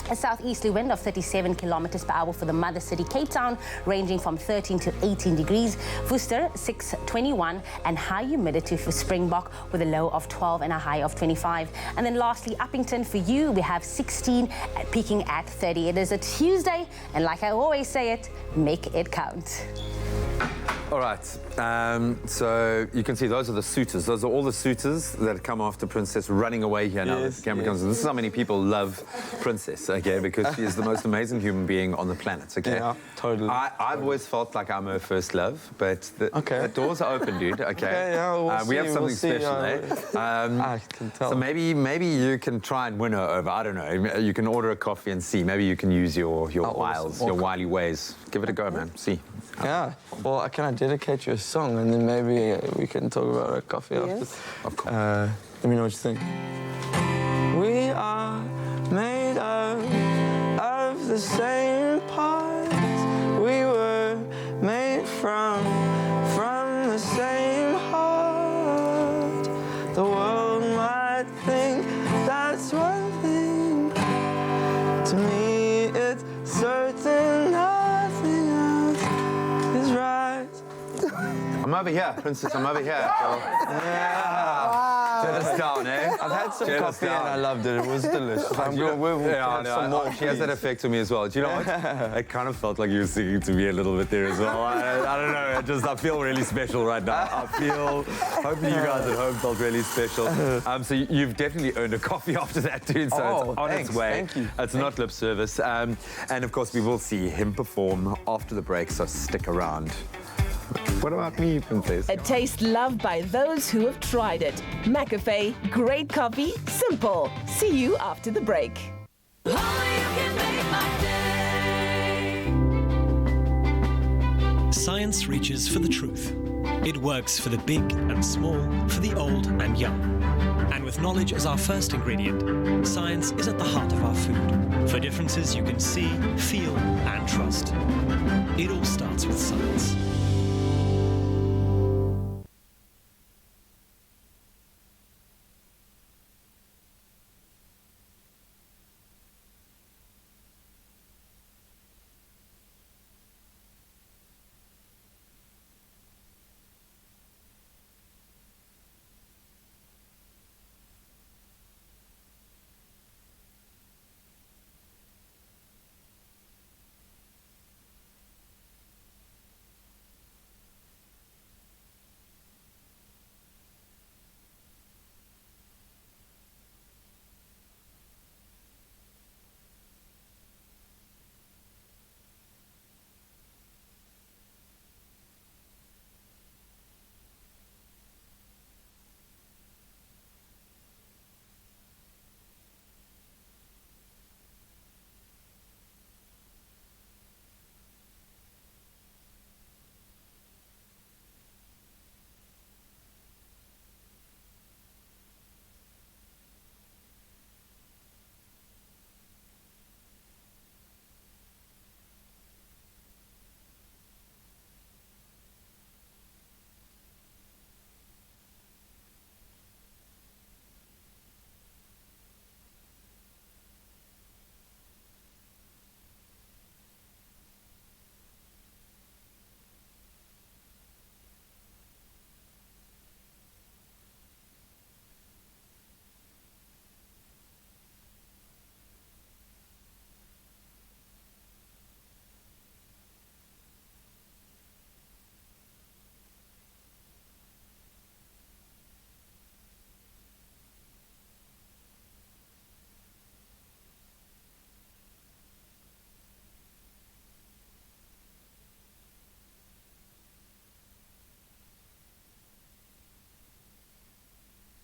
A southeasterly wind of 37 kilometers per hour for the mother city, Cape Town, ranging from 13 to 18 degrees. Worcester, 621, and high humidity for Springbok with a low of 12 and a high of 25. And then lastly, Uppington, for you, we have 16, peaking at 30. It is a Tuesday, and like I always say it, make it count. All right, so you can see those are the suitors. Those are all the suitors that come after Princess running away here now. Yes, the camera comes in. This is how many people love Princess, okay, because she is the most amazing human being on the planet, okay? Yeah, totally. I've always felt like I'm her first love, but the doors are open, dude, okay? Okay, yeah, we have something special there. I can tell. So maybe you can try and win her over. I don't know. You can order a coffee and see. Maybe you can use your wiles, your wily ways. Give it a go, man. See. Yeah. Well, can I dedicate you a song, and then maybe we can talk about a coffee after? Of course. Let me know what you think. We are made of the same parts. We were made from the same heart. The world might think that's one thing. To me, it's certain nothing else is right. I'm over here, Princess. I'm over here. Yeah. Jealous down, eh? I've had some coffee and I loved it. It was delicious. We'll have some more. She has that effect on me as well. Do you know what? I kind of felt like you were singing to me a little bit there as well. I don't know. I feel really special right now. Hopefully you guys at home felt really special. So you've definitely earned a coffee after that, dude. So it's on its way. Thank you. It's not lip service. And of course, we will see him perform after the break, so stick around. What about me, Princess? A taste loved by those who have tried it. McAfee, great coffee, simple. See you after the break. Science reaches for the truth. It works for the big and small, for the old and young. And with knowledge as our first ingredient, science is at the heart of our food. For differences you can see, feel, and trust. It all starts with science.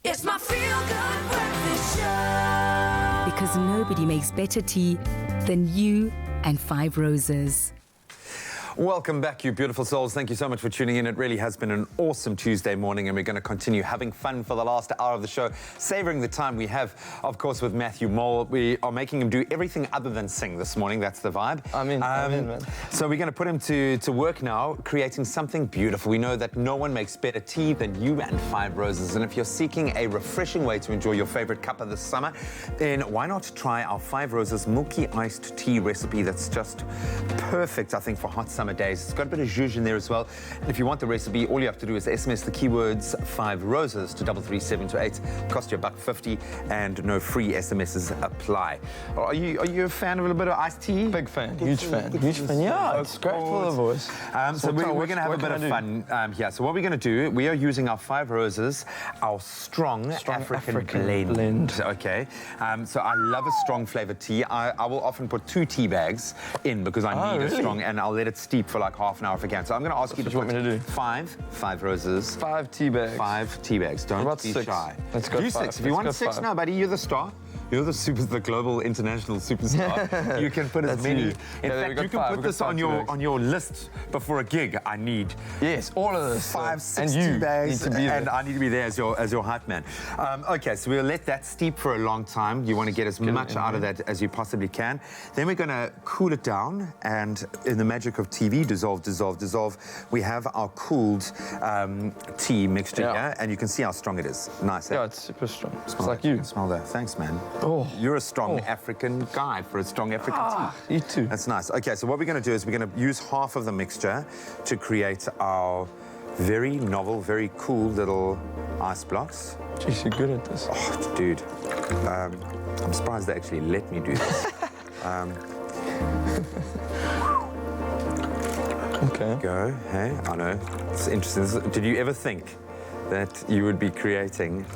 It's my feel-good breakfast show. Because nobody makes better tea than you and Five Roses. Welcome back, you beautiful souls. Thank you so much for tuning in. It really has been an awesome Tuesday morning, and we're going to continue having fun for the last hour of the show, savoring the time we have, of course, with Matthew Mole. We are making him do everything other than sing this morning. That's the vibe. I'm in, man. So we're going to put him to work now, creating something beautiful. We know that no one makes better tea than you and Five Roses. And if you're seeking a refreshing way to enjoy your favorite cuppa this summer, then why not try our Five Roses milky iced tea recipe that's just perfect, I think, for hot summer days. It's got a bit of zhuzh in there as well. And if you want the recipe, all you have to do is SMS the keywords 5 Roses to 33728. Cost you $1.50 and no free SMSs apply. Are you a fan of a little bit of iced tea? Big fan, huge fan. Yeah, it's great for the voice. So we're going to have a bit of fun here. So what we're going to do, we are using our 5 Roses, our strong African blend. Okay. So I love a strong flavored tea. I will often put 2 tea bags in because I need a strong, and I'll let it steep for like half an hour if I can. So I'm going to ask you to put 5 Roses. 5 tea bags. 5 tea bags. Don't be shy. Let's go do 5. 6. If you want 6 now, buddy, you're the star. You're the global international superstar. You can put as many. In fact, you can put this on your list before a gig. I need all of this. 5, 6 tea bags, and I need to be there as your hype man. Okay, so we'll let that steep for a long time. You want to get as much out of that as you possibly can. Then we're going to cool it down, and in the magic of TV, dissolve, dissolve, dissolve. We have our cooled tea mixture here, and you can see how strong it is. Nice. Yeah, it's super strong. It's like you. Smell that. Thanks, man. You're a strong African guy for a strong African tea. You too. That's nice. Okay, so what we're going to do is we're going to use half of the mixture to create our very novel, very cool little ice blocks. Jeez, you're good at this. Oh, dude. I'm surprised they actually let me do this. Okay. Go. Hey, I know. It's interesting. Did you ever think that you would be creating...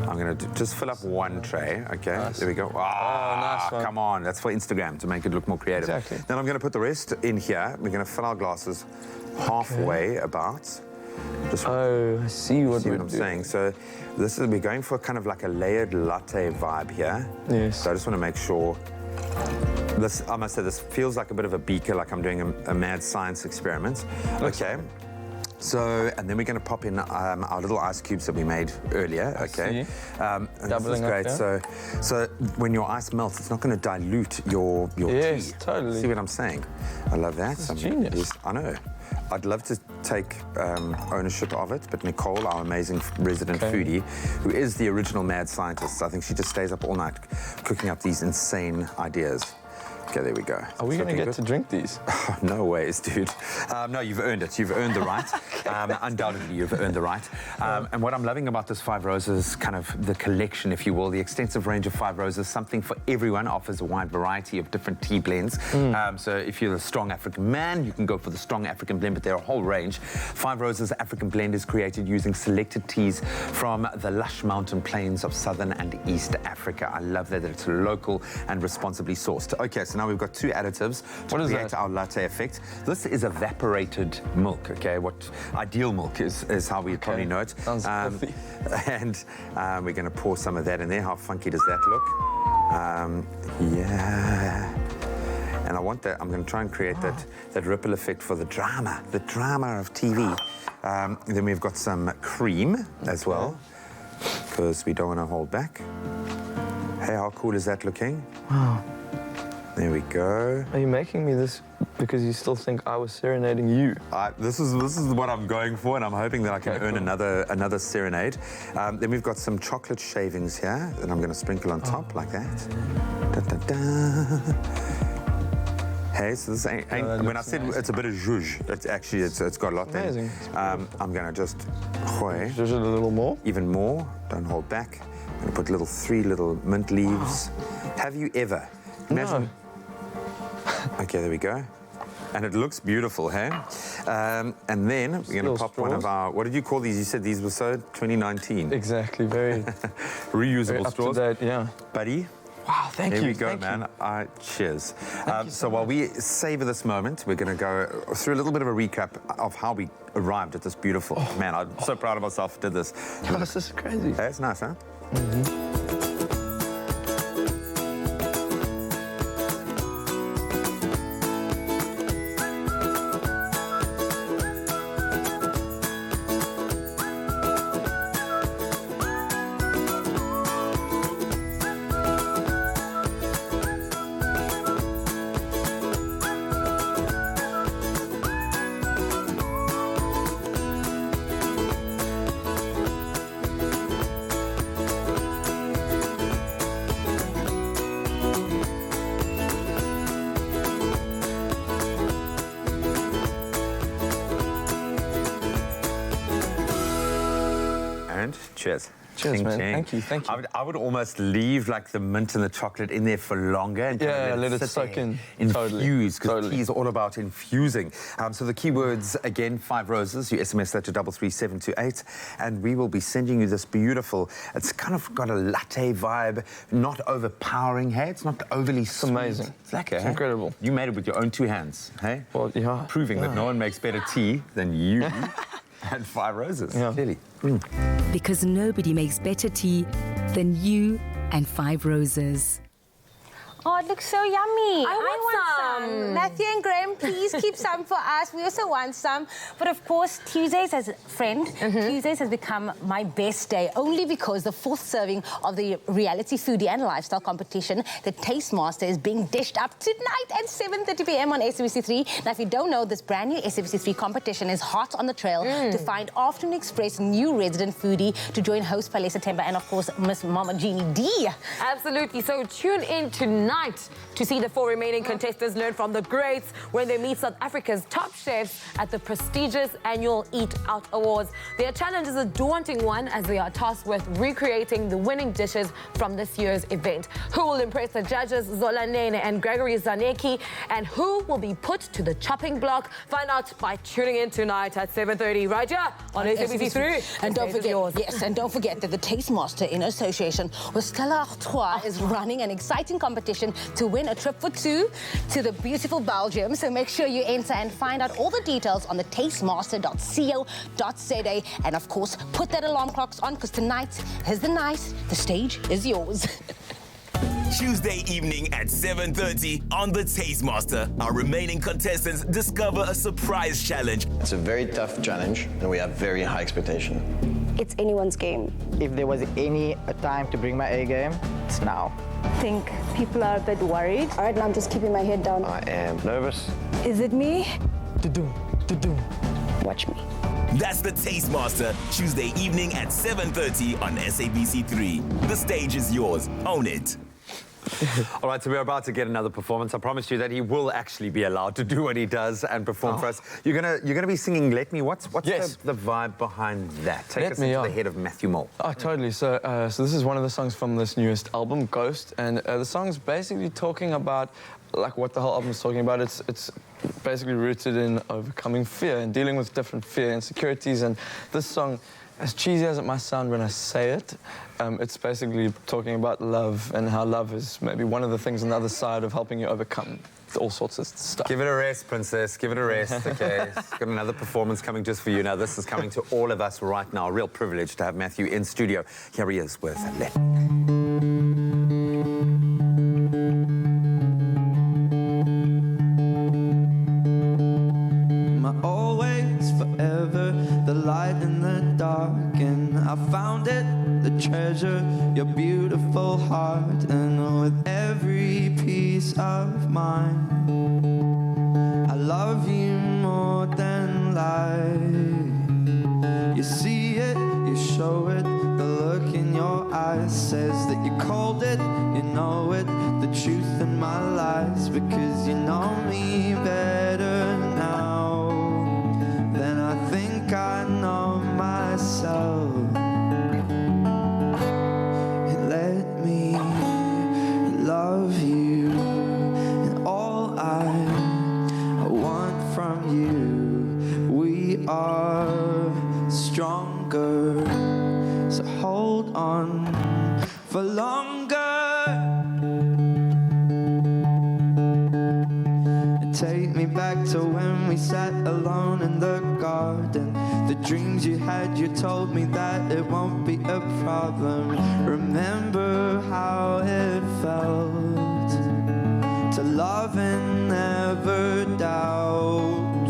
I'm going to just fill up 1 tray, okay? Nice. There we go. Nice one. Come on, that's for Instagram to make it look more creative. Exactly. Then I'm going to put the rest in here. We're going to fill our glasses halfway about. I see what I'm saying. So we're going for kind of like a layered latte vibe here. Yes. So I just want to make sure. I must say, this feels like a bit of a beaker, like I'm doing a mad science experiment. Okay. So, and then we're going to pop in our little ice cubes that we made earlier, okay? And Doubling this is great. up, yeah. So when your ice melts, it's not going to dilute your tea. Yes, totally. See what I'm saying? I love that. This is genius. I know. I'd love to take ownership of it, but Nicole, our amazing resident foodie, who is the original mad scientist, I think she just stays up all night cooking up these insane ideas. Okay, there we go. Are we going to get to drink these? Oh, no ways, dude. No, you've earned it. You've earned the right. Undoubtedly, you've earned the right. And what I'm loving about this Five Roses, kind of the collection, if you will, the extensive range of Five Roses, something for everyone, offers a wide variety of different tea blends. So if you're a strong African man, you can go for the strong African blend, but there are a whole range. Five Roses African blend is created using selected teas from the lush mountain plains of southern and east Africa. I love that it's local and responsibly sourced. Okay, so now we've got two additives to create our latte effect. This is evaporated milk, okay? What ideal milk is how we probably know it. Sounds healthy. And we're going to pour some of that in there. How funky does that look? Yeah. And I want that, I'm going to try and create that ripple effect for the drama of TV. Then we've got some cream as well, because we don't want to hold back. Hey, how cool is that looking? Wow. There we go. Are you making me this because you still think I was serenading you? This is what I'm going for, and I'm hoping that I can earn another serenade. Then we've got some chocolate shavings here that I'm going to sprinkle on top like that. Da, da, da. Hey, so this ain't when I said it's a bit of zhuzh, it's got a lot there. Amazing. I'm going to just zhuzh it a little more. Even more. Don't hold back. I'm going to put three little mint leaves. Have you ever? Imagine. No. Okay, there we go. And it looks beautiful, hey? And then we're going to pop one of our, what did you call these? You said these were 2019. Exactly, very reusable very straws. Up to date, yeah. Buddy. Wow, thank you. Here we go, thank man. Cheers. So while we savor this moment, we're going to go through a little bit of a recap of how we arrived at this beautiful. Man, I'm so proud of myself did this. Oh, this is crazy. Hey, it's nice, huh? Cheers. Cheers, man. Thank you. I would almost leave like the mint and the chocolate in there for longer. And let it soak in. Infuse, because tea is all about infusing. So the keywords, again, 5 Roses. You SMS that to 33728. And we will be sending you this beautiful, it's kind of got a latte vibe, not overpowering, hey? It's not overly sweet. Amazing. It's lekker, It's hey? incredible. You made it with your own 2 hands, hey? Well, yeah. Proving that no one makes better tea than you. And 5 Roses, clearly. Because nobody makes better tea than you and 5 Roses. Oh, it looks so yummy. I want some. Matthew and Graham, please keep some for us. We also want some. But of course, Tuesdays as a friend, Tuesdays has become my best day, only because the 4th serving of the reality foodie and lifestyle competition, the Taste Master, is being dished up tonight at 7:30 p.m. on SABC3. Now, if you don't know, this brand new SABC3 competition is hot on the trail to find Afternoon Express new resident foodie to join host Palesa Temba and, of course, Miss Mama Jeannie D. Absolutely. So tune in tonight to see the 4 remaining contestants learn from the greats when they meet South Africa's top chefs at the prestigious annual Eat Out Awards. Their challenge is a daunting one, as they are tasked with recreating the winning dishes from this year's event. Who will impress the judges Zola Nene and Gregory Zanecki, and who will be put to the chopping block? Find out by tuning in tonight at 7:30 right here on SABC3. And don't forget that the Taste Master, in association with Stella Artois, is running an exciting competition to win a trip for 2 to the beautiful Belgium. So make sure you enter and find out all the details on the tastemaster.co.za. And of course, put that alarm clocks on, because tonight is the night. The stage is yours. Tuesday evening at 7:30 on The Tastemaster. Our remaining contestants discover a surprise challenge. It's a very tough challenge, and we have very high expectation. It's anyone's game. If there was any time to bring my A game, it's now. I think people are a bit worried. All right, now I'm just keeping my head down. I am nervous. Is it me? Watch me. That's The Tastemaster, Tuesday evening at 7:30 on SABC3. The stage is yours. Own it. All right, so we're about to get another performance. I promised you that he will actually be allowed to do what he does and perform for us. You're gonna be singing "Let Me." What's the vibe behind that? Take us into the head of Matthew Mole. Oh, totally. So this is one of the songs from this newest album, Ghost, and the song's basically talking about like what the whole album is talking about. It's basically rooted in overcoming fear and dealing with different fear and insecurities. And this song, as cheesy as it might sound when I say it, it's basically talking about love and how love is maybe one of the things on the other side of helping you overcome all sorts of stuff. Give it a rest, princess. Give it a rest, okay? Got another performance coming just for you. Now, this is coming to all of us right now. A real privilege to have Matthew in studio. Here he is with Let Me. Always, forever, the light in the dark, and I found it, the treasure, your beautiful heart, and with every piece of mine, I love you more than life. You see it, you show it, the look in your eyes says that you called it, you know it, the truth in my lies, because you know me better now than I think I know myself. And let me love you, and all I want from you. We are stronger, so hold on for longer. Take me back to when we sat alone in the garden. The dreams you had, you told me that it won't be a problem. Remember how it felt to love and never doubt.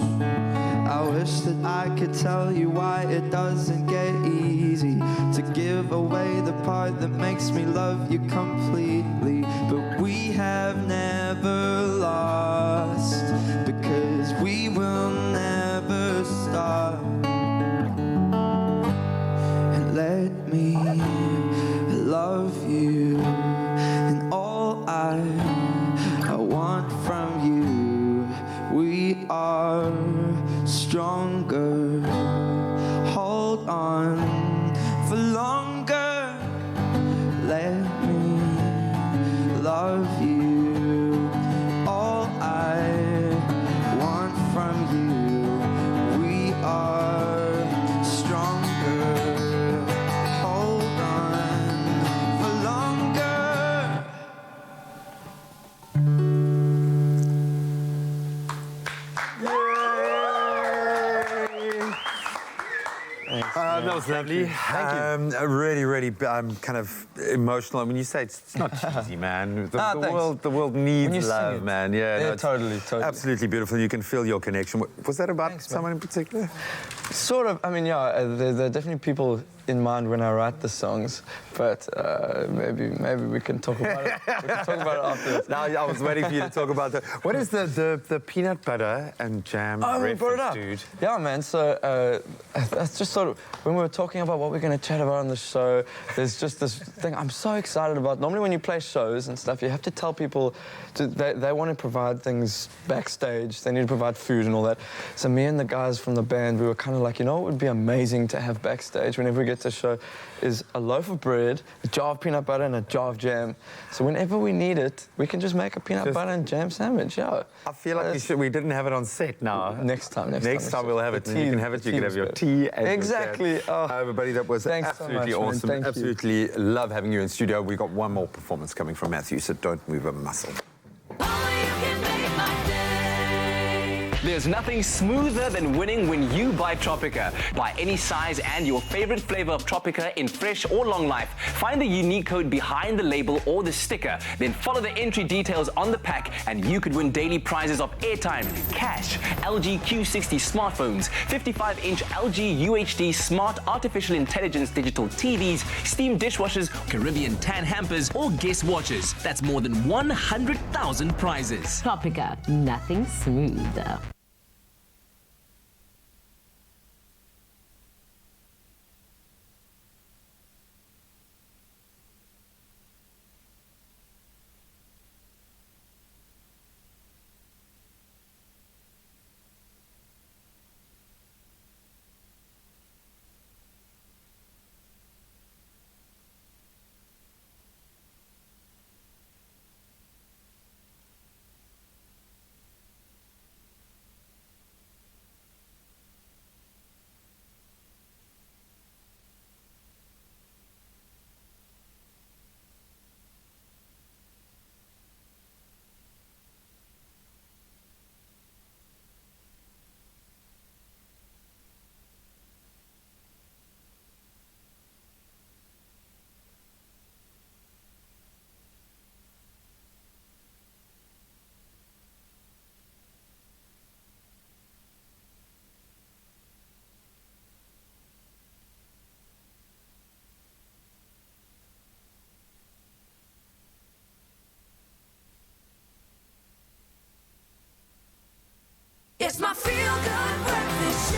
I wish that I could tell you why it doesn't get easy to give away the part that makes me love you completely. But we have never lost, because we will never stop. And let me love you, and all I want from you. We are stronger, hold on for longer. Let me love you, all I want from you. We are stronger, hold on for longer. That was lovely. Thank you. Really, kind of emotional. I mean, you say it's not cheesy, man. The world needs love, man. Yeah, totally. Absolutely beautiful. You can feel your connection. Was that about someone in particular? Sort of. I mean, yeah, there are definitely people in mind when I write the songs, but maybe we can talk about it. We can talk about it after this. Now, I was waiting for you to talk about that. What is the peanut butter and jam reference, dude? Yeah, man. So that's just sort of when we were talking about what we're going to chat about on the show. There's just this thing I'm so excited about. Normally, when you play shows and stuff, you have to tell people they want to provide things backstage. They need to provide food and all that. So me and the guys from the band, we were kind of like, you know, what would be amazing to have backstage whenever we get to a show is a loaf of bread, a jar of peanut butter, and a jar of jam. So whenever we need it, we can just make a peanut butter and jam sandwich. Yeah. I feel like we didn't have it on set now. Next time we'll have it. You can have it. You can have your tea. And exactly. Everybody, that was absolutely awesome. Thank you. Absolutely love having you in studio. We got one more performance coming from Matthew, so don't move a muscle. There's nothing smoother than winning when you buy Tropica. Buy any size and your favorite flavor of Tropica in fresh or long life. Find the unique code behind the label or the sticker. Then follow the entry details on the pack and you could win daily prizes of airtime, cash, LG Q60 smartphones, 55-inch LG UHD smart artificial intelligence digital TVs, steam dishwashers, Caribbean tan hampers, or guest watches. That's more than 100,000 prizes. Tropica, nothing smoother. It's my feel-good breakfast show.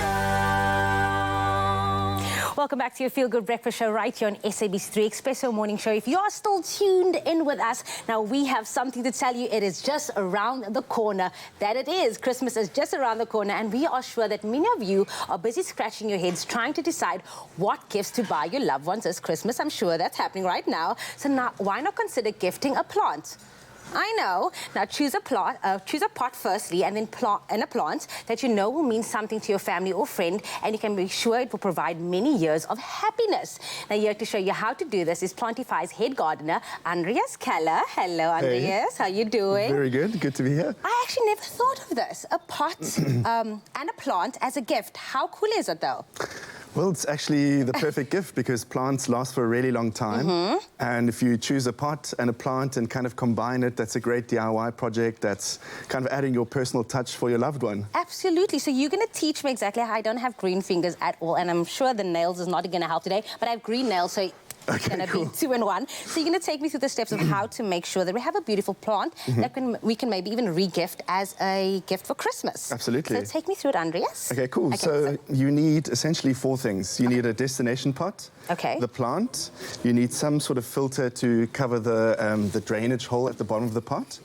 Welcome back to your Feel Good Breakfast Show right here on SABC3 Expresso Morning Show. If you are still tuned in with us, now we have something to tell you. It is just around the corner. That it is. Christmas is just around the corner, and we are sure that many of you are busy scratching your heads trying to decide what gifts to buy your loved ones this Christmas. I'm sure that's happening right now. So now, why not consider gifting a plant? I know. Now choose a pot firstly, and then a plant that you know will mean something to your family or friend, and you can be sure it will provide many years of happiness. Now here to show you how to do this is Plantify's head gardener, Andreas Keller. Hello, Andreas. Hey. How you doing? Very good. Good to be here. I actually never thought of this. A pot and a plant as a gift. How cool is it, though? Well, it's actually the perfect gift because plants last for a really long time. And if you choose a pot and a plant and kind of combine it, that's a great DIY project. That's kind of adding your personal touch for your loved one. Absolutely. So you're going to teach me exactly how. I don't have green fingers at all, and I'm sure the nails is not going to help today, but I have green nails, so it's going to be 2 in 1. So you're going to take me through the steps of how to make sure that we have a beautiful plant that we can maybe even re-gift as a gift for Christmas. Absolutely. So take me through it, Andreas. Okay, cool. So you need essentially 4 things. You need a destination pot, the plant, you need some sort of filter to cover the drainage hole at the bottom of the pot,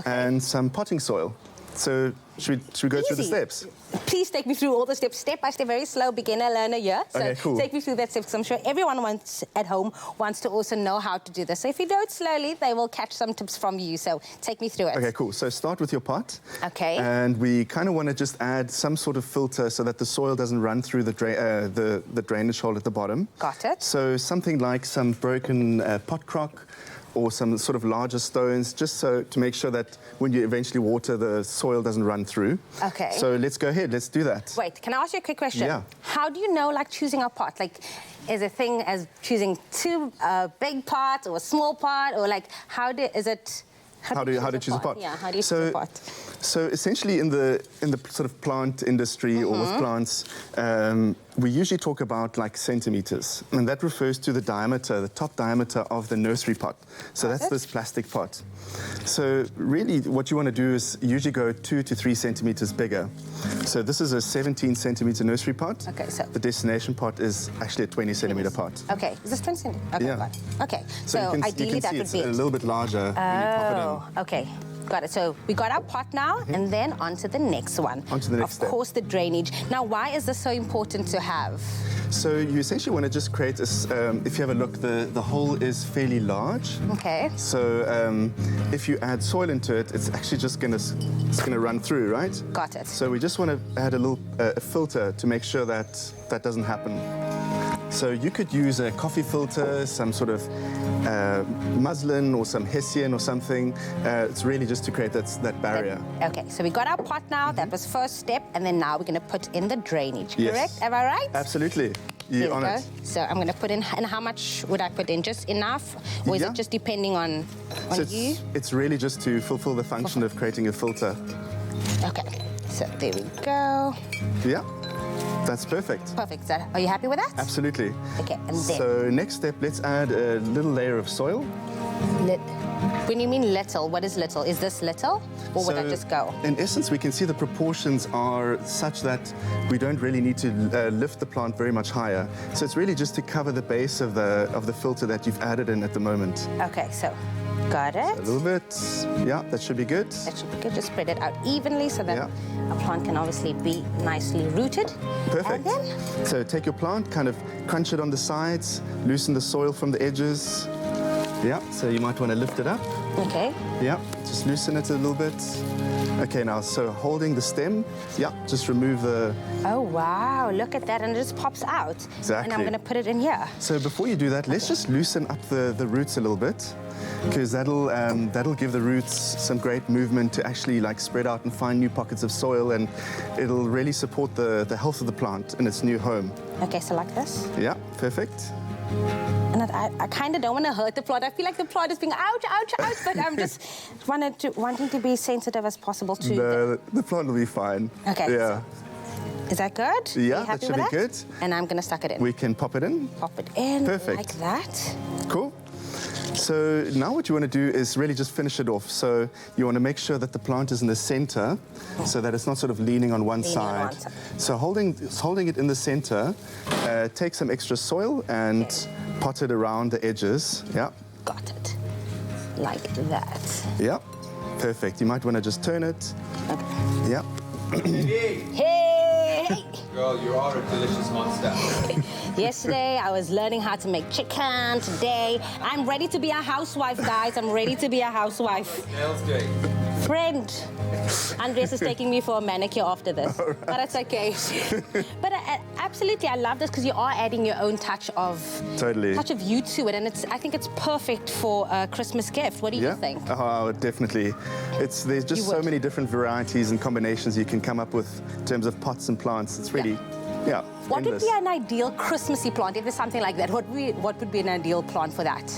and some potting soil. So should we go through the steps? Please take me through all the steps, step by step, very slow, beginner, learner, yeah? So okay, cool. Take me through that steps, because I'm sure everyone at home wants to also know how to do this. So if you do it slowly, they will catch some tips from you. So take me through it. Okay, cool. So start with your pot. Okay. And we kind of want to just add some sort of filter so that the soil doesn't run through the drainage hole at the bottom. Got it. So something like some broken pot crock, or some sort of larger stones, just so to make sure that when you eventually water, the soil doesn't run through. Okay. So let's go ahead, let's do that. Wait, can I ask you a quick question? Yeah. How do you know, like, choosing a pot? Like, is a thing as choosing a big pot or a small pot, or like, how do you choose a pot? Yeah, how do you choose a pot? So essentially in the sort of plant industry or with plants, we usually talk about like centimeters, and that refers to the diameter, the top diameter of the nursery pot. So that's this plastic pot. So really what you want to do is usually go 2 to 3 centimeters bigger. So this is a 17 centimeter nursery pot. Okay, so the destination pot is actually a 20 centimeter pot. Okay, is this 20 centimeters? Okay, yeah. Okay, so ideally that would be a little bit larger when you pop it in. Okay. Got it. So we got our pot now, and then on to the next one. On to the next step. Of course, the drainage. Now, why is this so important to have? So you essentially want to just create a, if you have a look, the hole is fairly large. Okay. So if you add soil into it, it's actually just going to run through, right? Got it. So we just want to add a little filter to make sure that that doesn't happen. So you could use a coffee filter, some sort of muslin or some hessian or something. It's really just to create that barrier. Okay, so we got our pot now. That was first step, and then now we're going to put in the drainage. Yes. Correct? Am I right? Absolutely. Here You're we on go. it. So I'm going to put in, and how much would I put in? Just enough, or is it just depending on So you? it's really just to fulfill the function of creating a filter. Okay, so there we go. Yeah, that's perfect. Perfect. So are you happy with that? Absolutely. Okay, and then So next step, let's add a little layer of soil. when you mean little, what is little? Is this little, or would I just go? In essence, we can see the proportions are such that we don't really need to lift the plant very much higher. So it's really just to cover the base of the filter that you've added in at the moment. Okay, so got it. A little bit. Yeah, that should be good. That should be good. Just spread it out evenly so that a plant can obviously be nicely rooted. Perfect. And then? So take your plant, kind of crunch it on the sides, loosen the soil from the edges. Yeah, so you might want to lift it up. Okay. Yeah, just loosen it a little bit. Okay, now, so holding the stem, yeah, just remove the... Oh, wow, look at that, and it just pops out. Exactly. And I'm going to put it in here. So before you do that, let's just loosen up the roots a little bit, because that'll give the roots some great movement to actually like spread out and find new pockets of soil, and it'll really support the health of the plant in its new home. Okay, so like this. Yeah, perfect. And I kind of don't want to hurt the plant. I feel like the plant is being ouch, ouch, ouch, but I'm just wanting to be sensitive as possible to... The plant will be fine. Okay. Yeah. Is that good? Yeah, Are you happy that should with be good. And I'm going to stuck it in. We can pop it in. Pop it in. Perfect. Like that. Cool. So now what you want to do is really just finish it off. So you want to make sure that the plant is in the center so that it's not sort of leaning on one side. So holding it in the center, take some extra soil and pot it around the edges. Yeah. Got it. Like that. Yeah. Perfect. You might want to just turn it. Okay. Yeah. Hey! Girl, you are a delicious monster. Yesterday, I was learning how to make chicken. Today, I'm ready to be a housewife, guys. I'm ready to be a housewife. Nails doing. Friend. Andres is taking me for a manicure after this, but it's okay. But absolutely, I love this because you are adding your own touch of you to it, and I think it's perfect for a Christmas gift. What do you think? Oh, definitely. There's just so many different varieties and combinations you can come up with in terms of pots and plants. It's really, What would be an ideal Christmassy plant if there's something like that? What would be an ideal plant for that?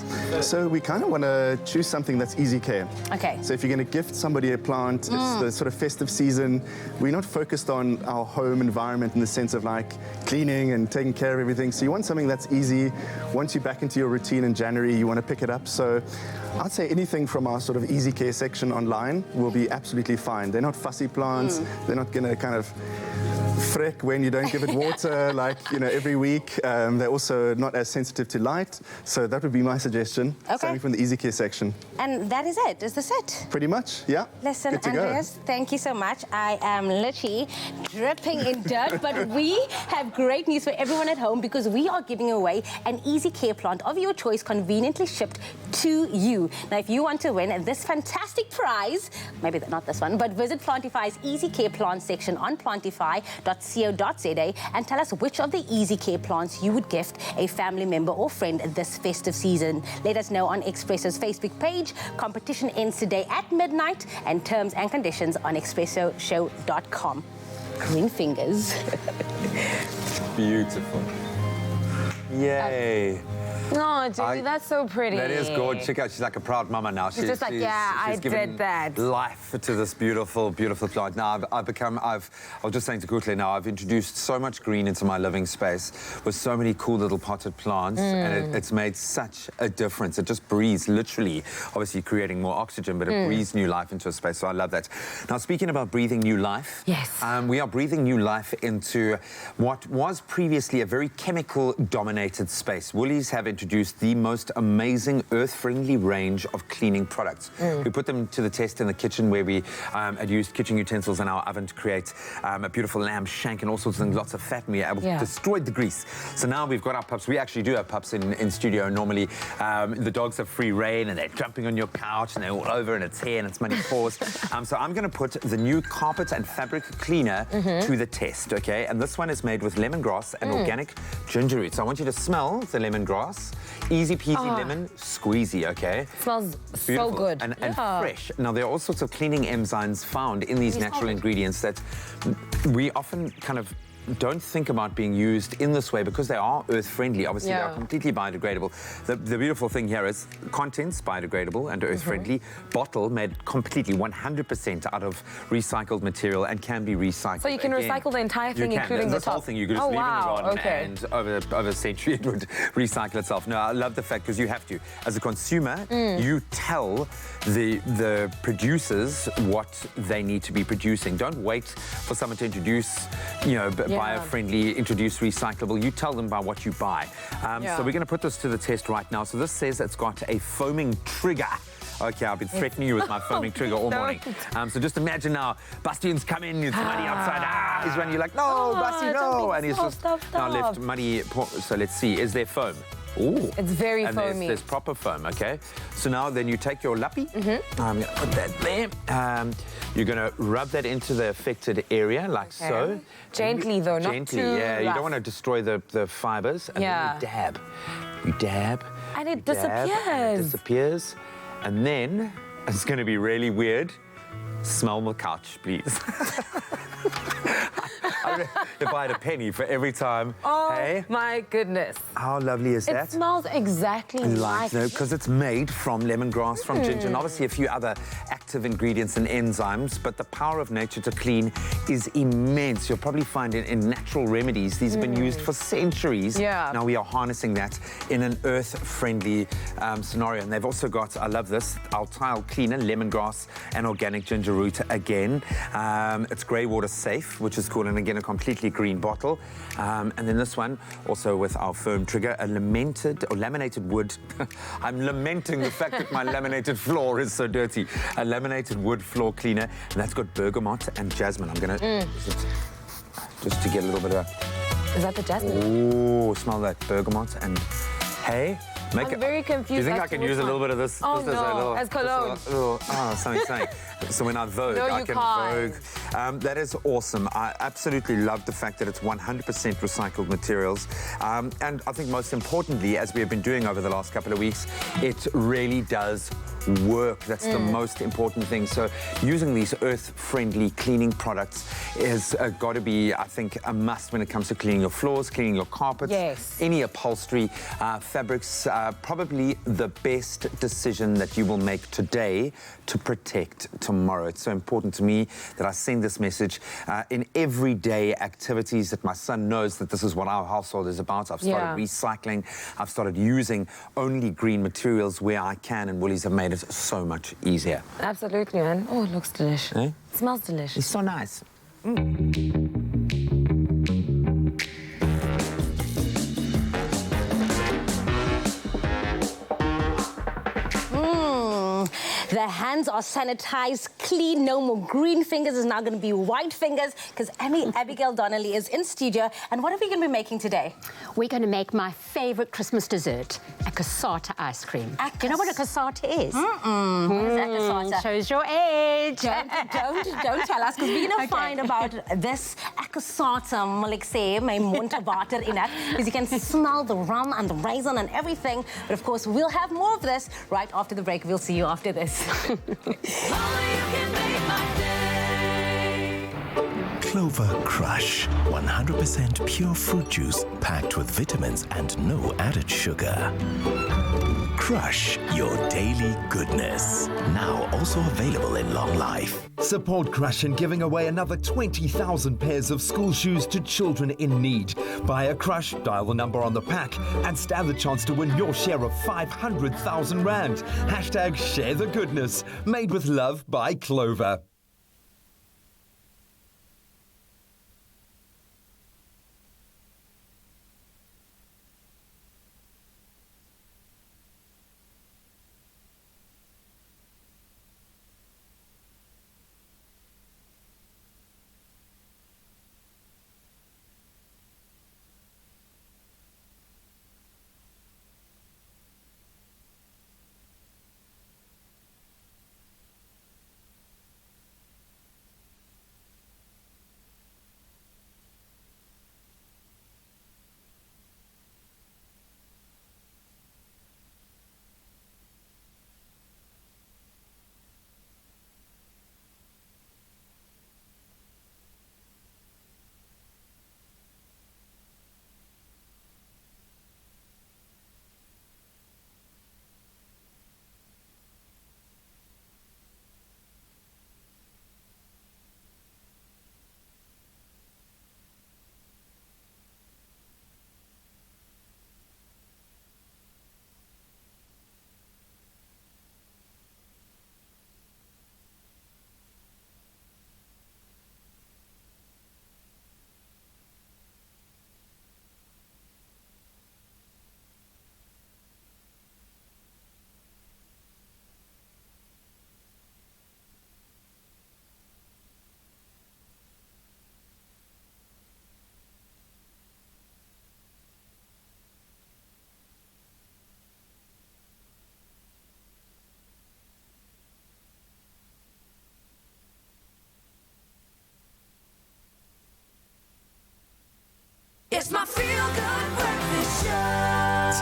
So we kind of want to choose something that's easy care. Okay. So if you're going to gift somebody a plant, it's the sort of festive season. We're not focused on our home environment in the sense of like cleaning and taking care of everything. So you want something that's easy. Once you're back into your routine in January, you want to pick it up. So I'd say anything from our sort of easy care section online will be absolutely fine. They're not fussy plants. They're not going to kind of freck when you don't give it water, every week. They're also not as sensitive to light. So that would be my suggestion. Okay. Something from the easy care section. And that is it. Is this it? Pretty much, yeah. Listen, Good to go. Andreas, thank you so much. I am literally dripping in dirt, but we have great news for everyone at home because we are giving away an easy care plant of your choice, conveniently shipped to you. Now, if you want to win this fantastic prize, maybe not this one, but visit Plantify's Easy Care Plant section on plantify.co.za and tell us which of the Easy Care plants you would gift a family member or friend this festive season. Let us know on Expresso's Facebook page. Competition ends today at midnight, and terms and conditions on expressoshow.com. Green fingers. Beautiful. Yay. No, Julie, that's so pretty. That is gorgeous. Check out, she's like a proud mama now. She's just like, I did that. Life to this beautiful, beautiful plant. Now, I was just saying to Culinary now, I've introduced so much green into my living space with so many cool little potted plants, and it's made such a difference. It just breathes, literally, obviously creating more oxygen, but it breathes new life into a space, so I love that. Now, speaking about breathing new life, we are breathing new life into what was previously a very chemical-dominated space. Woolies have introduced the most amazing earth-friendly range of cleaning products. We put them to the test in the kitchen where we had used kitchen utensils in our oven to create a beautiful lamb shank and all sorts of things, lots of fat, and we destroyed the grease. So now we've got our pups. We actually do have pups in studio. Normally, the dogs have free reign and they're jumping on your couch and they're all over and it's hair and it's many paws. So I'm going to put the new carpet and fabric cleaner to the test, okay? And this one is made with lemongrass and organic ginger root. So I want you to smell the lemongrass. lemongrass. Easy peasy lemon squeezy, okay? Smells Beautiful. so good. And fresh. Now, there are all sorts of cleaning enzymes found in these natural ingredients that we often kind of don't think about being used in this way because they are earth-friendly. Obviously, they are completely biodegradable. The beautiful thing here is contents biodegradable and earth-friendly. Bottle made completely 100% out of recycled material and can be recycled. So you can recycle the entire thing, including the top? This whole thing you could just leave in the garden and over a century it would recycle itself. No, I love the fact because you have to. As a consumer, you tell the producers what they need to be producing. Don't wait for someone to introduce, bio-friendly, introduce recyclable. You tell them by what you buy. So we're going to put this to the test right now. So this says it's got a foaming trigger. Okay, I've been threatening you with my foaming trigger all morning. So just imagine now, Bastian's come in, it's muddy outside. He's running, you're like, no, Basti, no. And he's just now left muddy. So let's see, is there foam? Ooh. It's very foamy. There's proper foam, okay? So now then you take your lappy. I'm going to put that there. You're going to rub that into the affected area like so. Gently though, not gently, too yeah. rough. You don't want to destroy the fibers. And then you dab. You dab. And it disappears. disappears. It disappears. And then, it's going to be really weird. Smell my couch, please. If I had a penny for every time. Oh, my goodness. How lovely is that? It smells exactly like because it's made from lemongrass, from ginger, and obviously a few other active ingredients and enzymes, but the power of nature to clean is immense. You'll probably find it in natural remedies. These have been used for centuries. Now we are harnessing that in an earth-friendly scenario. And they've also got, I love this, our tile cleaner, lemongrass and organic ginger root again. It's grey water safe, which is cool, and again, a completely green bottle. And then this one, also with our foam trigger, a laminated wood. I'm lamenting the fact that my laminated floor is so dirty. A laminated wood floor cleaner, and that's got bergamot and jasmine. I'm gonna just to get a little bit of. Is that the jasmine? Oh, smell that bergamot and hey. I'm very confused. Do you think I can use a little bit of this? Oh, this no, as cologne. Something. So when I Vogue, No, I you can can't. Vogue. That is awesome. I absolutely love the fact that it's 100% recycled materials. And I think most importantly, as we have been doing over the last couple of weeks, it really does work. That's the most important thing. So using these earth-friendly cleaning products is got to be, I think, a must when it comes to cleaning your floors, cleaning your carpets, any upholstery, fabrics. Probably the best decision that you will make today to protect tomorrow. It's so important to me that I send this message in everyday activities, that my son knows that this is what our household is about. I've started recycling. I've started using only green materials where I can, and Woolies have made it so much easier. Absolutely, man. Oh, it looks delicious. Eh? It smells delicious. It's so nice. The hands are sanitized, clean, no more green fingers. Is now going to be white fingers because Abigail Donnelly is in studio. And what are we going to be making today? We're going to make my favorite Christmas dessert, a cassata ice cream. Do you know what a cassata is? What is a cassata? Shows your age. Don't tell us, because we're going to find about this cassata, Malikse, my water in it, because you can smell the rum and the raisin and everything. But of course, we'll have more of this right after the break. We'll see you after this. Clover Crush, 100% pure fruit juice packed with vitamins and no added sugar. Crush your daily goodness. Now also available in long life. Support Crush in giving away another 20,000 pairs of school shoes to children in need. Buy a Crush, dial the number on the pack, and stand the chance to win your share of 500,000 Rand. Hashtag share the goodness. Made with love by Clover.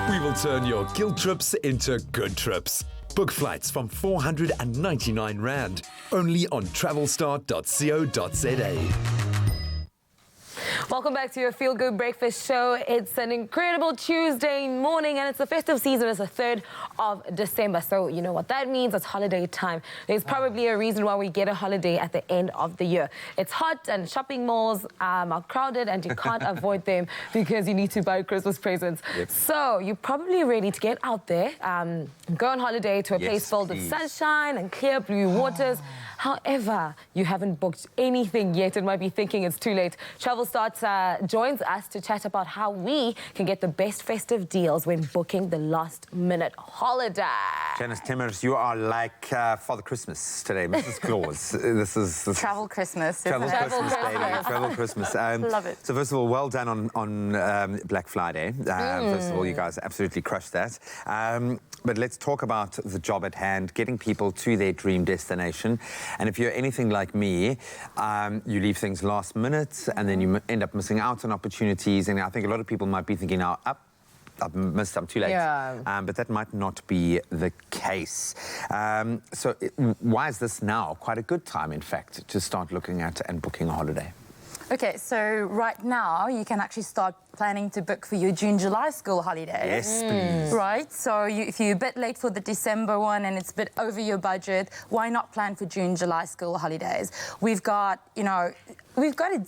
We will turn your guilt trips into good trips. Book flights from 499 Rand, only on travelstar.co.za. Welcome back to your Feel Good Breakfast Show. It's an incredible Tuesday morning and it's the festive season. It's the 3rd of December. So you know what that means. It's holiday time. There's probably a reason why we get a holiday at the end of the year. It's hot and shopping malls are crowded and you can't avoid them because you need to buy Christmas presents. Yep. So you're probably ready to get out there, go on holiday to a place filled with sunshine and clear blue waters. However, you haven't booked anything yet and might be thinking it's too late. TravelStar joins us to chat about how we can get the best festive deals when booking the last-minute holiday. Janice Timmers, you are like Father Christmas today, Mrs. Claus. This is Travel Christmas. Travel Christmas, baby. Travel Christmas. Love it. So first of all, well done on Black Friday. First of all, you guys absolutely crushed that. But let's talk about the job at hand, getting people to their dream destination. And if you're anything like me, you leave things last minute and then you end up missing out on opportunities. And I think a lot of people might be thinking now, I've missed, I'm too late. Yeah. But that might not be the case. Why is this now quite a good time, in fact, to start looking at and booking a holiday? Okay, so right now you can actually start planning to book for your June-July school holidays. Yes, please. Right, so if you're a bit late for the December one and it's a bit over your budget, why not plan for June-July school holidays? We've got a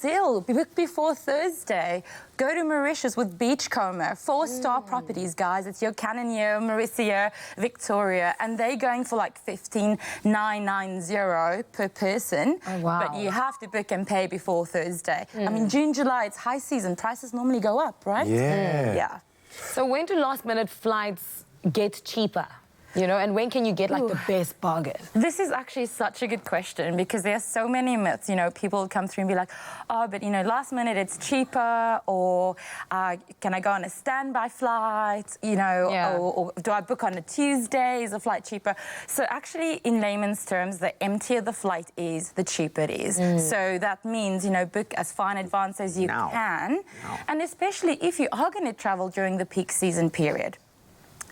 deal. Book before Thursday. Go to Mauritius with Beachcomber. 4-star properties, guys. It's your Canonier, Mauricio, Victoria, and they're going for like $15,990 per person. Oh, wow. But you have to book and pay before Thursday. I mean, June, July, it's high season. Prices normally go up, right? Yeah. So when do last-minute flights get cheaper? You know, and when can you get like the best bargain? This is actually such a good question because there are so many myths. You know, people come through and be like, oh, but you know, last minute it's cheaper, or can I go on a standby flight? You know, or do I book on a Tuesday? Is a flight cheaper? So actually, in layman's terms, the emptier the flight is, the cheaper it is. So that means, you know, book as far in advance as you can, and especially if you are going to travel during the peak season period.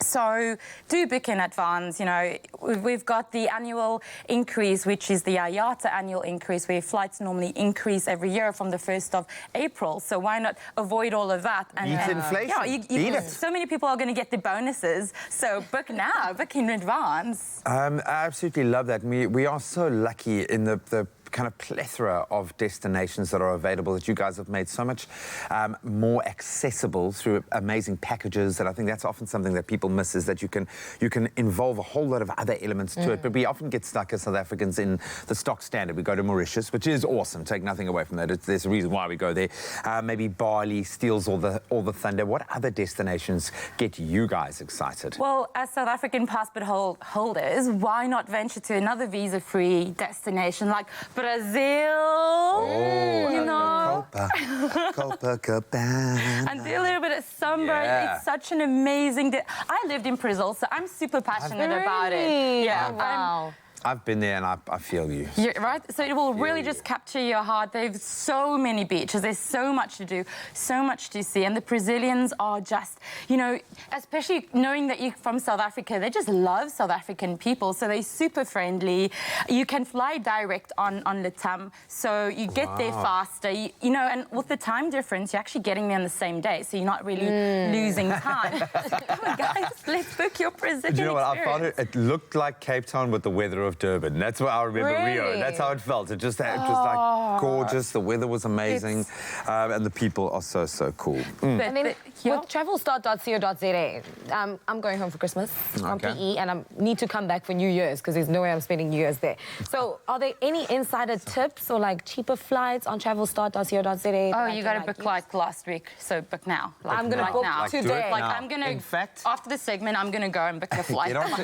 So do book in advance. You know, we've got the annual increase, which is the IATA annual increase, where flights normally increase every year from the 1st of April. So why not avoid all of that? And beat inflation. Yeah, so many people are going to get the bonuses. So book now, book in advance. I absolutely love that. We are so lucky in the kind of plethora of destinations that are available that you guys have made so much more accessible through amazing packages. And I think that's often something that people miss, is that you can involve a whole lot of other elements to it. But we often get stuck as South Africans in the stock standard. We go to Mauritius, which is awesome. Take nothing away from that. There's a reason why we go there. Maybe Bali steals all the thunder. What other destinations get you guys excited? Well, as South African passport holders, why not venture to another visa-free destination like Brazil, you know, Copacabana, and do a little bit of sunburn. Yeah. It's such an amazing I lived in Brazil, so I'm super passionate about it. Yeah, wow. I've been there and I feel you. Yeah, right? So it will really just capture your heart. There's so many beaches. There's so much to do, so much to see. And the Brazilians are just, you know, especially knowing that you're from South Africa, they just love South African people. So they're super friendly. You can fly direct on Latam, so you get there faster. You know, and with the time difference, you're actually getting there on the same day. So you're not really losing time. So come on, guys, let's book your Brazilian Do you know what? experience. I found it looked like Cape Town with the weather of Durban. That's what I remember. Rio. That's how it felt. It just like gorgeous. The weather was amazing, and the people are so cool. And then with travelstar.co.za, I'm going home for Christmas from PE, and I need to come back for New Year's because there's no way I'm spending New Year's there. So are there any insider tips or like cheaper flights on travelstar.co.za? Oh, you got to book like last week, so book now. Like, I'm going to book now. today. Like I'm going to, in fact, after the segment, I'm going to go and book a flight. Get on to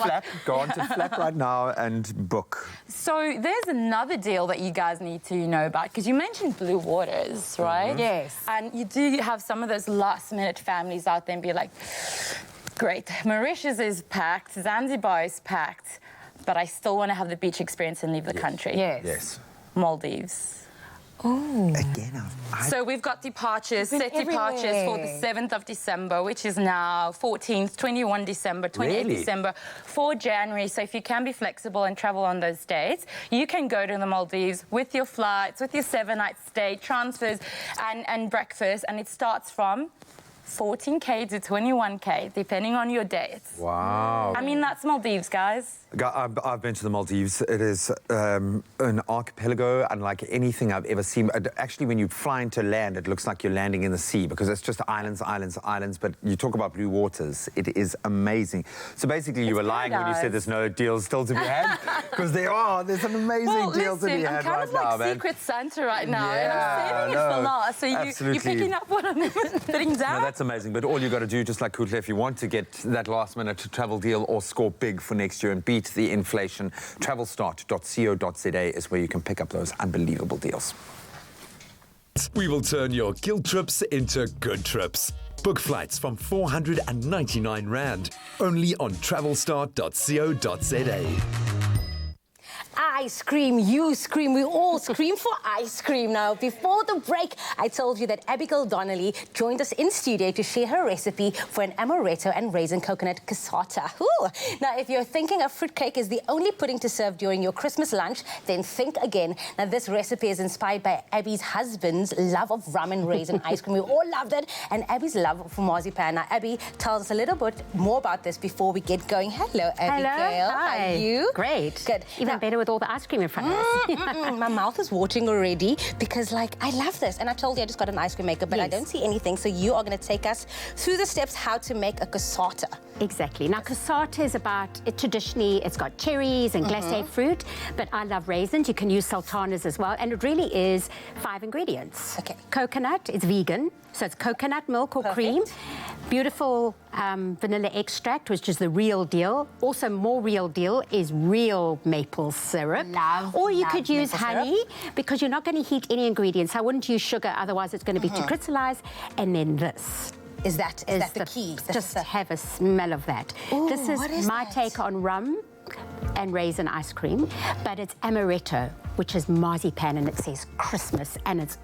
Flap. Go on to Flap right now and book. So there's another deal that you guys need to know about, because you mentioned Blue Waters, right? Yes. And you do have some of those last-minute families out there and be like, great, Mauritius is packed, Zanzibar is packed, but I still want to have the beach experience and leave the country. Yes. Maldives. Oh. Again, So we've got departures, You've been set departures for the everywhere. 7th of December, which is now 14th, 21 December, 28 Really? December, 4 January. So if you can be flexible and travel on those dates, you can go to the Maldives with your flights, with your 7-night stay, transfers and breakfast. And it starts from 14K to 21K, depending on your dates. Wow. I mean, that's Maldives, guys. I've been to the Maldives. It is an archipelago unlike anything I've ever seen. Actually, when you fly into land, it looks like you're landing in the sea because it's just islands, islands, islands. But you talk about blue waters. It is amazing. So basically, you were lying when you said there's no deals still to be had because there are. There's an amazing deal to be had right now, man. I'm kind of like Secret Santa right now, Yeah, and I'm saving it for last. So you're picking up what I'm putting down. No, that's amazing. But all you got to do, just like Kutle, if you want to get that last-minute travel deal or score big for next year and beat the inflation, travelstart.co.za is where you can pick up those unbelievable deals. We will turn your guilt trips into good trips. Book flights from 499 Rand, only on travelstart.co.za. I scream, you scream, we all scream for ice cream. Now, before the break, I told you that Abigail Donnelly joined us in studio to share her recipe for an amaretto and raisin coconut cassata. Ooh. Now, if you're thinking a fruitcake is the only pudding to serve during your Christmas lunch, then think again. Now, this recipe is inspired by Abby's husband's love of rum and raisin ice cream. We all loved it, and Abby's love for marzipan. Now, Abby, tell us a little bit more about this before we get going. Hello, Abigail. Hello. Hi. How are you? Great. Good. Even better with all the ice cream in front of us. My mouth is watering already because, like, I love this. And I told you I just got an ice cream maker, but I don't see anything. So you are going to take us through the steps how to make a cassata. Exactly. Now, cassata is traditionally, it's got cherries and glacé fruit, but I love raisins. You can use sultanas as well. And it really is 5 ingredients. Okay. Coconut, it's vegan. So it's coconut milk or cream. Beautiful vanilla extract, which is the real deal. Also, more real deal is real maple syrup. Or you could use honey because you're not going to heat any ingredients. I wouldn't use sugar, otherwise it's going to be too crystallized. And then this. Is that the key? Just have a smell of that. Ooh, this is my take on rum and raisin ice cream, but it's amaretto, which is marzipan, and it says Christmas, and it's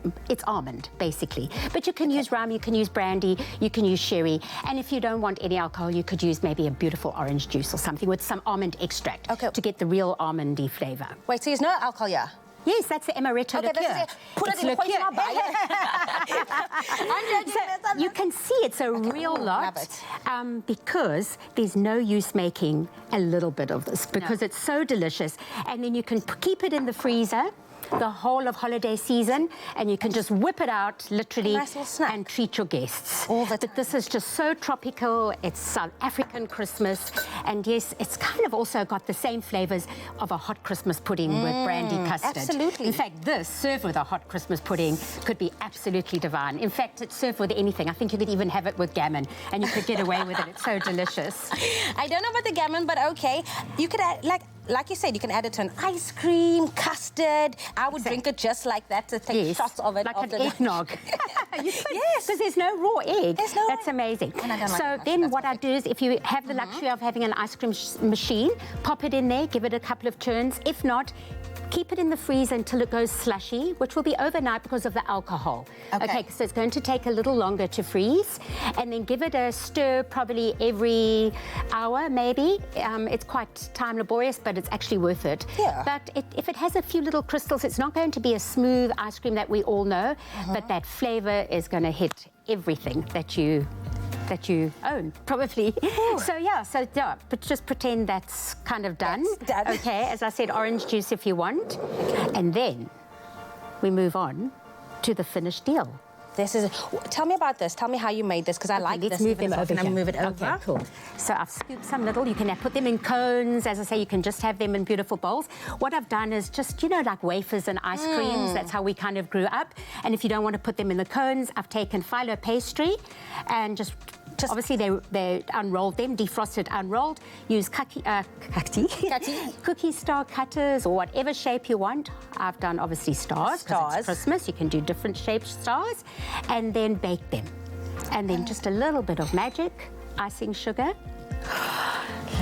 almond, basically. But you can use rum, you can use brandy, you can use sherry, and if you don't want any alcohol, you could use maybe a beautiful orange juice or something with some almond extract to get the real almondy flavour. Wait, so there's no alcohol here? Yes, that's the amaretto liqueur. Put it in liqueur. So you can see it's a real lot because there's no use making a little bit of this because it's so delicious. And then you can keep it in the freezer the whole of holiday season, and you can just whip it out literally and treat your guests. But this is just so tropical. It's South African Christmas, and yes, it's kind of also got the same flavors of a hot Christmas pudding with brandy custard. Absolutely. In fact, this served with a hot Christmas pudding could be absolutely divine. In fact, it's served with anything. I think you could even have it with gammon, and you could get away with it. It's so delicious. I don't know about the gammon, but okay. You could add, like you said, you can add it to an ice cream, custard. I would drink it just like that to take shots of it. Like an eggnog. Yes. Because there's no raw egg. That's amazing. And I don't so like then what I do is if you have the luxury of having an ice cream machine, pop it in there, give it a couple of turns. If not, keep it in the freezer until it goes slushy, which will be overnight because of the alcohol. Okay, so it's going to take a little longer to freeze. And then give it a stir probably every hour, maybe. It's quite time laborious, but it's actually worth it. Yeah. But if it has a few little crystals, it's not going to be a smooth ice cream that we all know, but that flavour is going to hit everything that you own, probably. But just pretend that's kind of done. Okay, as I said, orange juice if you want. And then we move on to the finished deal. Tell me about this. Tell me how you made this, because I like this. Let's move them over Can I here. move it over? Okay, cool. So I've scooped some little. You can put them in cones. As I say, you can just have them in beautiful bowls. What I've done is just, like wafers and ice creams. That's how we kind of grew up. And if you don't want to put them in the cones, I've taken phyllo pastry and just obviously they unrolled them, defrosted, unrolled. Use cookie star cutters or whatever shape you want. I've done obviously stars because it's Christmas. You can do different shaped stars, and then bake them. And then just a little bit of magic, icing sugar,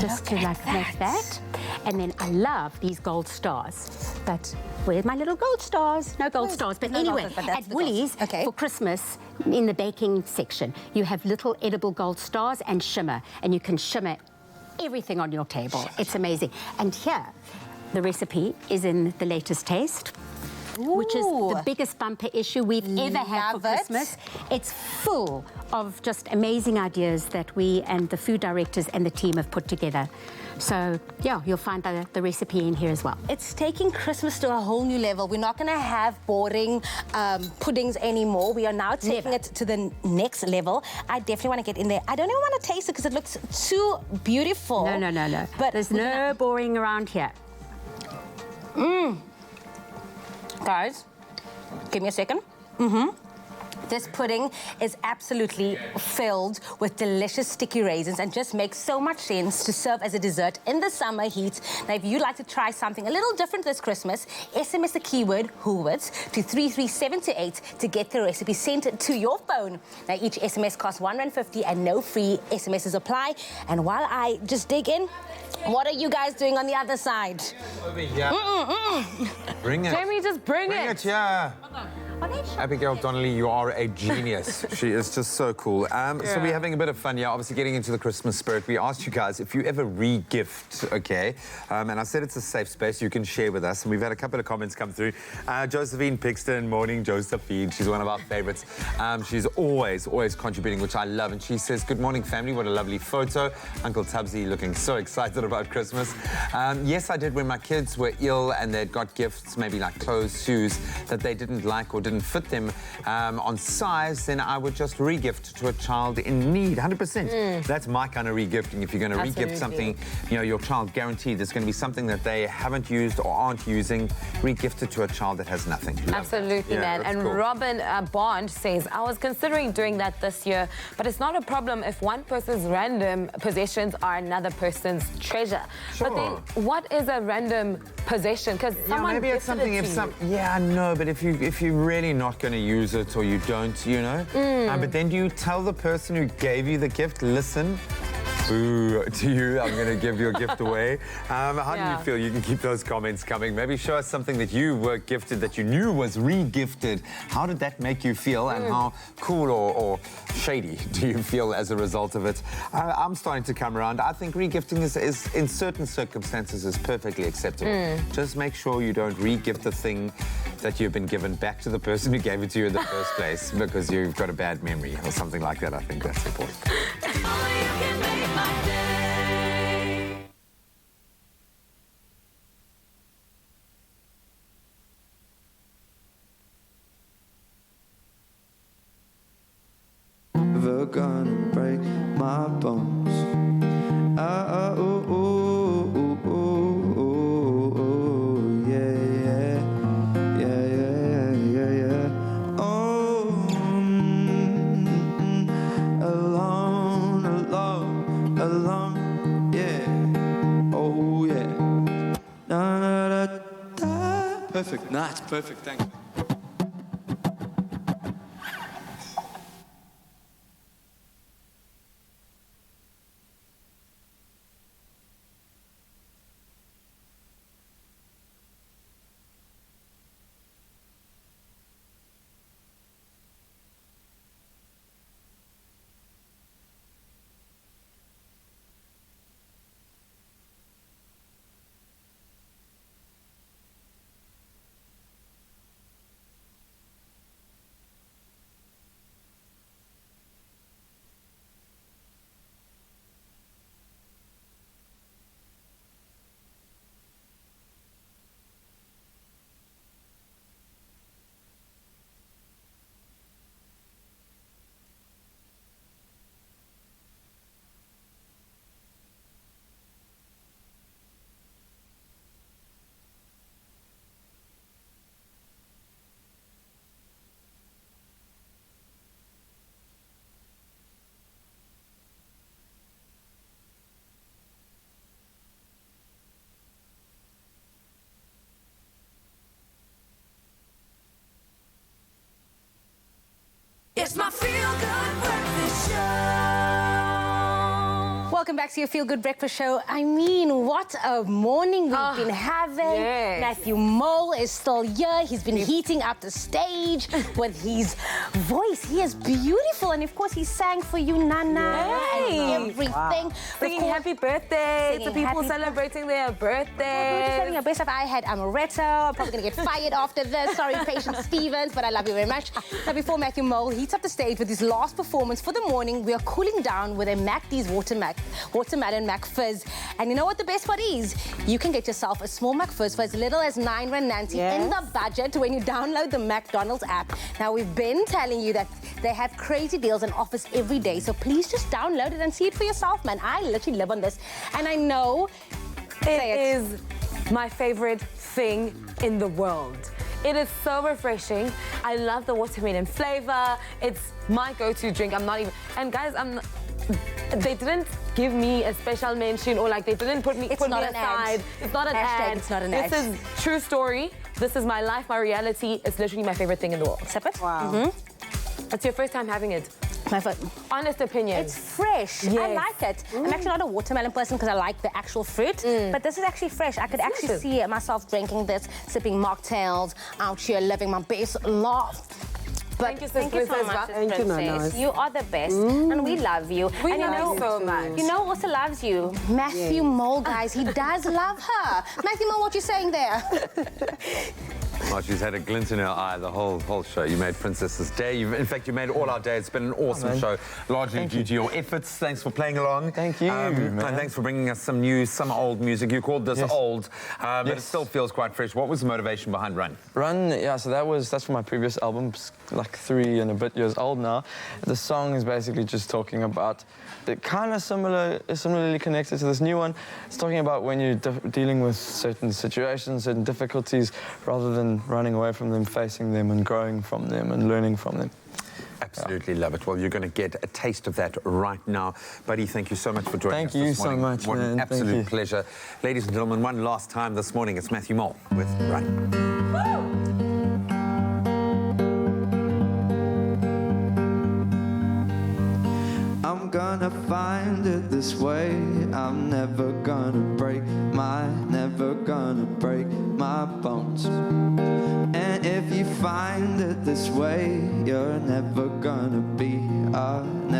just to make that. And then I love these gold stars, but Where's my little gold stars? No gold stars, but no anyway, gold stars, but that's at the gold Woolies, stars. Okay. for Christmas, in the baking section, you have little edible gold stars and shimmer, and you can shimmer everything on your table. It's amazing. And here, the recipe is in the latest taste, which is the biggest bumper issue we've ever had for Christmas. It's full of just amazing ideas that we and the food directors and the team have put together. So, yeah, you'll find the recipe in here as well. It's taking Christmas to a whole new level. We're not going to have boring puddings anymore. We are now taking it to the next level. I definitely want to get in there. I don't even want to taste it because it looks too beautiful. No. But there's no boring around here. Guys, give me a second. This pudding is absolutely filled with delicious sticky raisins and just makes so much sense to serve as a dessert in the summer heat. Now, if you'd like to try something a little different this Christmas, SMS the keyword Woolworths to 33728 to get the recipe sent to your phone. Now, each SMS costs R1.50 and no free SMSs apply. And while I just dig in, what are you guys doing on the other side? Over here. Bring it. Jamie, just bring it. Bring it, yeah. Abigail Donnelly, you are a genius. She is just so cool. So we're having a bit of fun here, obviously getting into the Christmas spirit. We asked you guys if you ever re-gift, okay? And I said it's a safe space you can share with us. And we've had a couple of comments come through. Josephine Pixton, morning Josephine. She's one of our favorites. She's always contributing, which I love. And she says, good morning, family. What a lovely photo. Uncle Tubbsy looking so excited about Christmas. Yes, I did when my kids were ill and they'd got gifts, maybe like clothes, shoes, that they didn't like or didn't fit them on size, then I would just re-gift to a child in need, 100%. That's my kind of re-gifting. If you're going to re-gift something, you know, your child guaranteed there's going to be something that they haven't used or aren't using, re-gift it to a child that has nothing. Absolutely, man. And cool. Robin Bond says, I was considering doing that this year, but it's not a problem if one person's random possessions are another person's treasure. Sure. But then, what is a random possession? Because someone maybe it's something I know, but if you're really not going to use it or you don't, you know. But then do you tell the person who gave you the gift, listen, boo to you, I'm going to give your gift away. How do you feel? You can keep those comments coming. Maybe show us something that you were gifted that you knew was re-gifted. How did that make you feel and how cool or shady do you feel as a result of it? I'm starting to come around. I think re-gifting is in certain circumstances is perfectly acceptable. Just make sure you don't re-gift the thing that you've been given back to the person who gave it to you in the first place because you've got a bad memory or something like that. I think that's important. Never gonna break my bones. Alone, yeah. Oh, yeah. Perfect. Nah, it's perfect. Thank you. It's my feel-good breakfast show. welcome back to your Feel Good Breakfast Show. I mean, what a morning we've been having. Yes. Matthew Mole is still here. He's been heating up the stage with his voice. He is beautiful. And of course, he sang for you, Nana, and everything. Wow. Singing happy birthday to people celebrating their birthday. Your best of I had Amaretto. I'm probably going to get fired after this. Sorry, Patience Stevens, but I love you very much. Now, before Matthew Mole heats up the stage with his last performance for the morning, we are cooling down with a MacD's Watermelon McFizz. And you know what the best part is? You can get yourself a small McFizz for as little as R9.90 in the budget when you download the McDonald's app. Now, we've been telling you that they have crazy deals and offers every day, so please just download it and see it for yourself, man. I literally live on this, and I know it is my favorite thing in the world. It is so refreshing. I love the watermelon flavor. It's my go-to drink. I'm not even... And guys, they didn't give me a special mention or like they didn't put me aside. It's not an ad. It's not an ad. This is true story. This is my life, my reality. It's literally my favorite thing in the world. Sip it? Wow. It's your first time having it. My first. Honest opinion. It's fresh. I like it. I'm actually not a watermelon person because I like the actual fruit, but this is actually fresh. I could actually see myself drinking this, sipping mocktails, out here living my best life. But thank you so much, Princess. You are the best, and we love you. We and love you so much. You know who also loves you? Matthew Mole, guys. He does love her. Matthew Mole, what you saying there? Oh, she's had a glint in her eye the whole show. You made Princess's day. In fact, you made all our day. It's been an awesome show, largely due to your efforts. Thanks for playing along. Thank you, and thanks for bringing us some new, some old music. You called this old, but it still feels quite fresh. What was the motivation behind Run? Run, yeah, so that's from my previous album, like 3 and a bit years old now. The song is basically just talking about, kind of similarly connected to this new one. It's talking about when you're dealing with certain situations, certain difficulties, rather than running away from them, facing them and growing from them and learning from them. Absolutely love it. Well, you're going to get a taste of that right now. Buddy, thank you so much for joining us this morning. Thank you so much, What an absolute pleasure. Ladies and gentlemen, one last time this morning, it's Matthew Mole with Run. I'm gonna find it this way. I'm never gonna break my bones. And if you find it this way, you're never gonna be alone.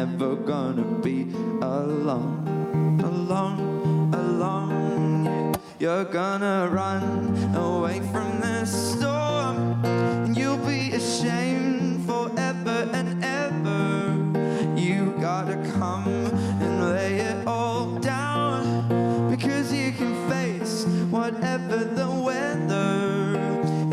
You're gonna run away from this storm, and you'll be ashamed forever and ever. You gotta come and lay it all down, because you can face whatever the weather,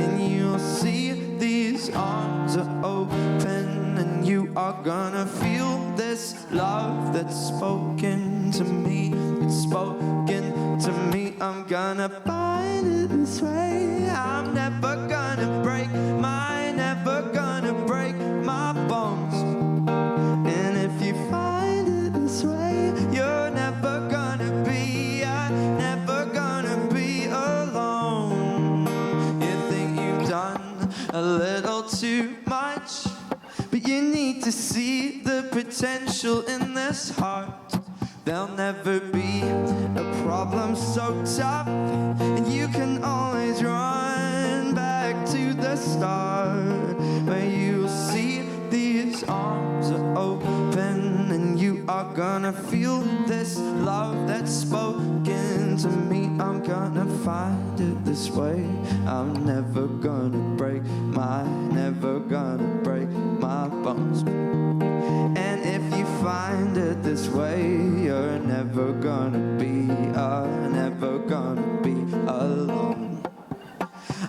and you'll see these arms are open, and you are gonna feel this love that's spoken to me. It's spoken to me. I'm gonna find it this way. I'm never gonna break my bones. And if you find it this way, you're never gonna be alone. You think you've done a little too much, but you need to see the potential in this heart. There'll never be a problem so tough, and you can always run back to the start, where you'll see these arms are open, and you are gonna feel this love that's spoken to me. I'm gonna find it this way. I'm never gonna break my bones. And if you find it this way, you're never gonna be alone.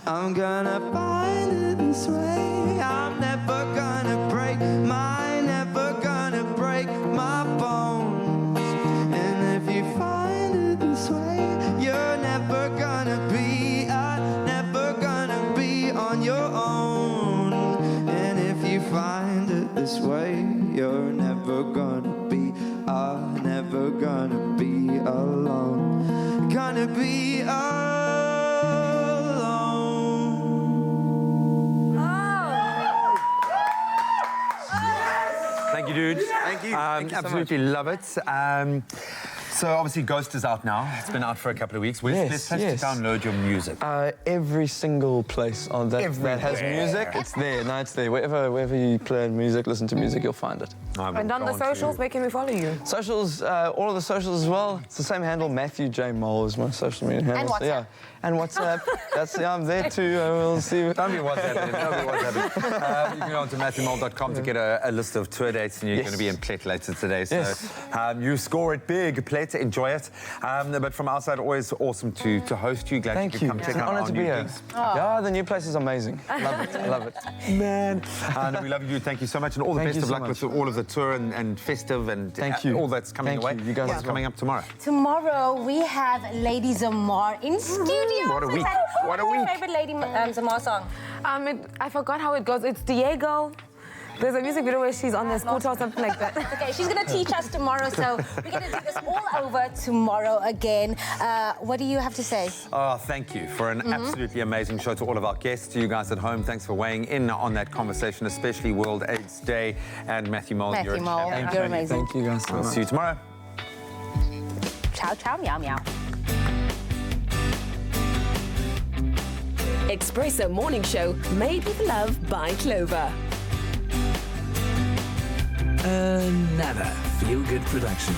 I'm gonna find it this way. I'm never gonna break my bones. And if you find it this way, you're never gonna be on your own. And if you find it this way, you're never gonna be alone. Gonna be alone. Thank you, dudes. Thank you. Absolutely love it. So obviously Ghost is out now. It's been out for a couple of weeks. Where's this place to download your music? Every single place on that has music, it's there. No, it's there. Wherever you play music, listen to music, you'll find it. And on the socials, where can we follow you? Socials, all of the socials as well. It's the same handle. Matthew J. Mole is my social media handle. And WhatsApp. So, yeah. And WhatsApp. I'm there too. We'll see. Don't be WhatsApp. You can go on to MatthewMole.com to get a list of tour dates, and you're going to be in Plet later today. So you score it big, Plet, enjoy it. But from our side, always awesome to host you. Glad you could come check out our new gigs. Yeah, the new place is amazing. Love it. I love it. Man. And we love you. Thank you so much. And all the best of luck with all of the tour and festive and all that's coming away. You guys What's coming up tomorrow? Tomorrow we have Lady Zamar in studio. What a week. What a week. What's your favorite Lady Zamar song? I forgot how it goes. It's Diego. There's a music video where she's on the scooter or something like that. Okay, she's going to teach us tomorrow, so we're going to do this all over tomorrow again. What do you have to say? Oh, thank you for an absolutely amazing show to all of our guests, to you guys at home. Thanks for weighing in on that conversation, especially World AIDS Day. And Matthew Mole, you're amazing. Thank you guys so much. See you tomorrow. Ciao, ciao, meow, meow. Expresso Morning Show, made with love by Clover. Another feel-good production.